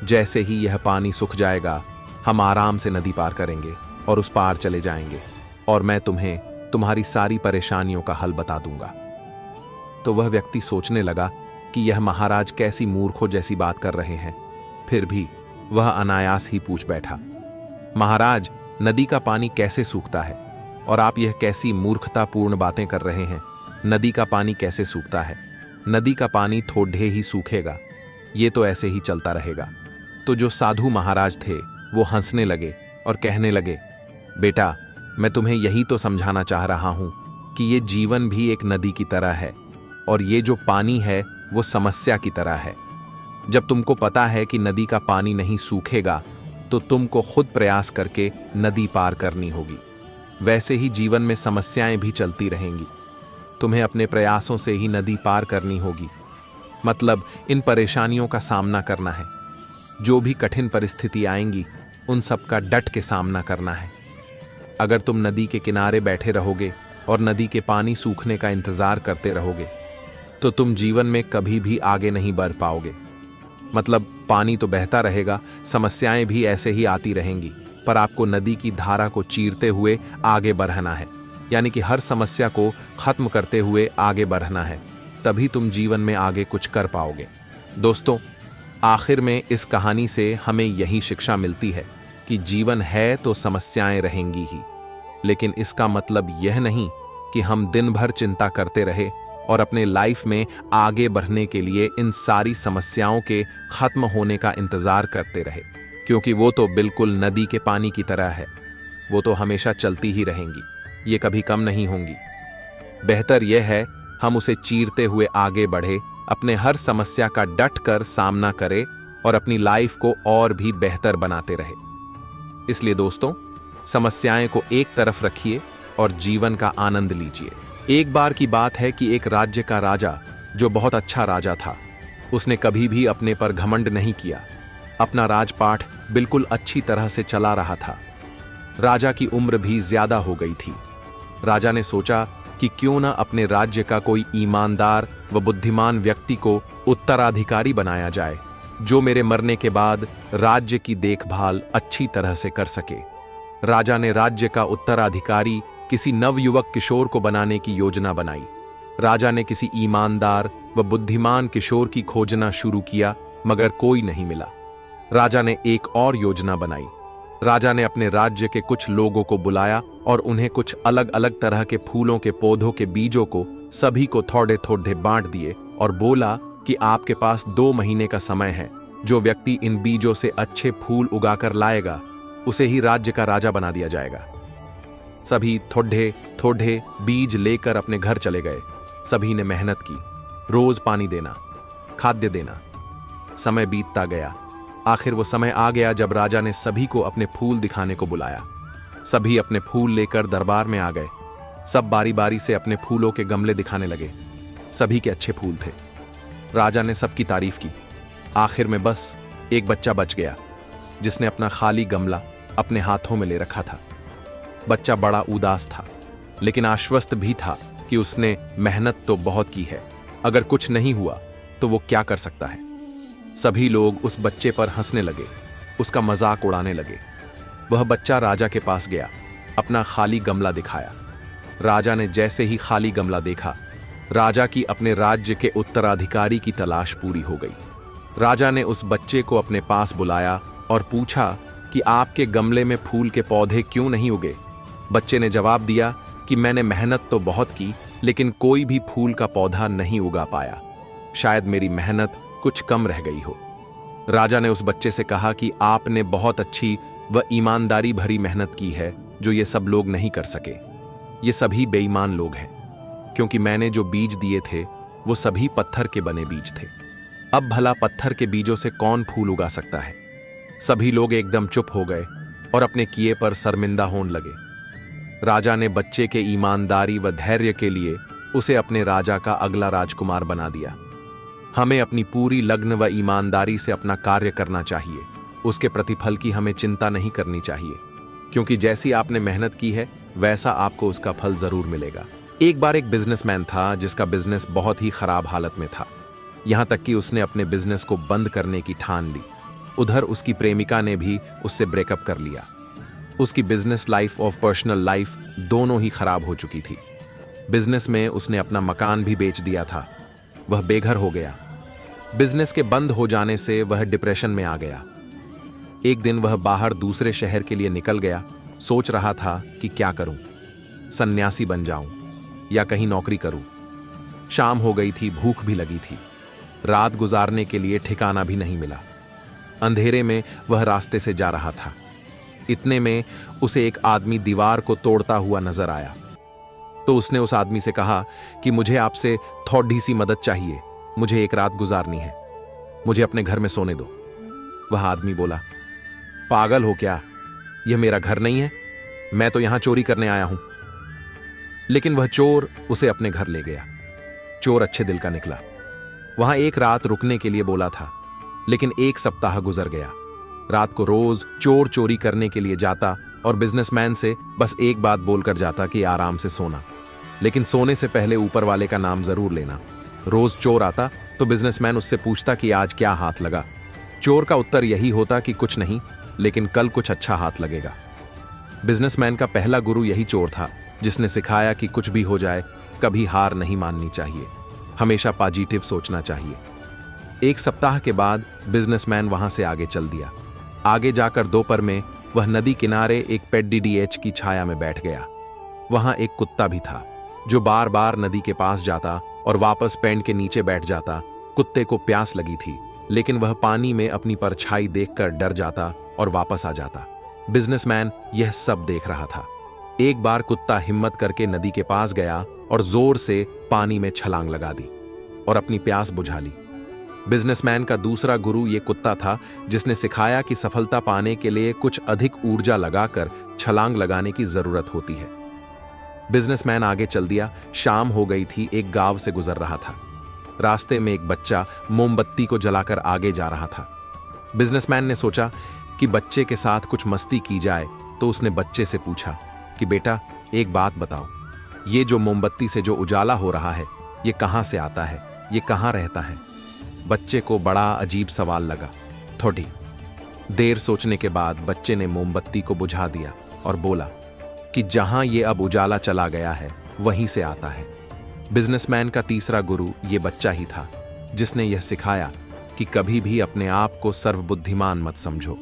जैसे ही यह पानी सूख जाएगा हम आराम से नदी पार करेंगे और उस पार चले जाएंगे और मैं तुम्हें तुम्हारी सारी परेशानियों का हल बता दूंगा। तो वह व्यक्ति सोचने लगा कि यह महाराज कैसी मूर्खों जैसी बात कर रहे हैं। फिर भी वह अनायास ही पूछ बैठा, महाराज, नदी का पानी कैसे सूखता है और आप यह कैसी मूर्खतापूर्ण बातें कर रहे हैं। नदी का पानी कैसे सूखता है? नदी का पानी थोड़े ही सूखेगा, ये तो ऐसे ही चलता रहेगा। तो जो साधु महाराज थे वो हंसने लगे और कहने लगे, बेटा, मैं तुम्हें यही तो समझाना चाह रहा हूं कि ये जीवन भी एक नदी की तरह है और ये जो पानी है वो समस्या की तरह है। जब तुमको पता है कि नदी का पानी नहीं सूखेगा तो तुमको खुद प्रयास करके नदी पार करनी होगी। वैसे ही जीवन में समस्याएं भी चलती रहेंगी, तुम्हें अपने प्रयासों से ही नदी पार करनी होगी। मतलब इन परेशानियों का सामना करना है। जो भी कठिन परिस्थिति आएंगी उन सब का डट के सामना करना है। अगर तुम नदी के किनारे बैठे रहोगे और नदी के पानी सूखने का इंतजार करते रहोगे तो तुम जीवन में कभी भी आगे नहीं बढ़ पाओगे। मतलब पानी तो बहता रहेगा, समस्याएं भी ऐसे ही आती रहेंगी, पर आपको नदी की धारा को चीरते हुए आगे बढ़ना है। यानी कि हर समस्या को खत्म करते हुए आगे बढ़ना है, तभी तुम जीवन में आगे कुछ कर पाओगे। दोस्तों, आखिर में इस कहानी से हमें यही शिक्षा मिलती है कि जीवन है तो समस्याएं रहेंगी ही, लेकिन इसका मतलब यह नहीं कि हम दिन भर चिंता करते रहे और अपने लाइफ में आगे बढ़ने के लिए इन सारी समस्याओं के खत्म होने का इंतजार करते रहे, क्योंकि वो तो बिल्कुल नदी के पानी की तरह है। वो तो हमेशा चलती ही रहेंगी, ये कभी कम नहीं होंगी। बेहतर यह है हम उसे चीरते हुए आगे बढ़े, अपने हर समस्या का डट कर सामना करें और अपनी लाइफ को और भी बेहतर बनाते रहे। इसलिए दोस्तों, समस्याएं को एक तरफ रखिए और जीवन का आनंद लीजिए। एक बार की बात है कि एक राज्य का राजा, जो बहुत अच्छा राजा था, उसने कभी भी अपने पर घमंड नहीं किया। अपना राजपाट बिल्कुल अच्छी तरह से चला रहा था। राजा की उम्र भी ज्यादा हो गई थी। राजा ने सोचा कि क्यों न अपने राज्य का कोई ईमानदार व बुद्धिमान व्यक्ति को उत्तराधिकारी बनाया जाए, जो मेरे मरने के बाद राज्य की देखभाल अच्छी तरह से कर सके। राजा ने राज्य का उत्तराधिकारी किसी नवयुवक किशोर को बनाने की योजना बनाई। राजा ने किसी ईमानदार व बुद्धिमान किशोर की खोजना शुरू किया, मगर कोई नहीं मिला। राजा ने एक और योजना बनाई। राजा ने अपने राज्य के कुछ लोगों को बुलाया और उन्हें कुछ अलग अलग तरह के फूलों के पौधों के बीजों को सभी को थोड़े थोड़े बांट दिए और बोला कि आपके पास 2 महीने का समय है। जो व्यक्ति इन बीजों से अच्छे फूल उगाकर लाएगा, उसे ही राज्य का राजा बना दिया जाएगा। सभी थोड़े थोड़े बीज लेकर अपने घर चले गए। सभी ने मेहनत की, रोज पानी देना, खाद्य देना। समय बीतता गया। आखिर वो समय आ गया जब राजा ने सभी को अपने फूल दिखाने को बुलाया। सभी अपने फूल लेकर दरबार में आ गए। सब बारी बारी से अपने फूलों के गमले दिखाने लगे। सभी के अच्छे फूल थे। राजा ने सबकी तारीफ की। आखिर में बस एक बच्चा बच गया, जिसने अपना खाली गमला अपने हाथों में ले रखा था। बच्चा बड़ा उदास था, लेकिन आश्वस्त भी था कि उसने मेहनत तो बहुत की है। अगर कुछ नहीं हुआ तो वो क्या कर सकता है। सभी लोग उस बच्चे पर हंसने लगे, उसका मजाक उड़ाने लगे। वह बच्चा राजा के पास गया, अपना खाली गमला दिखाया। राजा ने जैसे ही खाली गमला देखा, राजा की अपने राज्य के उत्तराधिकारी की तलाश पूरी हो गई। राजा ने उस बच्चे को अपने पास बुलाया और पूछा कि आपके गमले में फूल के पौधे क्यों नहीं उगे। बच्चे ने जवाब दिया कि मैंने मेहनत तो बहुत की, लेकिन कोई भी फूल का पौधा नहीं उगा पाया। शायद मेरी मेहनत कुछ कम रह गई हो। राजा ने उस बच्चे से कहा कि आपने बहुत अच्छी व ईमानदारी भरी मेहनत की है, जो ये सब लोग नहीं कर सके। ये सभी बेईमान लोग हैं, क्योंकि मैंने जो बीज दिए थे वो सभी पत्थर के बने बीज थे। अब भला पत्थर के बीजों से कौन फूल उगा सकता है। सभी लोग एकदम चुप हो गए और अपने किए पर शर्मिंदा होने लगे। राजा ने बच्चे के ईमानदारी व धैर्य के लिए उसे अपने राजा का अगला राजकुमार बना दिया। हमें अपनी पूरी लगन व ईमानदारी से अपना कार्य करना चाहिए। उसके प्रतिफल की हमें चिंता नहीं करनी चाहिए, क्योंकि जैसी आपने मेहनत की है वैसा आपको उसका फल जरूर मिलेगा। एक बार एक बिजनेसमैन था जिसका बिजनेस बहुत ही खराब हालत में था। यहां तक कि उसने अपने बिजनेस को बंद करने की ठान ली। उधर उसकी प्रेमिका ने भी उससे ब्रेकअप कर लिया। उसकी बिजनेस लाइफ और पर्सनल लाइफ दोनों ही खराब हो चुकी थी। बिजनेस में उसने अपना मकान भी बेच दिया था। वह बेघर हो गया। बिजनेस के बंद हो जाने से वह डिप्रेशन में आ गया। एक दिन वह बाहर दूसरे शहर के लिए निकल गया। सोच रहा था कि क्या करूं, सन्यासी बन जाऊं या कहीं नौकरी करूं। शाम हो गई थी, भूख भी लगी थी। रात गुजारने के लिए ठिकाना भी नहीं मिला। अंधेरे में वह रास्ते से जा रहा था। इतने में उसे एक आदमी दीवार को तोड़ता हुआ नजर आया। तो उसने उस आदमी से कहा कि मुझे आपसे थोड़ी सी मदद चाहिए, मुझे एक रात गुजारनी है, मुझे अपने घर में सोने दो। वह आदमी बोला, पागल हो क्या, यह मेरा घर नहीं है, मैं तो यहां चोरी करने आया हूं। लेकिन वह चोर उसे अपने घर ले गया। चोर अच्छे दिल का निकला। वहां एक रात रुकने के लिए बोला था, लेकिन 1 सप्ताह गुजर गया। रात को रोज चोर चोरी करने के लिए जाता और बिजनेसमैन से बस एक बात बोलकर जाता कि आराम से सोना, लेकिन सोने से पहले ऊपर वाले का नाम जरूर लेना। रोज चोर आता तो बिजनेसमैन उससे पूछता कि आज क्या हाथ लगा। चोर का उत्तर यही होता कि कुछ नहीं, लेकिन कल कुछ अच्छा हाथ लगेगा। बिजनेसमैन का पहला गुरु यही चोर था, जिसने सिखाया कि कुछ भी हो जाए कभी हार नहीं माननी चाहिए, हमेशा पॉजिटिव सोचना चाहिए। 1 सप्ताह के बाद बिजनेसमैन वहां से आगे चल दिया। आगे जाकर दोपहर में वह नदी किनारे एक पेट डीडीएच की छाया में बैठ गया। वहां एक कुत्ता भी था, जो बार बार नदी के पास जाता और वापस पेड़ के नीचे बैठ जाता। कुत्ते को प्यास लगी थी, लेकिन वह पानी में अपनी परछाई देखकर डर जाता और वापस आ जाता। बिजनेसमैन यह सब देख रहा था। एक बार कुत्ता हिम्मत करके नदी के पास गया और जोर से पानी में छलांग लगा दी और अपनी प्यास बुझा ली। बिजनेसमैन का दूसरा गुरु ये कुत्ता था, जिसने सिखाया कि सफलता पाने के लिए कुछ अधिक ऊर्जा लगाकर छलांग लगाने की जरूरत होती है। बिजनेसमैन आगे चल दिया। शाम हो गई थी, एक गांव से गुजर रहा था। रास्ते में एक बच्चा मोमबत्ती को जलाकर आगे जा रहा था। बिजनेसमैन ने सोचा कि बच्चे के साथ कुछ मस्ती की जाए, तो उसने बच्चे से पूछा कि बेटा, एक बात बताओ, ये जो मोमबत्ती से जो उजाला हो रहा है, ये कहाँ से आता है, ये कहाँ रहता है? बच्चे को बड़ा अजीब सवाल लगा। थोड़ी देर सोचने के बाद बच्चे ने मोमबत्ती को बुझा दिया और बोला कि जहां ये अब उजाला चला गया है, वहीं से आता है। बिजनेसमैन का तीसरा गुरु ये बच्चा ही था, जिसने यह सिखाया कि कभी भी अपने आप को सर्वबुद्धिमान मत समझो।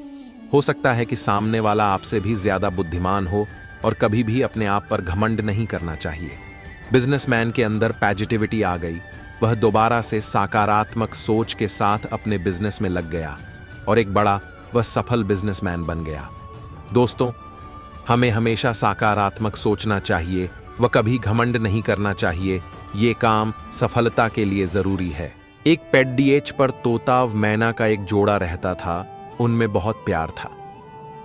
हो सकता है कि सामने वाला आपसे भी ज्यादा बुद्धिमान हो, और कभी भी अपने आप पर घमंड नहीं करना चाहिए। बिजनेसमैन के अंदर पॉजिटिविटी आ गई। वह दोबारा से सकारात्मक सोच के साथ अपने बिजनेस में लग गया और एक बड़ा व सफल बिजनेसमैन बन गया। दोस्तों, हमें हमेशा सकारात्मक सोचना चाहिए व कभी घमंड नहीं करना चाहिए। ये काम सफलता के लिए जरूरी है। एक पेट डीएच पर तोता व मैना का एक जोड़ा रहता था। उनमें बहुत प्यार था।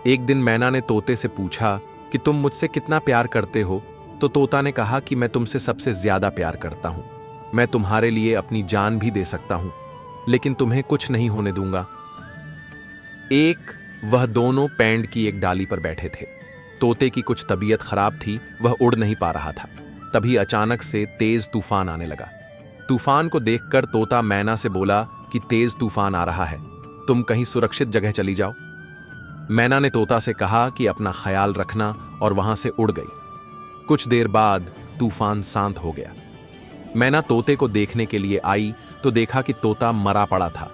एक दिन मैना ने तोते से पूछा कि तुम मुझसे कितना प्यार करते हो? तो तोता ने कहा कि मैं तुमसे सबसे ज्यादा प्यार करता हूं। मैं तुम्हारे लिए अपनी जान भी दे सकता हूं, लेकिन तुम्हें कुछ नहीं होने दूंगा। वह दोनों पेड़ की एक डाली पर बैठे थे। तोते की कुछ तबीयत खराब थी, वह उड़ नहीं पा रहा था। तभी अचानक से तेज तूफान आने लगा। तूफान को देखकर तोता मैना से बोला कि तेज तूफान आ रहा है, तुम कहीं सुरक्षित जगह चली जाओ। मैना ने तोता से कहा कि अपना ख्याल रखना, और वहां से उड़ गई। कुछ देर बाद तूफान शांत हो गया। मैना तोते को देखने के लिए आई तो देखा कि तोता मरा पड़ा था।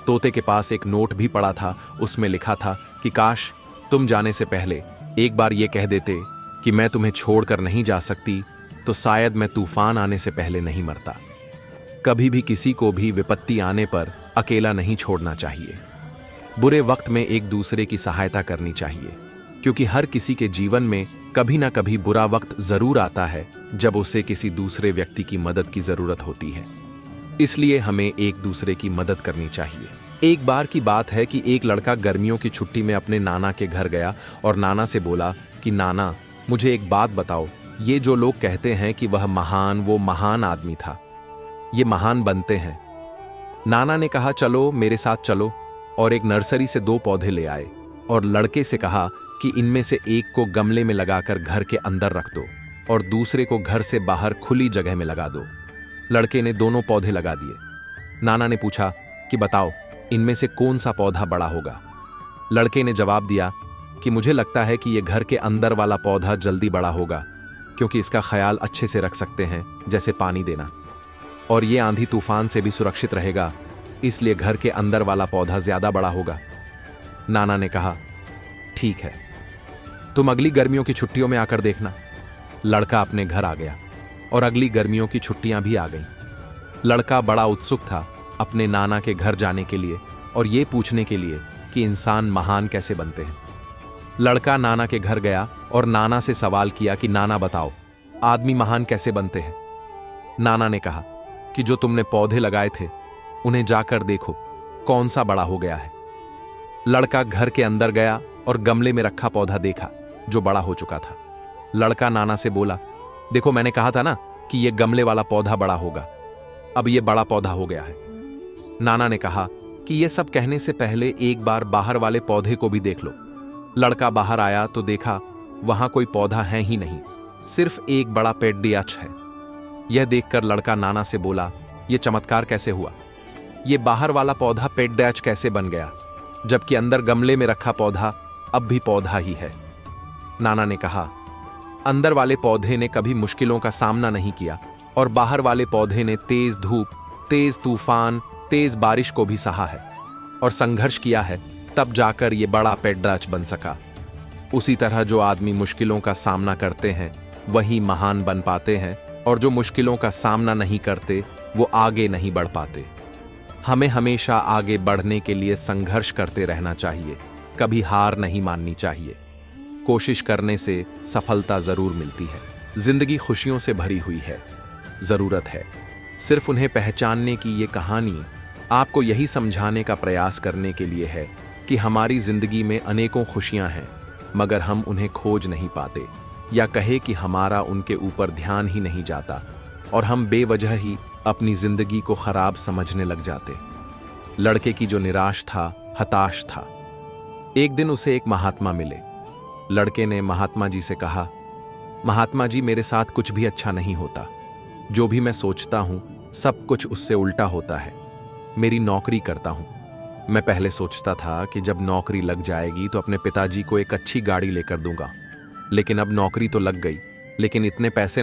तोते के पास एक नोट भी पड़ा था। उसमें लिखा था कि काश तुम जाने से पहले एक बार ये कह देते कि मैं तुम्हें छोड़कर नहीं जा सकती, तो शायद मैं तूफान आने से पहले नहीं मरता। कभी भी किसी को भी विपत्ति आने पर अकेला नहीं छोड़ना चाहिए। बुरे वक्त में एक दूसरे की सहायता करनी चाहिए, क्योंकि हर किसी के जीवन में कभी ना कभी बुरा वक्त जरूर आता है जब उसे किसी दूसरे व्यक्ति की मदद की जरूरत होती है। इसलिए हमें एक दूसरे की मदद करनी चाहिए। एक बार की बात है कि एक लड़का गर्मियों की छुट्टी में अपने नाना के घर गया और नाना से बोला कि नाना, मुझे एक बात बताओ, ये जो लोग कहते हैं कि वह महान, वो महान आदमी था, ये महान बनते हैं? नाना ने कहा चलो मेरे साथ चलो, और एक नर्सरी से 2 पौधे ले आए और लड़के से कहा कि इनमें से एक को गमले में लगाकर घर के अंदर रख दो और दूसरे को घर से बाहर खुली जगह में लगा दो। लड़के ने दोनों पौधे लगा दिए। नाना ने पूछा कि बताओ इनमें से कौन सा पौधा बड़ा होगा? लड़के ने जवाब दिया कि मुझे लगता है कि यह घर के अंदर वाला पौधा जल्दी बड़ा होगा, क्योंकि इसका ख्याल अच्छे से रख सकते हैं, जैसे पानी देना, और ये आंधी तूफान से भी सुरक्षित रहेगा, इसलिए घर के अंदर वाला पौधा ज्यादा बड़ा होगा। नाना ने कहा ठीक है, तुम अगली गर्मियों की छुट्टियों में आकर देखना। लड़का अपने घर आ गया और अगली गर्मियों की छुट्टियां भी आ गईं। लड़का बड़ा उत्सुक था अपने नाना के घर जाने के लिए और ये पूछने के लिए कि इंसान महान कैसे बनते हैं। लड़का नाना के घर गया और नाना से सवाल किया कि नाना बताओ, आदमी महान कैसे बनते हैं? नाना ने कहा कि जो तुमने पौधे लगाए थे उन्हें जाकर देखो कौन सा बड़ा हो गया है। लड़का घर के अंदर गया और गमले में रखा पौधा देखा जो बड़ा हो चुका था। लड़का नाना से बोला, देखो मैंने कहा था ना कि यह गमले वाला पौधा बड़ा होगा, अब यह बड़ा पौधा हो गया है। नाना ने कहा कि यह सब कहने से पहले एक बार बाहर वाले पौधे को भी देख लो। लड़का बाहर आया तो देखा वहां कोई पौधा है ही नहीं, सिर्फ एक बड़ा पेड़ डीएच है। यह देखकर लड़का नाना से बोला, यह चमत्कार कैसे हुआ? यह बाहर वाला पौधा पेड़ डीएच कैसे बन गया, जबकि अंदर गमले में रखा पौधा अब भी पौधा ही है? नाना ने कहा, अंदर वाले पौधे ने कभी मुश्किलों का सामना नहीं किया और बाहर वाले पौधे ने तेज धूप, तेज तूफान, तेज बारिश को भी सहा है और संघर्ष किया है, तब जाकर ये बड़ा पेड़ डीएच बन सका। उसी तरह जो आदमी मुश्किलों का सामना करते हैं वही महान बन पाते हैं, और जो मुश्किलों का सामना नहीं करते वो आगे नहीं बढ़ पाते। हमें हमेशा आगे बढ़ने के लिए संघर्ष करते रहना चाहिए, कभी हार नहीं माननी चाहिए। कोशिश करने से सफलता जरूर मिलती है। जिंदगी खुशियों से भरी हुई है, जरूरत है सिर्फ उन्हें पहचानने की। ये कहानी आपको यही समझाने का प्रयास करने के लिए है कि हमारी जिंदगी में अनेकों खुशियां हैं, मगर हम उन्हें खोज नहीं पाते। या कहे कि हमारा उनके ऊपर ध्यान ही नहीं जाता और हम बेवजह ही अपनी जिंदगी को खराब समझने लग जाते। लड़के की जो निराश था, हताश था। एक दिन उसे एक महात्मा मिले। लड़के ने महात्मा जी से कहा, महात्मा जी, मेरे साथ कुछ भी अच्छा नहीं होता। जो भी मैं सोचता हूं सब कुछ उससे उल्टा होता है। मेरी नौकरी करता हूं। मैं पहले सोचता था कि जब नौकरी लग जाएगी तो अपने पिताजी को एक अच्छी गाड़ी लेकर दूंगा, लेकिन अब नौकरी तो लग गई, लेकिन इतने पैसे